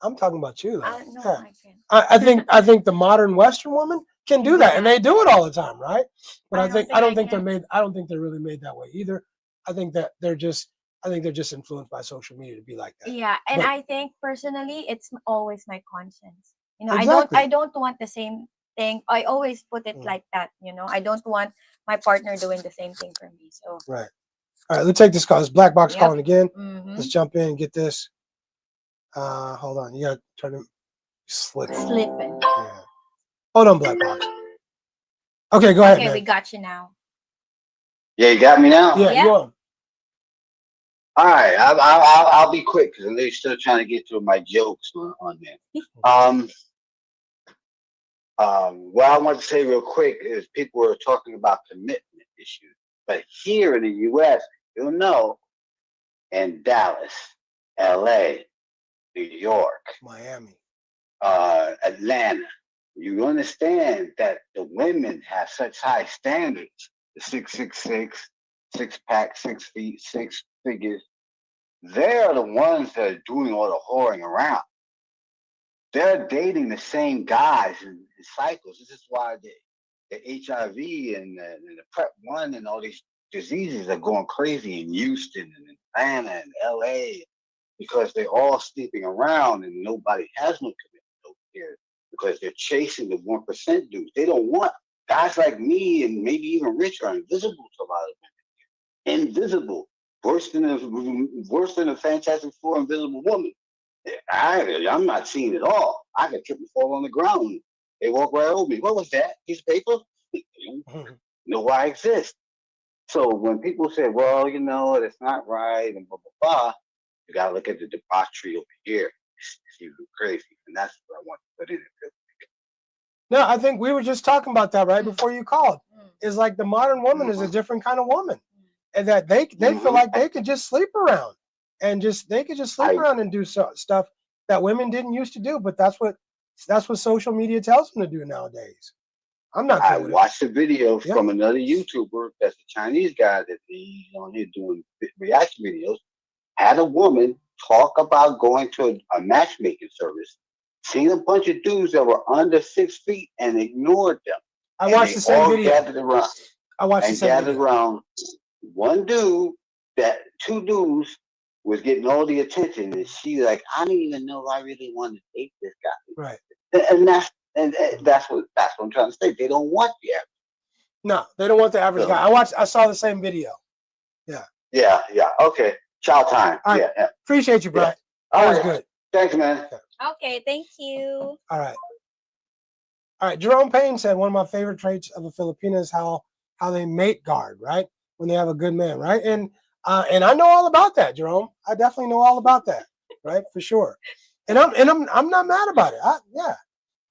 I'm talking about you, though. No, Yeah. I can't. I think the modern Western woman can do that, and they do it all the time, right? But I don't think they're made. I don't think they're really made that way either. I think that they're just influenced by social media to be like that. Yeah, and But, I think personally, it's always my conscience. You know, Exactly. I don't want the same thing. I always put it like that. You know, I don't want my partner doing the same thing for me. So right. All right, let's take this call. It's Black Box Yep. calling again. Mhm. Let's jump in and get this. Hold on. You got to turn it. Slipping. Yeah. Hold on, Black Box. Okay, go ahead, Okay, man. we got you now. Yeah, you got me now. Yeah, you on. All right, I'll be quick because I know you're still trying to get through my jokes on there. What I want to say real quick is people were talking about commitment issues, but here in the U.S., you'll know, in Dallas, L.A., New York, Miami, Atlanta, you understand that the women have such high standards. The 6'6", 6-pack, 6 feet, 6 figures. They're the ones that are doing all the whoring around. They're dating the same guys in cycles. This is why the HIV and the Prep 1 and all these diseases are going crazy in Houston and Atlanta and LA because they're all sleeping around and nobody has no commitment over here because they're chasing the 1% dudes. They don't want guys like me and maybe even Rich are invisible to a lot of women. Invisible. Worse than a Fantastic Four invisible woman. I'm not seeing it all. I could trip and fall on the ground. They walk right over me. What was that? Piece of paper? You know why I exist. So when people say, well, you know, that's not right and blah, blah, blah, you got to look at the debauchery over here. It's even crazy. And that's what I want to put in it. No, I think we were just talking about that right before you called. It's like the modern woman is a different kind of woman. And that they feel like they could just sleep around. And they could just sleep around and do stuff that women didn't used to do. But that's what social media tells them to do nowadays. I'm not. I watched a video from another YouTuber that's a Chinese guy that he's on here doing reaction videos. Had a woman talk about going to a matchmaking service, seeing a bunch of dudes that were under 6 feet and ignored them. I watched the same video. Gathered around. I watched the same video. Around one dude that 2 dudes was getting all the attention, and she like, I didn't even know I really wanted to date this guy. Right. And that's what I'm trying to say. They don't want the average. No, they don't want the average guy. I saw the same video. Yeah. Yeah. Okay. Chow time. All right. Yeah. Appreciate you, bro. Yeah. Always good. Thanks, man. Okay, thank you. All right. Jerome Payne said one of my favorite traits of a Filipina is how they mate guard, right? When they have a good man, right? And I know all about that, Jerome. I definitely know all about that, right? For sure. And I'm not mad about it.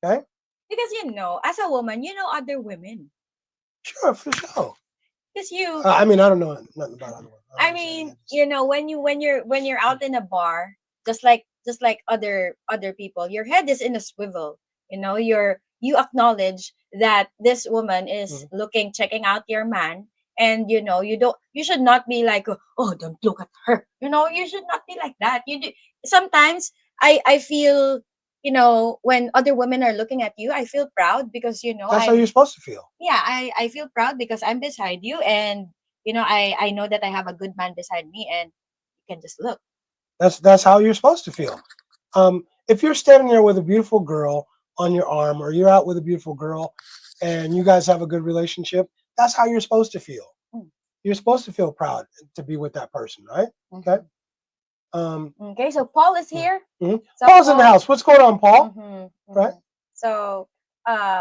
Okay. Because as a woman, you know other women. Sure, for sure. Because you. I mean, I don't know nothing about other women. I mean, when you're out in a bar, just like other people, your head is in a swivel. You acknowledge that this woman is checking out your man, and you should not be like, oh, don't look at her. You should not be like that. Sometimes I feel, when other women are looking at you, I feel proud because that's how you're supposed to feel. Yeah, I feel proud because I'm beside you, and I know that I have a good man beside me, and you can just look. That's how you're supposed to feel. If you're standing there with a beautiful girl on your arm, or you're out with a beautiful girl, and you guys have a good relationship, that's how you're supposed to feel. You're supposed to feel proud to be with that person, right? Okay. Okay, so Paul is here. So Paul's in the house. What's going on, Paul? Right. So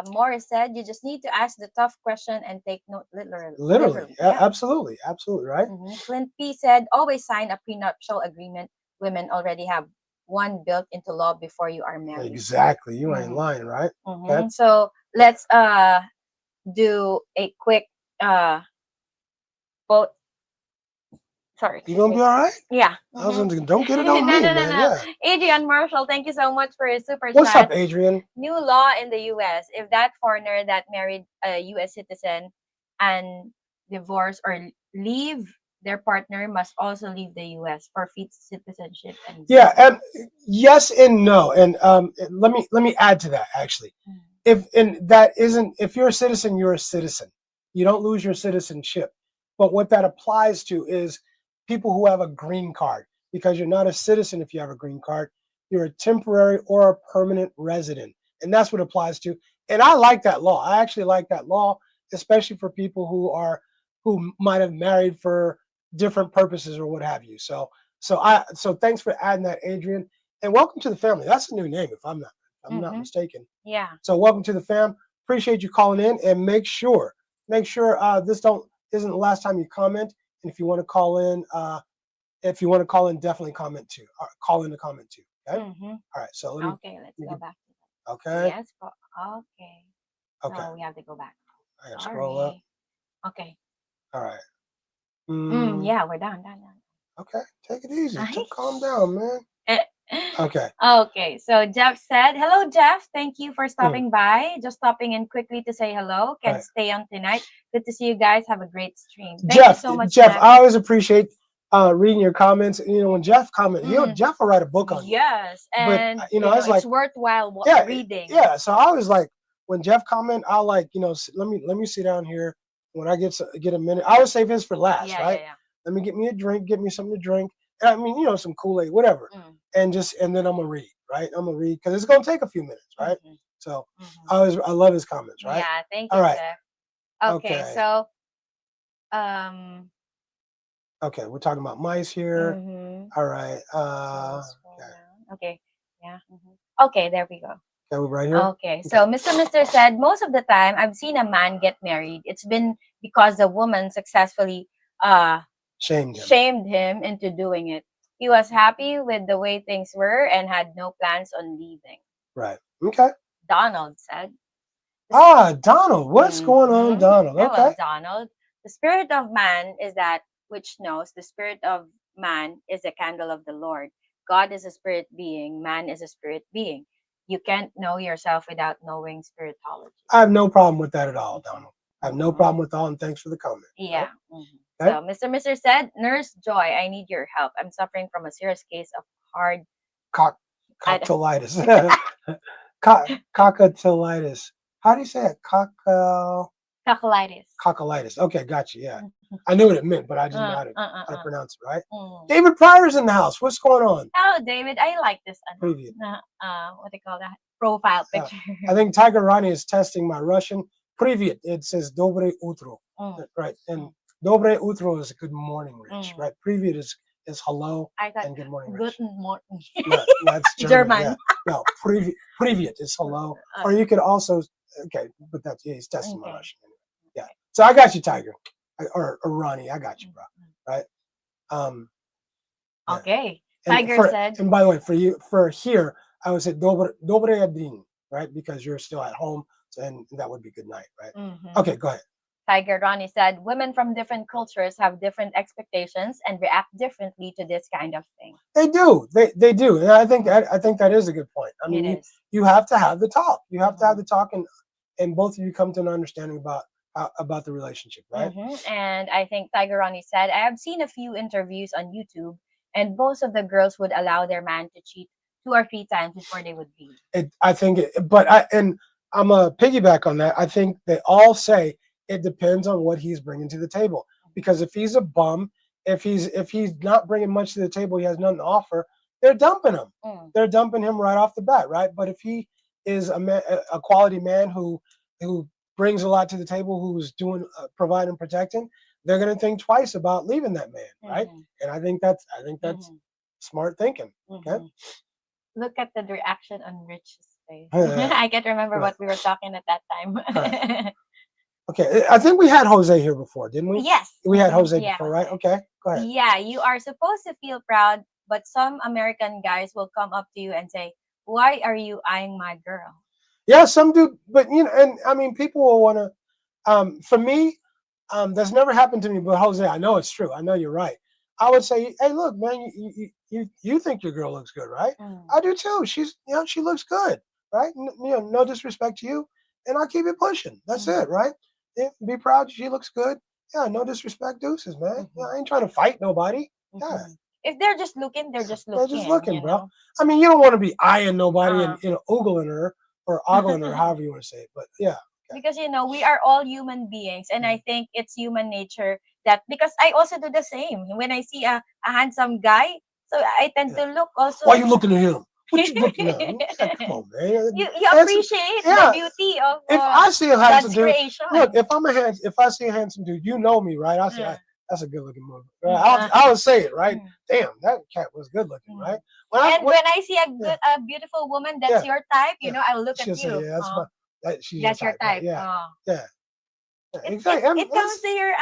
Morris said you just need to ask the tough question and take note literally. Literally. Yeah. Absolutely, right. Clint P said always sign a prenuptial agreement. Women already have one built into law before you are married. Exactly. You ain't lying, right? Okay. So let's do a quick vote. Sorry. You gonna be all right? Yeah. I was thinking, don't get it on me, man. Yeah. Adrian Marshall, thank you so much for your super chat. What's up, Adrian? New law in the U.S. If that foreigner that married a U.S. citizen and divorce or leave their partner must also leave the U.S. for citizenship and yeah, and yes and no. And let me add to that actually. If you're a citizen, you're a citizen. You don't lose your citizenship. But what that applies to is people who have a green card, because you're not a citizen if you have a green card. You're a temporary or a permanent resident. And that's what it applies to. And I like that law. I actually like that law, especially for people who might have married for different purposes or what have you. So thanks for adding that, Adrian. And welcome to the family. That's a new name if I'm not mistaken. Yeah. So welcome to the fam. Appreciate you calling in, and make sure this isn't the last time you comment. And if you want to call in, definitely comment too. Call in to comment too. Okay. All right. So let's go back. Okay. Yes. Okay. Okay. No, we have to go back. I gotta scroll up. Okay. All right. Yeah, we're done. Okay. Take it easy. Calm down, man. Okay. Okay. So Jeff said, "Hello, Jeff. Thank you for stopping by. Just stopping in quickly to say hello. Can stay on tonight. Good to see you guys. Have a great stream. Thank you so much, Jeff. I always appreciate reading your comments. You know, when Jeff comments, Jeff will write a book on you. Yes, and but it's like worthwhile reading. Yeah. So I was like, when Jeff comment, I'll like, let me sit down here. When I get a minute, I always save his for last, right? Yeah. Let me get me a drink, get me something to drink. And I mean, some Kool-Aid, whatever. And then I'm gonna read, right? I'm gonna read because it's gonna take a few minutes, right? So I love his comments, right? Yeah, thank you, Jeff. Okay, so okay, we're talking about mice here. All right. Okay. Yeah. Okay, there we go. Okay, we're right here. Okay, so Mr. said, most of the time I've seen a man get married, it's been because the woman successfully shamed him into doing it. He was happy with the way things were and had no plans on leaving. Right. Okay. Donald said. Donald. What's going on, Donald? Okay. Hello, Donald. The spirit of man is that which knows. The spirit of man is the candle of the Lord. God is a spirit being. Man is a spirit being. You can't know yourself without knowing spiritology. I have no problem with that at all, Donald. I have no problem with all, and thanks for the comment. Yeah. Okay. So Mr. said, Nurse Joy, I need your help. I'm suffering from a serious case of hard cocktailitis. Cocktailitis. How do you say it? Cocktailitis. Cocktailitis. Okay, gotcha. Yeah. I knew what it meant, but I didn't know how to pronounce it, right? David Pryor's in the house. What's going on? Oh, David, I like this. Preview. What do you call that? Profile picture. I think Tiger Ronnie is testing my Russian. Привет. It says Dobre utro. Right. And Dobre utro is good morning, Rich. Right. Привет is hello and good morning, Rich. Good morning. No, that's German. Yeah. No, привет is hello. Or you could also, but he's testing my Russian. Yeah. So I got you, Tiger. Or Ronnie, I got you, bro. Right? Okay. Tiger said. And by the way, for here, I would say dobre din, right? Because you're still at home, and that would be good night, right? Okay, go ahead. Tiger Ronnie said, women from different cultures have different expectations and react differently to this kind of thing. They do. They do. And I think that is a good point. I mean, you have to have the talk. You have to have the talk, and both of you come to an understanding about the relationship, right? And I think Tiger Ronnie said, I have seen a few interviews on YouTube, and most of the girls would allow their man to cheat 2 or 3 times before they would leave. I'm a piggyback on that. I think they all say it depends on what he's bringing to the table. Because if he's a bum, if he's not bringing much to the table, he has nothing to offer, they're dumping him. They're dumping him right off the bat, right? But if he is a quality man who brings a lot to the table, who's doing providing, protecting, they're going to think twice about leaving that man, right? And I think that's smart thinking. Okay. Look at the reaction on Rich's face. I can't remember what we were talking at that time. Okay, I think we had Jose here before, didn't we? Yes. We had Jose before, right? Okay, go ahead. Yeah, you are supposed to feel proud, but some American guys will come up to you and say, why are you eyeing my girl? Yeah, some do, but and I mean, people will want to, for me, that's never happened to me, but Jose, I know it's true. I know you're right. I would say, hey, look, man, you think your girl looks good, right? I do too. She's, she looks good, right? No disrespect to you, and I'll keep it pushing. That's it, right? Yeah, be proud. She looks good. Yeah, no disrespect, deuces, man. Yeah, I ain't trying to fight nobody. Yeah. If they're just looking, they're just looking. They're just looking, bro. I mean, you don't want to be eyeing nobody and oogling her or ogling her, however you want to say it. But yeah. Okay. Because we are all human beings, and I think it's human nature that, because I also do the same. When I see a handsome guy, so I tend to look also. Why are you looking at him? What you looking at? Yeah, come on, man. You appreciate the beauty of if I see a handsome dude, creation. look, if I see a handsome dude, you know me, right? I say that's a good looking movie. Right? I would say it, right? Damn, that cat was good looking, right? When I see a beautiful woman that's your type, I'll look at you. Say, that's your type. Yeah. Exactly. It comes to your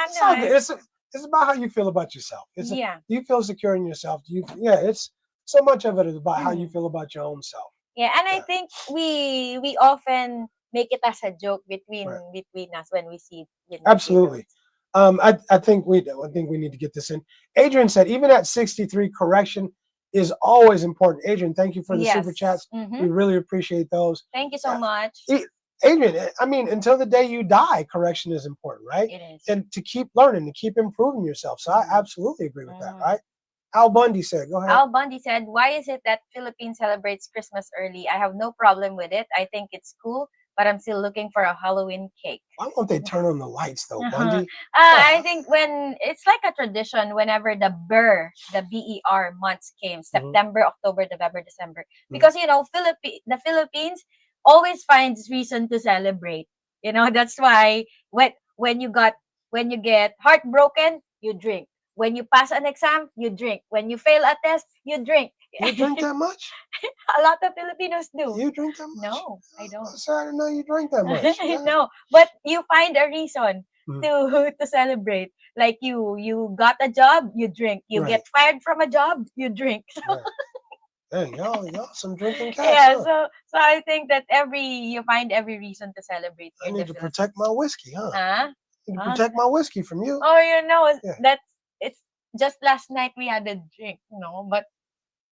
it's about how you feel about yourself. Do you feel secure in yourself? It's so much of it is about how you feel about your own self. Yeah, and I think we often make it as a joke between us when we see. Absolutely. I think we need to get this in. Adrian said, even at 63, correction is always important. Adrian, thank you for the super chats. We really appreciate those. Thank you so much. Adrian, I mean, until the day you die, correction is important, right? It is. And to keep learning, to keep improving yourself. So I absolutely agree with that, right? Al Bundy said, go ahead. Al Bundy said, why is it that Philippines celebrates Christmas early? I have no problem with it. I think it's cool, but I'm still looking for a Halloween cake. Why won't they turn on the lights, though, Bundy? I think when it's like a tradition, whenever the BER months came, September, October, November, December, because the Philippines always finds reason to celebrate. That's why when you get heartbroken, you drink. When you pass an exam, you drink. When you fail a test, you drink. You drink that much? A lot of Filipinos do. You drink that much? No, I don't. I'm sorry to know you drink that much. No, but you find a reason to celebrate. Like you got a job, you drink. You get fired from a job, you drink. Dang, y'all some drinking cats. Yeah, huh? so I think that you find every reason to celebrate. I need to protect my whiskey, huh? I need to protect my whiskey from you. Oh, it's just last night we had a drink, but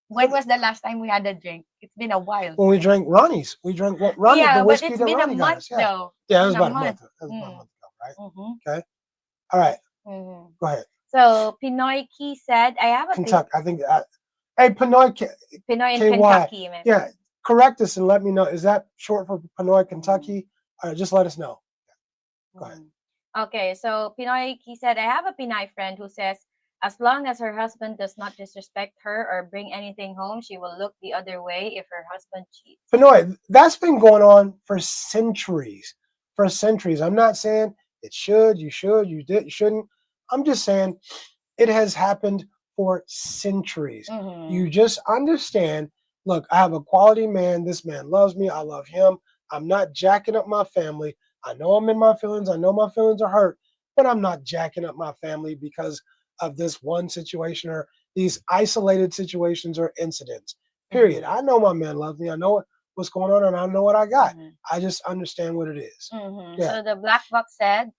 when was the last time we had a drink? It's been a while. When we drank Ronnie's. We drank Ronnie, the whiskey but it's that been Ronnie a got month us. though. Yeah, it was about a month. That was about a month ago, right? Okay. All right. Go ahead. So Pinoy Key said, I have a Kentucky. I think hey, Pinoy Pinoy in Kentucky, man. Yeah, correct us and let me know. Is that short for Pinoy, Kentucky? Just let us know. Go ahead. Okay, so Pinoy Key said, I have a Pinay friend who says, as long as her husband does not disrespect her or bring anything home, she will look the other way if her husband cheats. Pinoy, that's been going on for centuries. For centuries. I'm not saying it should, you shouldn't. I'm just saying it has happened for centuries. You just understand, look, I have a quality man. This man loves me. I love him. I'm not jacking up my family. I know I'm in my feelings. I know my feelings are hurt, but I'm not jacking up my family because of this one situation or these isolated situations or incidents. Period. I know my man loves me. I know what's going on and I know what I got. I just understand what it is. Yeah. So the Black Box said,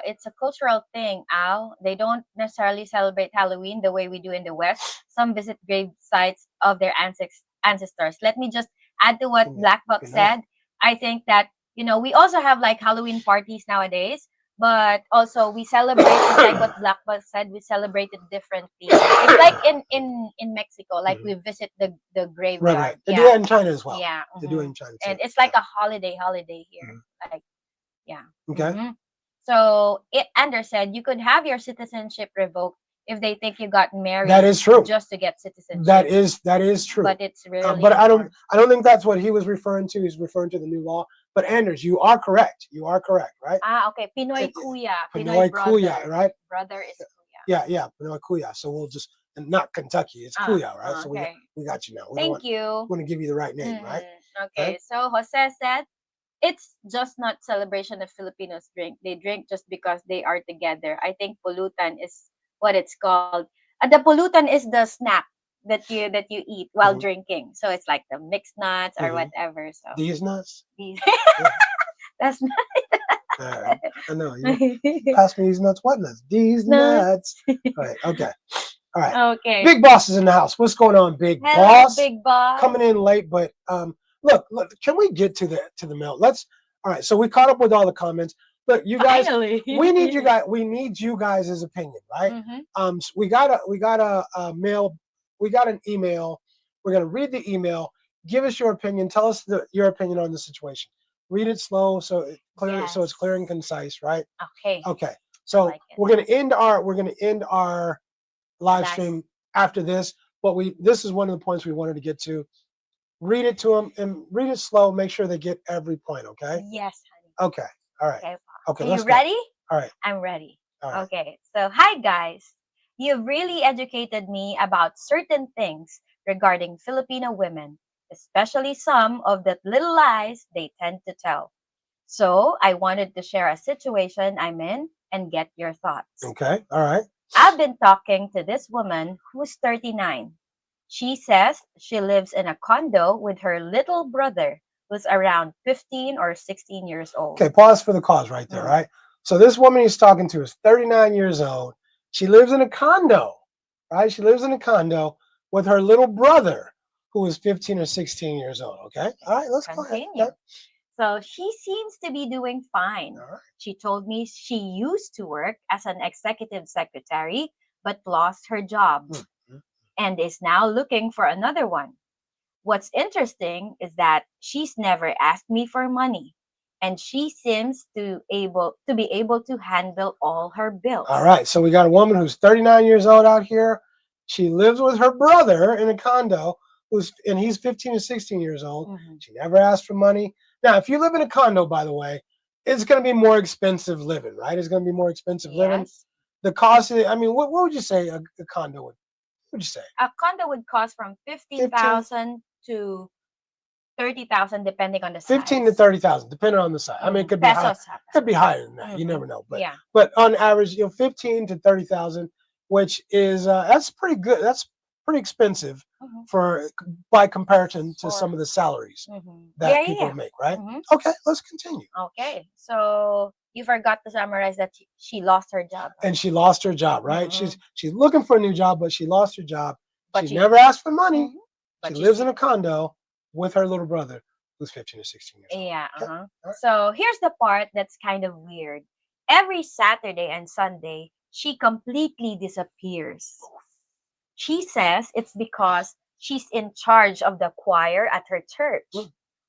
it's a cultural thing, Al. They don't necessarily celebrate Halloween the way we do in the West. Some visit grave sites of their ancestors. Let me just add to what Black Box said. I think that, we also have like Halloween parties nowadays, but also we celebrate, just like what Black Box said, we celebrate it differently. It's like in Mexico, like we visit the graveyard. Right. They do that in China as well. Yeah. They do it in China too. And it's like a holiday here. Like, yeah. Okay. So Anders said you could have your citizenship revoked if they think you got married. That is true. Just to get citizenship. That is true. But it's really. But I don't think that's what he was referring to. He's referring to the new law. But Anders, you are correct. You are correct, right? Okay. Pinoy Kuya. Pinoy Kuya, right? Brother is Kuya. Yeah. Pinoy Kuya. So we'll just not Kentucky. It's Kuya, right? So we got you now. Thank you. Want to give you the right name, right? Okay. So Jose said, it's just not celebration of Filipinos drink. They drink just because they are together. I think pulutan is what it's called. The pulutan is the snack that you eat while drinking. So it's like the mixed nuts or whatever. So these nuts. That's I know. You pass me these nuts. What nuts? These nuts. All right. Okay. All right. Okay. Big Boss is in the house. What's going on, Big Hello, Boss? Big Boss. Coming in late, but look. Can we get to the mail? All right. So we caught up with all the comments. look, you guys, Finally. we need you guys' opinion, right? So we got a mail, we got an email. We're gonna read the email. Give us your opinion. Tell us your opinion on the situation. Read it slow so it's clear and concise, right? Okay. Okay. So we're gonna end our live stream after this, but this is one of the points we wanted to get to. Read it to them and read it slow. Make sure they get every point. Okay. Yes, honey. Okay. All right. Okay. Are you ready? All right. I'm ready. All right. Okay. So, hi guys. You've really educated me about certain things regarding Filipino women, especially some of the little lies they tend to tell. So, I wanted to share a situation I'm in and get your thoughts. Okay. All right. I've been talking to this woman who's 39. She says she lives in a condo with her little brother who's around 15 or 16 years old. Okay, pause for the cause right there, right? So this woman he's talking to is 39 years old. She lives in a condo, right? She lives in a condo with her little brother who is 15 or 16 years old, okay? All right, let's Continue. go ahead. So she seems to be doing fine. All right. She told me she used to work as an executive secretary but lost her job and is now looking for another one. What's interesting is that she's never asked me for money, and she seems to be able to handle all her bills. All right, so we got a woman who's 39 years old out here. She lives with her brother in a condo, and he's 15 or 16 years old. She never asked for money. Now, if you live in a condo, by the way, it's going to be more expensive living, right? It's going to be more expensive living. The cost, I mean, what would you say a condo would? What would you say? A condo would cost from 15,000 to 30,000, depending on the size. 15 to 30,000, depending on the size. I mean, it could be higher. Could be higher than that. You never know. But on average, 15 to 30,000, which is that's pretty good. That's pretty expensive by comparison to some of the salaries that people make, right? Okay, let's continue. Okay, so you forgot to summarize that she lost her job. And she lost her job, right? She's looking for a new job, but she lost her job. But she never asked for money. She lives in a condo with her little brother who's 15 or 16 years old. Yeah. So here's the part that's kind of weird. Every Saturday and Sunday, she completely disappears. She says it's because she's in charge of the choir at her church.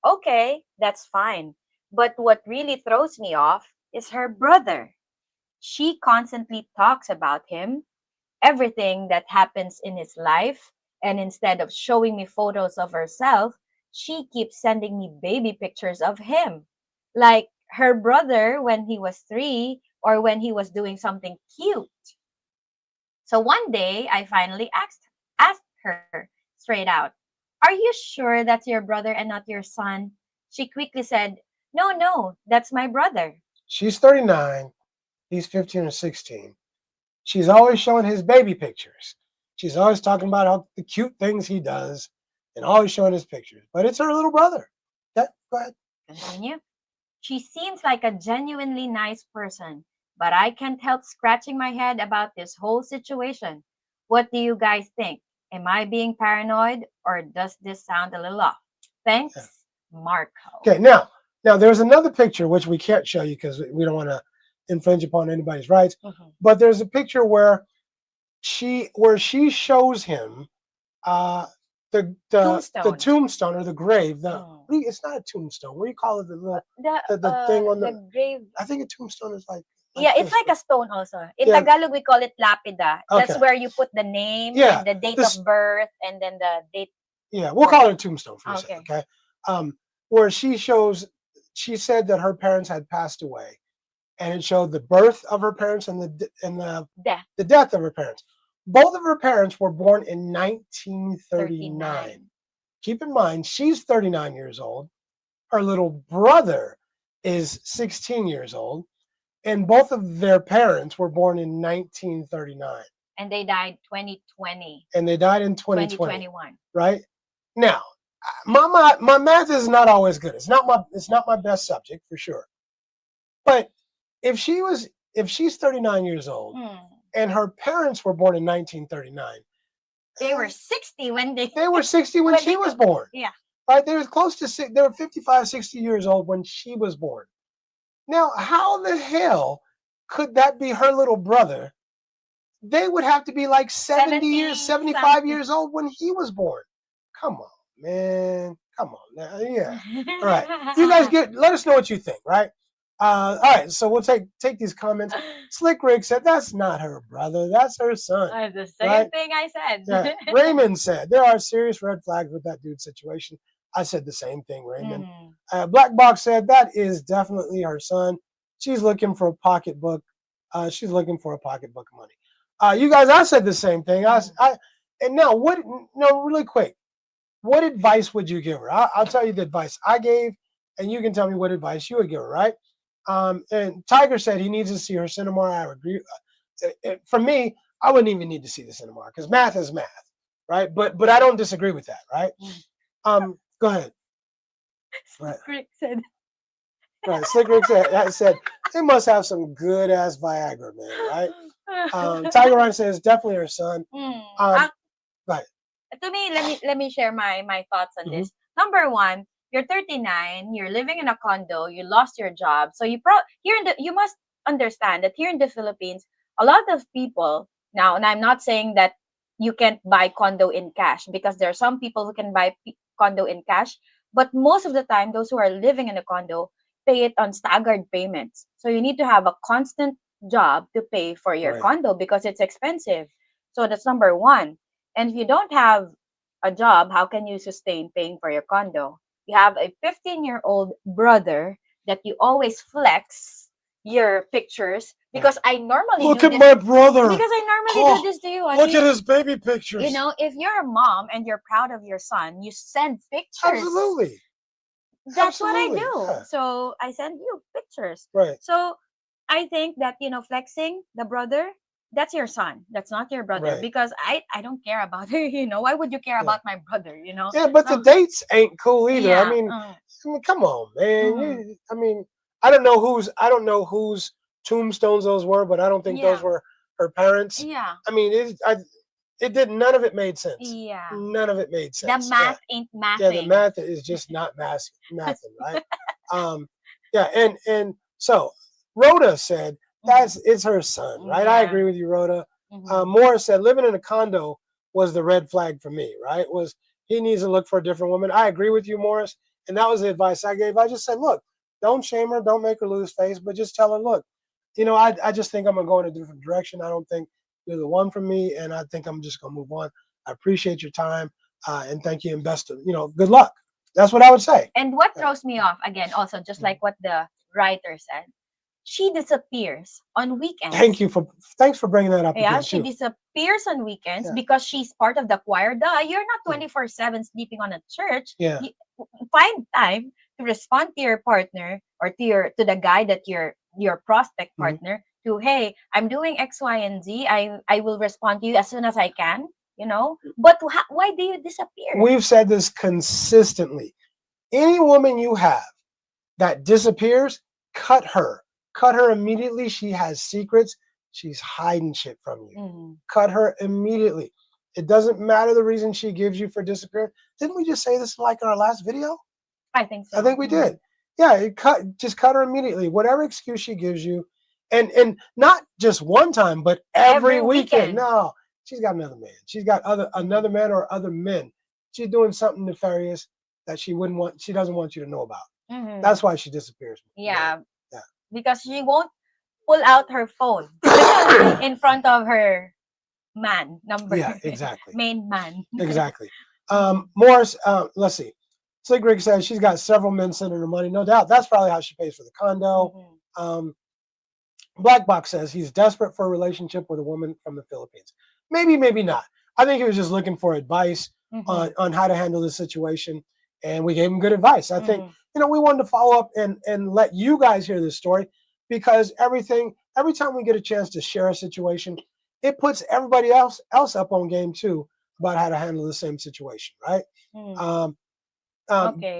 Okay, that's fine. But what really throws me off is her brother. She constantly talks about him, everything that happens in his life, and instead of showing me photos of herself, she keeps sending me baby pictures of him. Like her brother when he was 3 or when he was doing something cute. So one day, I finally asked her straight out, "Are you sure that's your brother and not your son?" She quickly said, No, that's my brother." She's 39. He's 15 or 16. She's always showing his baby pictures. She's always talking about the cute things he does and always showing his pictures. But it's her little brother. Okay, go ahead. Continue. She seems like a genuinely nice person, but I can't help scratching my head about this whole situation. What do you guys think? Am I being paranoid, or does this sound a little off? Thanks, Marco. Okay, now there's another picture which we can't show you because we don't want to infringe upon anybody's rights. But there's a picture where she shows him the tombstone or the grave. It's not a tombstone. What do you call it? The thing on the grave. I think a tombstone is like it's like a stone also. In Tagalog, we call it lapida. That's where you put the name and the date of birth and then the date. Yeah, we'll call it a tombstone for a second, okay? Where she said that her parents had passed away, and it showed the birth of her parents and the death of her parents. Both of her parents were born in 1939. Keep in mind, she's 39 years old. Her little brother is 16 years old. And both of their parents were born in 1939. And they died 2020. And they died in 2020. 2021. Right? Now, my math is not always good. It's not my best subject for sure. But if she's 39 years old and her parents were born in 1939, they were 60 when they were 60 when she was born. Yeah. Right? They were 55, 60 years old when she was born. Now, how the hell could that be her little brother? They would have to be like 70 years, 75 something. years old when he was born. Come on, man. Come on. Now. Yeah. All right. You guys let us know what you think, right? All right. So we'll take these comments. Slick Rick said, that's not her brother. That's her son. The same thing I said. Yeah. Raymond said, there are serious red flags with that dude's situation. I said the same thing, Raymond. Black Box said, that is definitely her son. She's looking for a pocketbook. She's looking for a pocketbook of money. You guys, I said the same thing. And now really quick, what advice would you give her? I'll tell you the advice I gave, and you can tell me what advice you would give her, right? And Tiger said he needs to see her cinema. I would agree. For me, I wouldn't even need to see the cinema because math is math, right? But I don't disagree with that, right? Go ahead. Right. Rick said. Right. Slick Rick said they must have some good ass Viagra, man, right? Tiger Ryan says definitely her son. Right. To me, let me share my thoughts on this. Number one, you're 39, you're living in a condo, you lost your job, so you must understand that here in the Philippines, a lot of people now, and I'm not saying that you can't buy condo in cash because there are some people who can buy condo in cash, but most of the time, those who are living in a condo pay it on staggered payments. So you need to have a constant job to pay for your condo because it's expensive. So that's number one. And if you don't have a job, how can you sustain paying for your condo? You have a 15-year-old brother that you always flex your pictures because I normally look at my brother. Because I normally do this to you. Look at his baby pictures. You know, if you're a mom and you're proud of your son, you send pictures. Absolutely. That's what I do. Yeah. So I send you pictures. Right. So I think that, flexing the brother, that's your son. That's not your brother because I don't care about it. Why would you care about my brother? Yeah, but the dates ain't cool either. Yeah, I mean, come on, man. I don't know whose tombstones those were, but I don't think those were her parents. Yeah. I mean, none of it made sense. Yeah. None of it made sense. The math ain't mathing. Yeah, the math is just not mathing, right? Yeah, and so Rhoda said it's her son, right? Yeah. I agree with you, Rhoda. Morris said living in a condo was the red flag for me, right? Was he needs to look for a different woman. I agree with you, Morris. And that was the advice I gave. I just said, look, don't shame her, don't make her lose face, but just tell her, look, I just think I'm gonna go in a different direction. I don't think you're the one for me, and I think I'm just gonna move on. I appreciate your time, and thank you, and best of, good luck. That's what I would say. And what throws me off, again, also, just like what the writer said, she disappears on weekends. Thanks for bringing that up. Yeah, again, she too. disappears on weekends because she's part of the choir. You're not 24/7 sleeping on a church. Yeah. You find time to respond to your partner or to the guy that your prospect partner to, hey, I'm doing X, Y, and Z. I will respond to you as soon as I can. But why do you disappear? We've said this consistently. Any woman you have that disappears, cut her immediately. She has secrets. She's hiding shit from you. Cut her immediately. It doesn't matter the reason she gives you for disappearing. Didn't we just say this like in our last video? I think so. I think we did. Yeah, just cut her immediately. Whatever excuse she gives you, and not just one time, but every weekend. No, she's got another man. She's got another man or other men. She's doing something nefarious that she doesn't want you to know about. That's why she disappears. Yeah. Because she won't pull out her phone in front of her man number. Yeah, exactly. Main man. Exactly. Morris, let's see. Slick Rick says she's got several men sending her money. No doubt. That's probably how she pays for the condo. Black Box says he's desperate for a relationship with a woman from the Philippines. Maybe, maybe not. I think he was just looking for advice on how to handle this situation. And we gave him good advice. I think, we wanted to follow up and let you guys hear this story because every time we get a chance to share a situation, it puts everybody else up on game too about how to handle the same situation, right?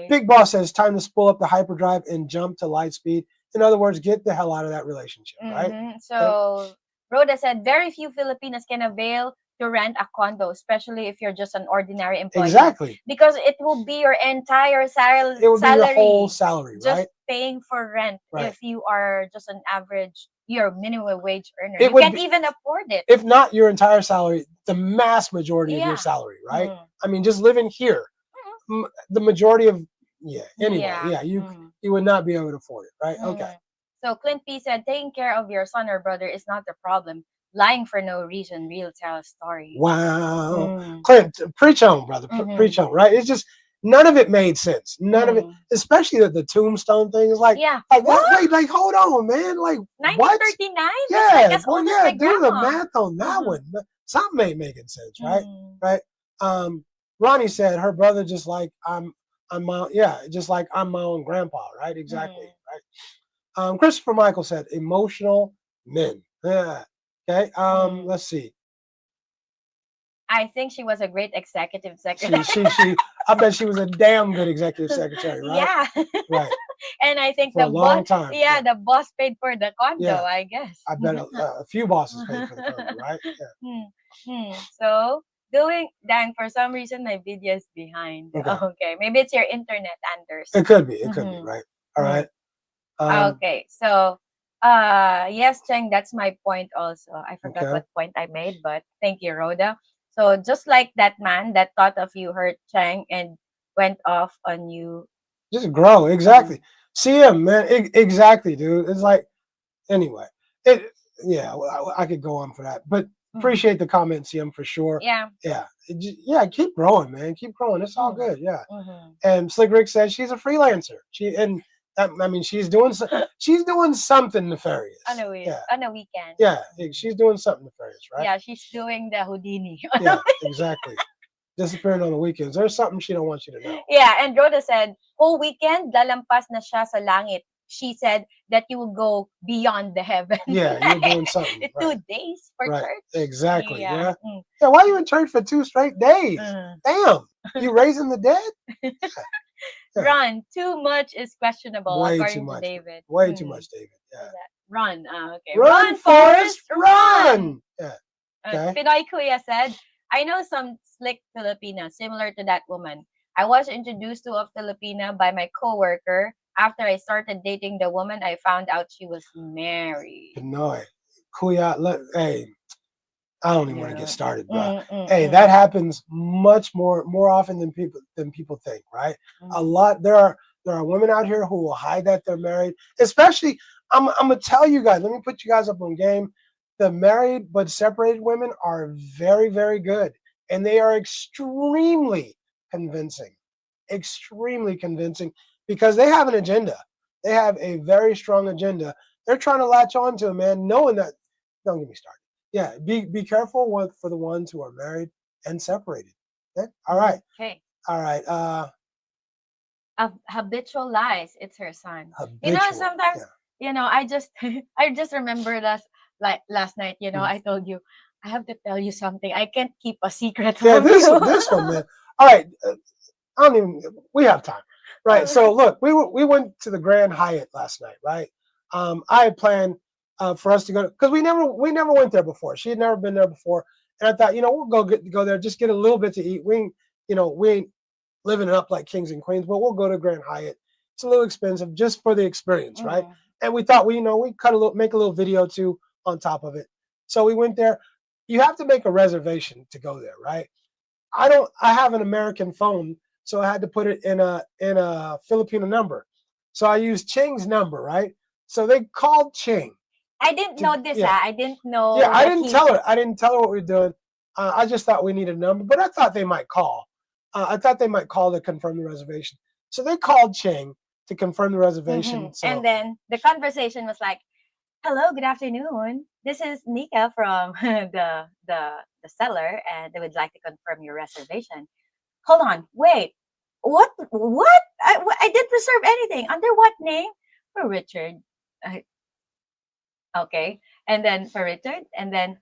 Big Boss says time to spool up the hyperdrive and jump to light speed. In other words, get the hell out of that relationship, right? So Rhoda said very few Filipinas can avail to rent a condo, especially if you're just an ordinary employee. Exactly. Because it will be your entire salary. It would be your whole salary, just right? paying for rent Right. if you are just an average, your minimum wage earner. It You can't even afford it. If not your entire salary, the mass majority of your salary, right? I mean, just living here, the majority of you would not be able to afford it, right? Okay. So Clint P said, taking care of your son or brother is not the problem. Lying for no reason, real tell a story. Wow. Clint, preach on, brother. Preach on, right? It's just none of it made sense. None of it, especially the tombstone thing is like, wait, like hold on, man. Like 1939? Yeah, like well, yeah, do the math on that one. Something ain't making sense, right? Right. Ronnie said her brother just like I'm my just like I'm my own grandpa, right? Exactly. Right. Christopher Michael said emotional men. Yeah. Okay. Let's see. I think she was a great executive secretary. I bet she was a damn good executive secretary, right? Yeah. Right. And I think for a long time. The boss paid for the condo, I guess. I bet a few bosses paid for the condo, right? Yeah. So for some reason my video is behind. Okay. Maybe it's your internet, Anders. It could be. It could be, right? All right. Okay. So yes, Cheng, that's my point also. I forgot what point I made, but thank you, Rhoda. So just like that man that thought of you hurt Cheng and went off on you. Just grow, exactly. See him, man. Exactly, dude. It's like, anyway. I could go on for that, but appreciate the comment, CM, for sure. Yeah. Yeah. Keep growing, man. Keep growing. It's all good. Yeah. And Slick Rick says she's a freelancer. She's doing something nefarious on a weekend. Yeah, she's doing something nefarious, right? Yeah, she's doing the Houdini. Yeah, exactly. Disappearing on the weekends. There's something she don't want you to know. Yeah, and Rhoda said, whole weekend, lalampas na siya sa langit. She said that you will go beyond the heaven. Yeah, you're doing something. 2 days for church. Exactly. Yeah. Yeah. Why are you in church for 2 straight days? Damn. You raising the dead? Run. Too much is questionable, Way according too much, to David. Way too much, David. Yeah. Run. Okay. Run, Forrest, run. Yeah. Okay. Pinoy Kuya said, I know some slick Filipina similar to that woman. I was introduced to a Filipina by my coworker. After I started dating the woman, I found out she was married. Pinoy Kuya, hey, I don't even want to get started, bro. That happens much more often than people think, right? A lot. There are women out here who will hide that they're married. Especially, I'm gonna tell you guys. Let me put you guys up on game. The married but separated women are very, very good, and they are extremely convincing. Extremely convincing because they have an agenda. They have a very strong agenda. They're trying to latch on to a man, knowing that. Don't get me started. Yeah, be careful for the ones who are married and separated. Okay? All right. Okay. All right. Habitual lies. It's her son. Habitual, sometimes I just remember last night. I told you I have to tell you something. I can't keep a secret from you. This one, man. All right. We have time, right? So look, we went to the Grand Hyatt last night, right? I had planned for us to go because we never went there before. She had never been there before, and I thought, we'll go there, just get a little bit to eat. We ain't living it up like kings and queens, but we'll go to Grand Hyatt. It's a little expensive just for the experience, right? And we thought we make a little video too on top of it. So we went there. You have to make a reservation to go there, right? I have an American phone, so I had to put it in a Filipino number. So I used Cheng's number, right? So they called Cheng. I didn't know this. I didn't know. Yeah, I didn't tell her. I didn't tell her what we were doing. I just thought we needed a number, but I thought they might call. To confirm the reservation. So they called Cheng to confirm the reservation. So, and then the conversation was like, "Hello, good afternoon. This is Nika from the seller, and they would like to confirm your reservation." Hold on, wait. What? I didn't reserve anything. Under what name? For Richard. Okay. And then for Richard. And then,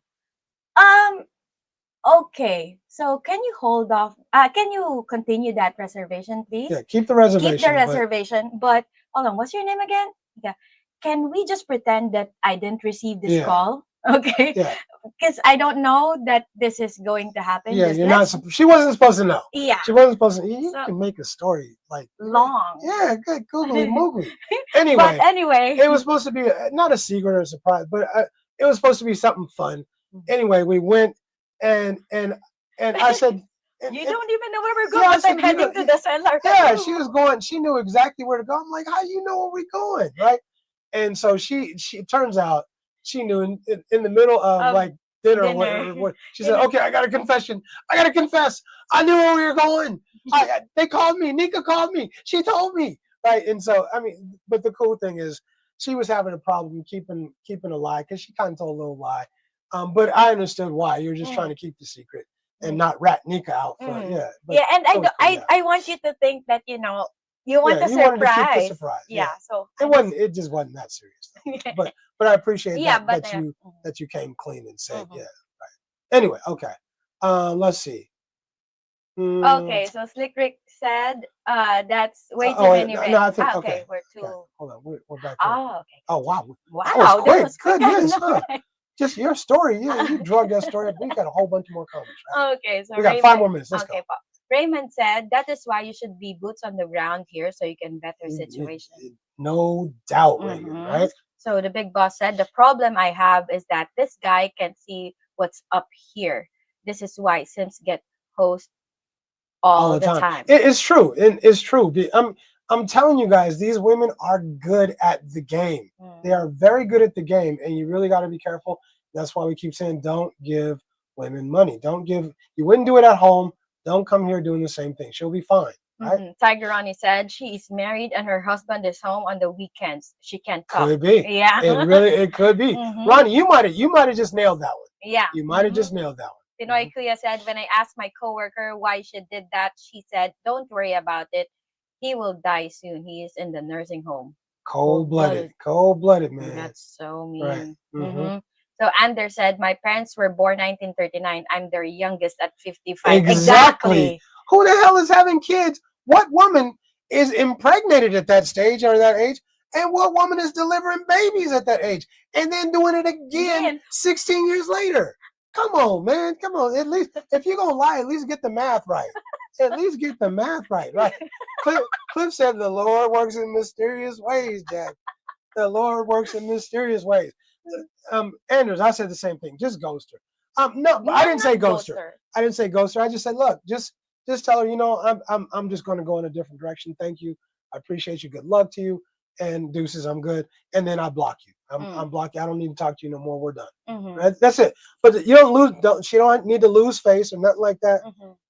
okay. So can you hold off? Can you continue that reservation, please? Yeah, keep the reservation. Keep the reservation. But hold on, what's your name again? Yeah. Can we just pretend that I didn't receive this call? Okay. Yeah. Because I don't know that this is going to happen. Yeah, Just you're not. She wasn't supposed to know. Yeah. She wasn't supposed to. You So- can make a story like long. Yeah, good googly moogly. Anyway, But anyway, it was supposed to be not a secret or a surprise, but it was supposed to be something fun. Anyway, we went and I said, you don't even know where we're going. Yeah, I but said, I'm heading to the cellar. Yeah, she was going. She knew exactly where to go. I'm like, how you know where we going, right? And so she turns out she knew in the middle of like dinner. Or whatever. She said, okay, I got a confession. I got to confess. I knew where we were going. They called me. Nika called me. She told me, right? And so I mean, but the cool thing is, she was having a problem keeping a lie because she kind of told a little lie. But I understood why. You're just trying to keep the secret and not rat Nika out front. Yeah. But yeah, and I want you to think that you want a you wanted to keep the surprise. surprise. Yeah. So it just wasn't that serious. Though. But I appreciate that you came clean and said yeah. Right. Anyway, okay. Let's see. Okay, so Slick Rick said that's way too many. No, I think okay, we're too. Okay. Hold on, we're back. Oh, okay. Oh wow. Wow, that was quick. Goodness, huh? Just your story. You drug that story up. We got a whole bunch more comments. Right? Okay, so we got 5 more minutes. Let's go. Raymond said that is why you should be boots on the ground here so you can better situation. No doubt, Raymond. Right. So the big boss said the problem I have is that this guy can't see what's up here. This is why Sims get host all the time. It's true. It's true. I'm telling you guys, these women are good at the game. They are very good at the game, and you really got to be careful. That's why we keep saying, don't give women money. You wouldn't do it at home. Don't come here doing the same thing. She'll be fine. Right? Tiger Ronnie said she is married and her husband is home on the weekends. She can't talk. Could be. Yeah. It could be. Ronnie, you might have just nailed that one. Yeah. You might have just nailed that one. Pinoy Kuya said, when I asked my coworker why she did that, she said, don't worry about it. He will die soon. He is in the nursing home. Cold-blooded, man. That's so mean. Right. So Anders said, my parents were born 1939. I'm their youngest at 55. Exactly. Who the hell is having kids? What woman is impregnated at that stage or that age? And what woman is delivering babies at that age? And then doing it again 16 years later? Come on, man. Come on. At least, if you're going to lie, at least get the math right. At least get the math right. Cliff said the Lord works in mysterious ways, Jack. The Lord works in mysterious ways. Anders, I said the same thing. Just ghost her. No, I didn't say ghost her. I didn't say ghost her. I just said, look, just tell her, I'm just going to go in a different direction. Thank you. I appreciate you. Good luck to you. And deuces, I'm good. And then I block you. I'm block you. I don't need to talk to you no more. We're done. That's it. But you don't lose. She don't need to lose face or nothing like that.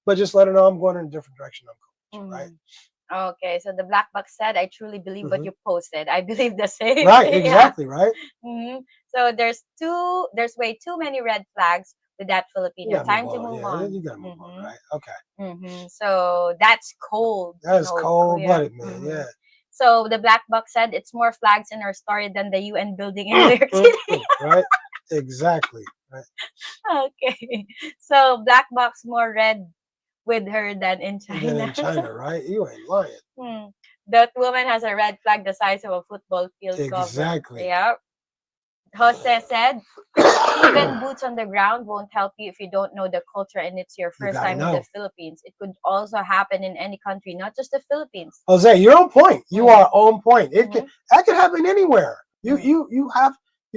But just let her know I'm going in a different direction. I'm cool. Right. Okay. So the Black Box said, I truly believe what you posted. I believe the same. Right. Exactly. Right. So there's way too many red flags with that Filipino. Time to move on. You gotta move on. Right. Okay. So that's cold. That's cold-blooded, man. Yeah. So the Black Box said it's more flags in our story than the UN building in New York City. Right. Exactly. Right. Okay. So Black Box more red with her than in China. Than in China, right? You ain't lying. That woman has a red flag the size of a football field. Exactly. Cover. Yeah. Jose said, even boots on the ground won't help you if you don't know the culture and it's your first time in the Philippines. It could also happen in any country, not just the Philippines. Jose, you're on point. You are on point. That could happen anywhere. You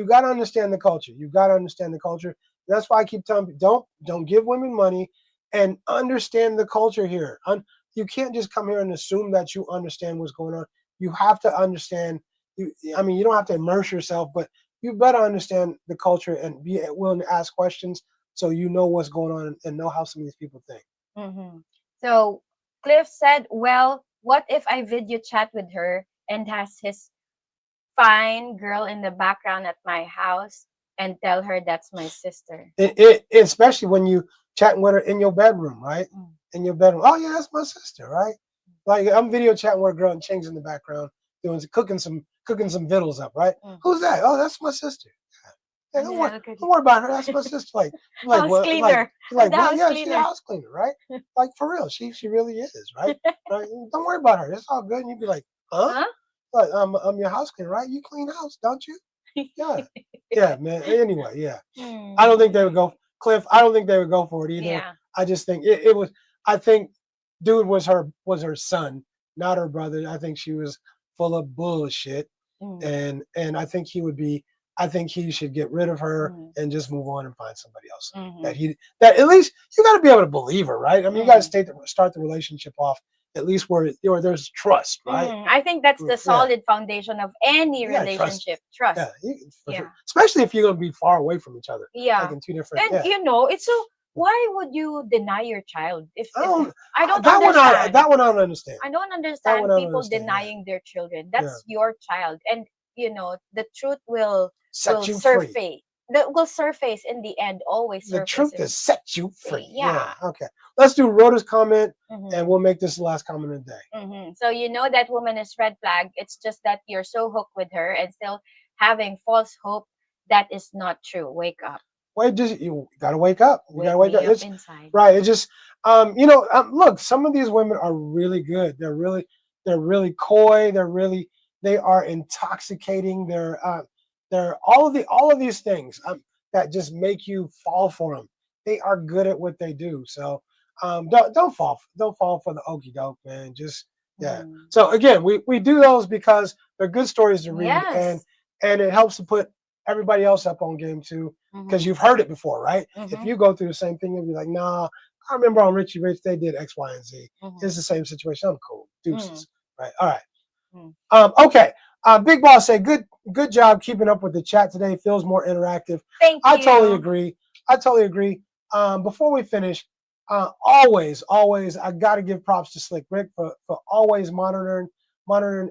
got to understand the culture. You got to understand the culture. That's why I keep telling people, don't give women money and understand the culture here. You can't just come here and assume that you understand what's going on. You have to understand. You don't have to immerse yourself, but you better understand the culture and be willing to ask questions so you know what's going on and know how some of these people think. So Cliff said, well, what if I video chat with her and has his fine girl in the background at my house and tell her that's my sister? Especially when you chatting with her in your bedroom, right? In your bedroom. Oh, yeah, that's my sister, right? Like I'm video chatting with a girl and Cheng's in the background cooking some vittles up, right? Who's that? Oh, that's my sister. Yeah, don't worry about her. That's my sister. Like house cleaner. She's a house cleaner, right? Like for real, she really is, right? Don't worry about her. It's all good. And you'd be like, huh? Like I'm your house cleaner, right? You clean house, don't you? Yeah, man. Anyway, yeah. I don't think they would go, Cliff. I don't think they would go for it either. Yeah. I just think it was. I think dude was her son, not her brother. I think she was full of bullshit, and I think he would be. I think he should get rid of her and just move on and find somebody else. That at least you got to be able to believe her, right? I mean, you got to start the relationship off at least where there's trust, right? I think that's the solid foundation of any relationship. Trust. Yeah, sure. Especially if you're gonna be far away from each other. Yeah. Like in two different. And you know, it's so. Why would you deny your child? I don't that understand. That one I don't understand. I don't understand people denying their children. That's your child, and you know the truth will surface. That will surface in the end. Always surface. The truth is set you free. Yeah. Okay. Let's do Rhoda's comment, and we'll make this the last comment of the day. So you know that woman is red flag. It's just that you're so hooked with her and still having false hope. That is not true. Wake up. You gotta wake up. You gotta wake up. It's inside. Right. It's just look, some of these women are really good. They're really coy. They are intoxicating. They're all of these things that just make you fall for them. They are good at what they do. So don't fall for the okie doke, man. Just So again, we do those because they're good stories to read, and it helps to put everybody else up on game too, because you've heard it before, right? If you go through the same thing, you'll be like, nah, I remember on Richie Rich, they did X, Y, and Z. It's the same situation. I'm cool. Deuces. Right. All right. Okay. Big Boss say, good job keeping up with the chat today. Feels more interactive. Thank you. I totally agree. Before we finish, always, I gotta give props to Slick Rick for always monitoring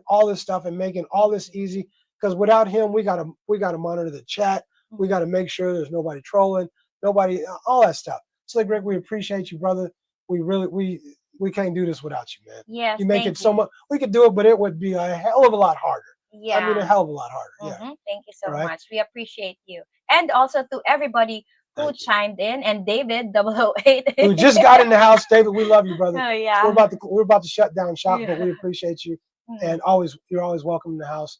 all this stuff and making all this easy. Because without him, we gotta monitor the chat. We gotta make sure there's nobody trolling, all that stuff. Slick Rick, we appreciate you, brother. We can't do this without you, man. Yes, you make it so much. We could do it, but it would be a hell of a lot harder. Yeah. I mean, a hell of a lot harder. Yeah. Thank you so much. We appreciate you, and also to everybody who chimed in, and David 008 who just got in the house. David, we love you, brother. Oh yeah. We're about to shut down shop, but we appreciate you, and you're always welcome in the house.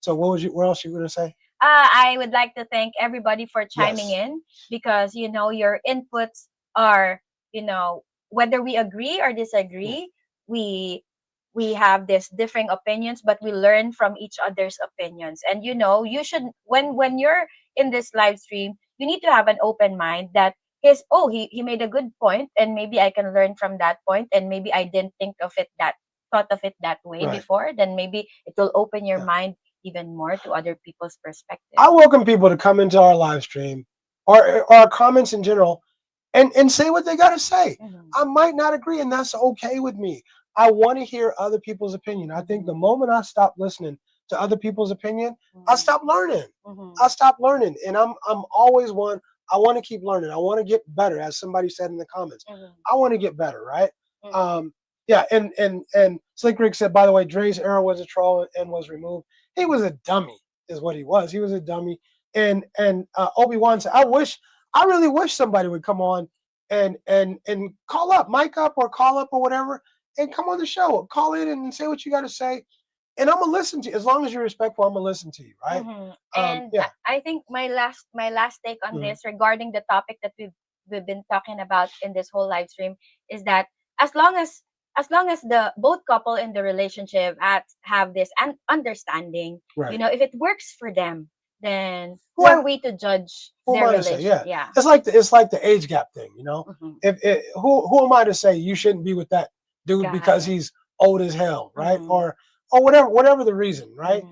So what else you gonna say? I would like to thank everybody for chiming in, because your inputs are, whether we agree or disagree, we have these differing opinions, but we learn from each other's opinions. And you should, when you're in this live stream, you need to have an open mind that he made a good point, and maybe I can learn from that point, and maybe I didn't thought of it that way before. Then maybe it will open your mind even more to other people's perspective. I welcome people to come into our live stream or our comments in general and say what they got to say. I might not agree, and that's okay with me. I want to hear other people's opinion. I think the moment I stop listening to other people's opinion, I stop learning. And I'm always one. I want to keep learning. I want to get better, as somebody said in the comments. I want to get better, right? And Slick Rick said, by the way, Dre's era was a troll and was removed. He was a dummy, is what he was. He was a dummy. And Obi-Wan said, I really wish somebody would come on and call up, mic up or call up or whatever, and come on the show. Call in and say what you got to say. And I'm gonna listen to you. As long as you're respectful, I'm gonna listen to you, right? And I think my last take on this regarding the topic that we've been talking about in this whole live stream is that as long as the both couple in the relationship have this understanding, if it works for them, then who are we to judge their relationship? It's like the age gap thing, If who am I to say you shouldn't be with that dude because he's old as hell, right? Or whatever the reason, right?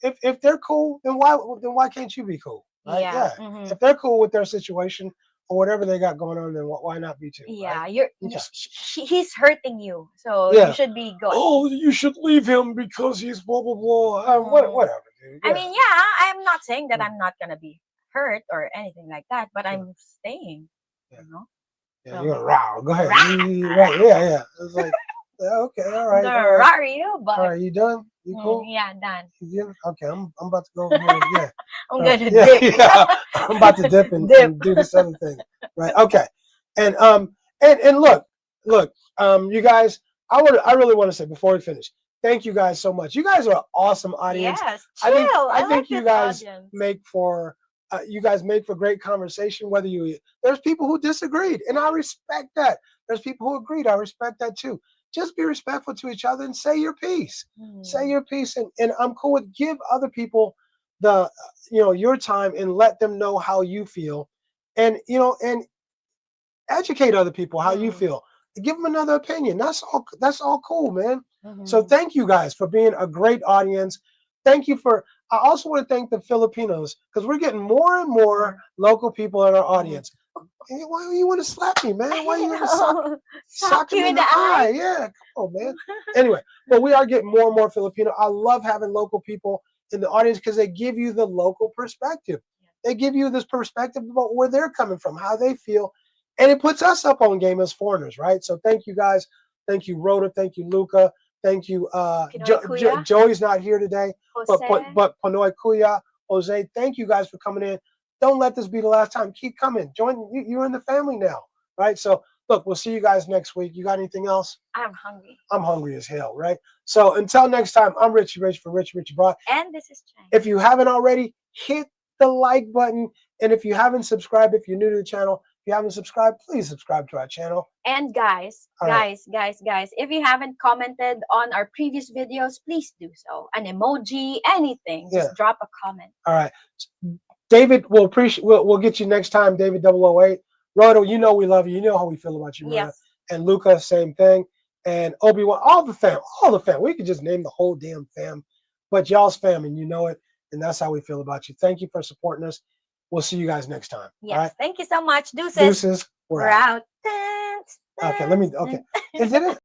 If they're cool, then why can't you be cool? Right? If they're cool with their situation or whatever they got going on, then why not be too? Yeah, right? He's hurting you, so you should be good. Oh, you should leave him because he's blah blah blah. Whatever, dude. I mean, I'm not saying that I'm not gonna be hurt or anything like that, but I'm staying. Yeah, you're gonna row. Go ahead. Right? Yeah. It's like, okay, all right. All right, you done? You cool? Yeah, done. Okay, I'm about to go over here. Yeah. I'm gonna dip. I'm about to dip and do this other thing. Right. Okay. And look, you guys, I really want to say before we finish, thank you guys so much. You guys are an awesome audience. Yes, I think like you this guys audience. make for great conversation. There's people who disagreed, and I respect that. There's people who agreed. I respect that too. Just be respectful to each other and say your piece. Say your piece, and I'm cool with give other people your time and let them know how you feel, and and educate other people how you feel. Give them another opinion. That's all cool, man. So thank you guys for being a great audience. Thank you I also want to thank the Filipinos because we're getting more and more local people in our audience. Hey, why do you want to slap me, man? Why do you want to sock me in the eye? Yeah, come on, man. Anyway, but we are getting more and more Filipino. I love having local people in the audience because they give you the local perspective. They give you this perspective about where they're coming from, how they feel, and it puts us up on game as foreigners, right? So thank you guys. Thank you, Rhoda. Thank you, Luca. Thank you. Joey's not here today, but Panoy Kuya, Jose, thank you guys for coming in. Don't let this be the last time. Keep coming. Join. You're in the family now, right? So look, we'll see you guys next week. You got anything else? I'm hungry. I'm hungry as hell, right? So until next time, I'm Richie Rich for Richie Broad. And this is Cheng. If you haven't already, hit the like button. And if you haven't subscribed, if you're new to the channel, if you haven't subscribed, please subscribe to our channel. And guys, if you haven't commented on our previous videos, please do so. An emoji, anything. Just drop a comment. All right. David, we'll get you next time, David 008. Rhoda, you know we love you. You know how we feel about you, Rhoda. Yes. And Luca, same thing. And Obi-Wan, all the fam. We could just name the whole damn fam. But y'all's fam, and you know it. And that's how we feel about you. Thank you for supporting us. We'll see you guys next time. Yes. All right? Thank you so much. Deuces. Deuces. We're out. Thanks. Okay, okay. Is it?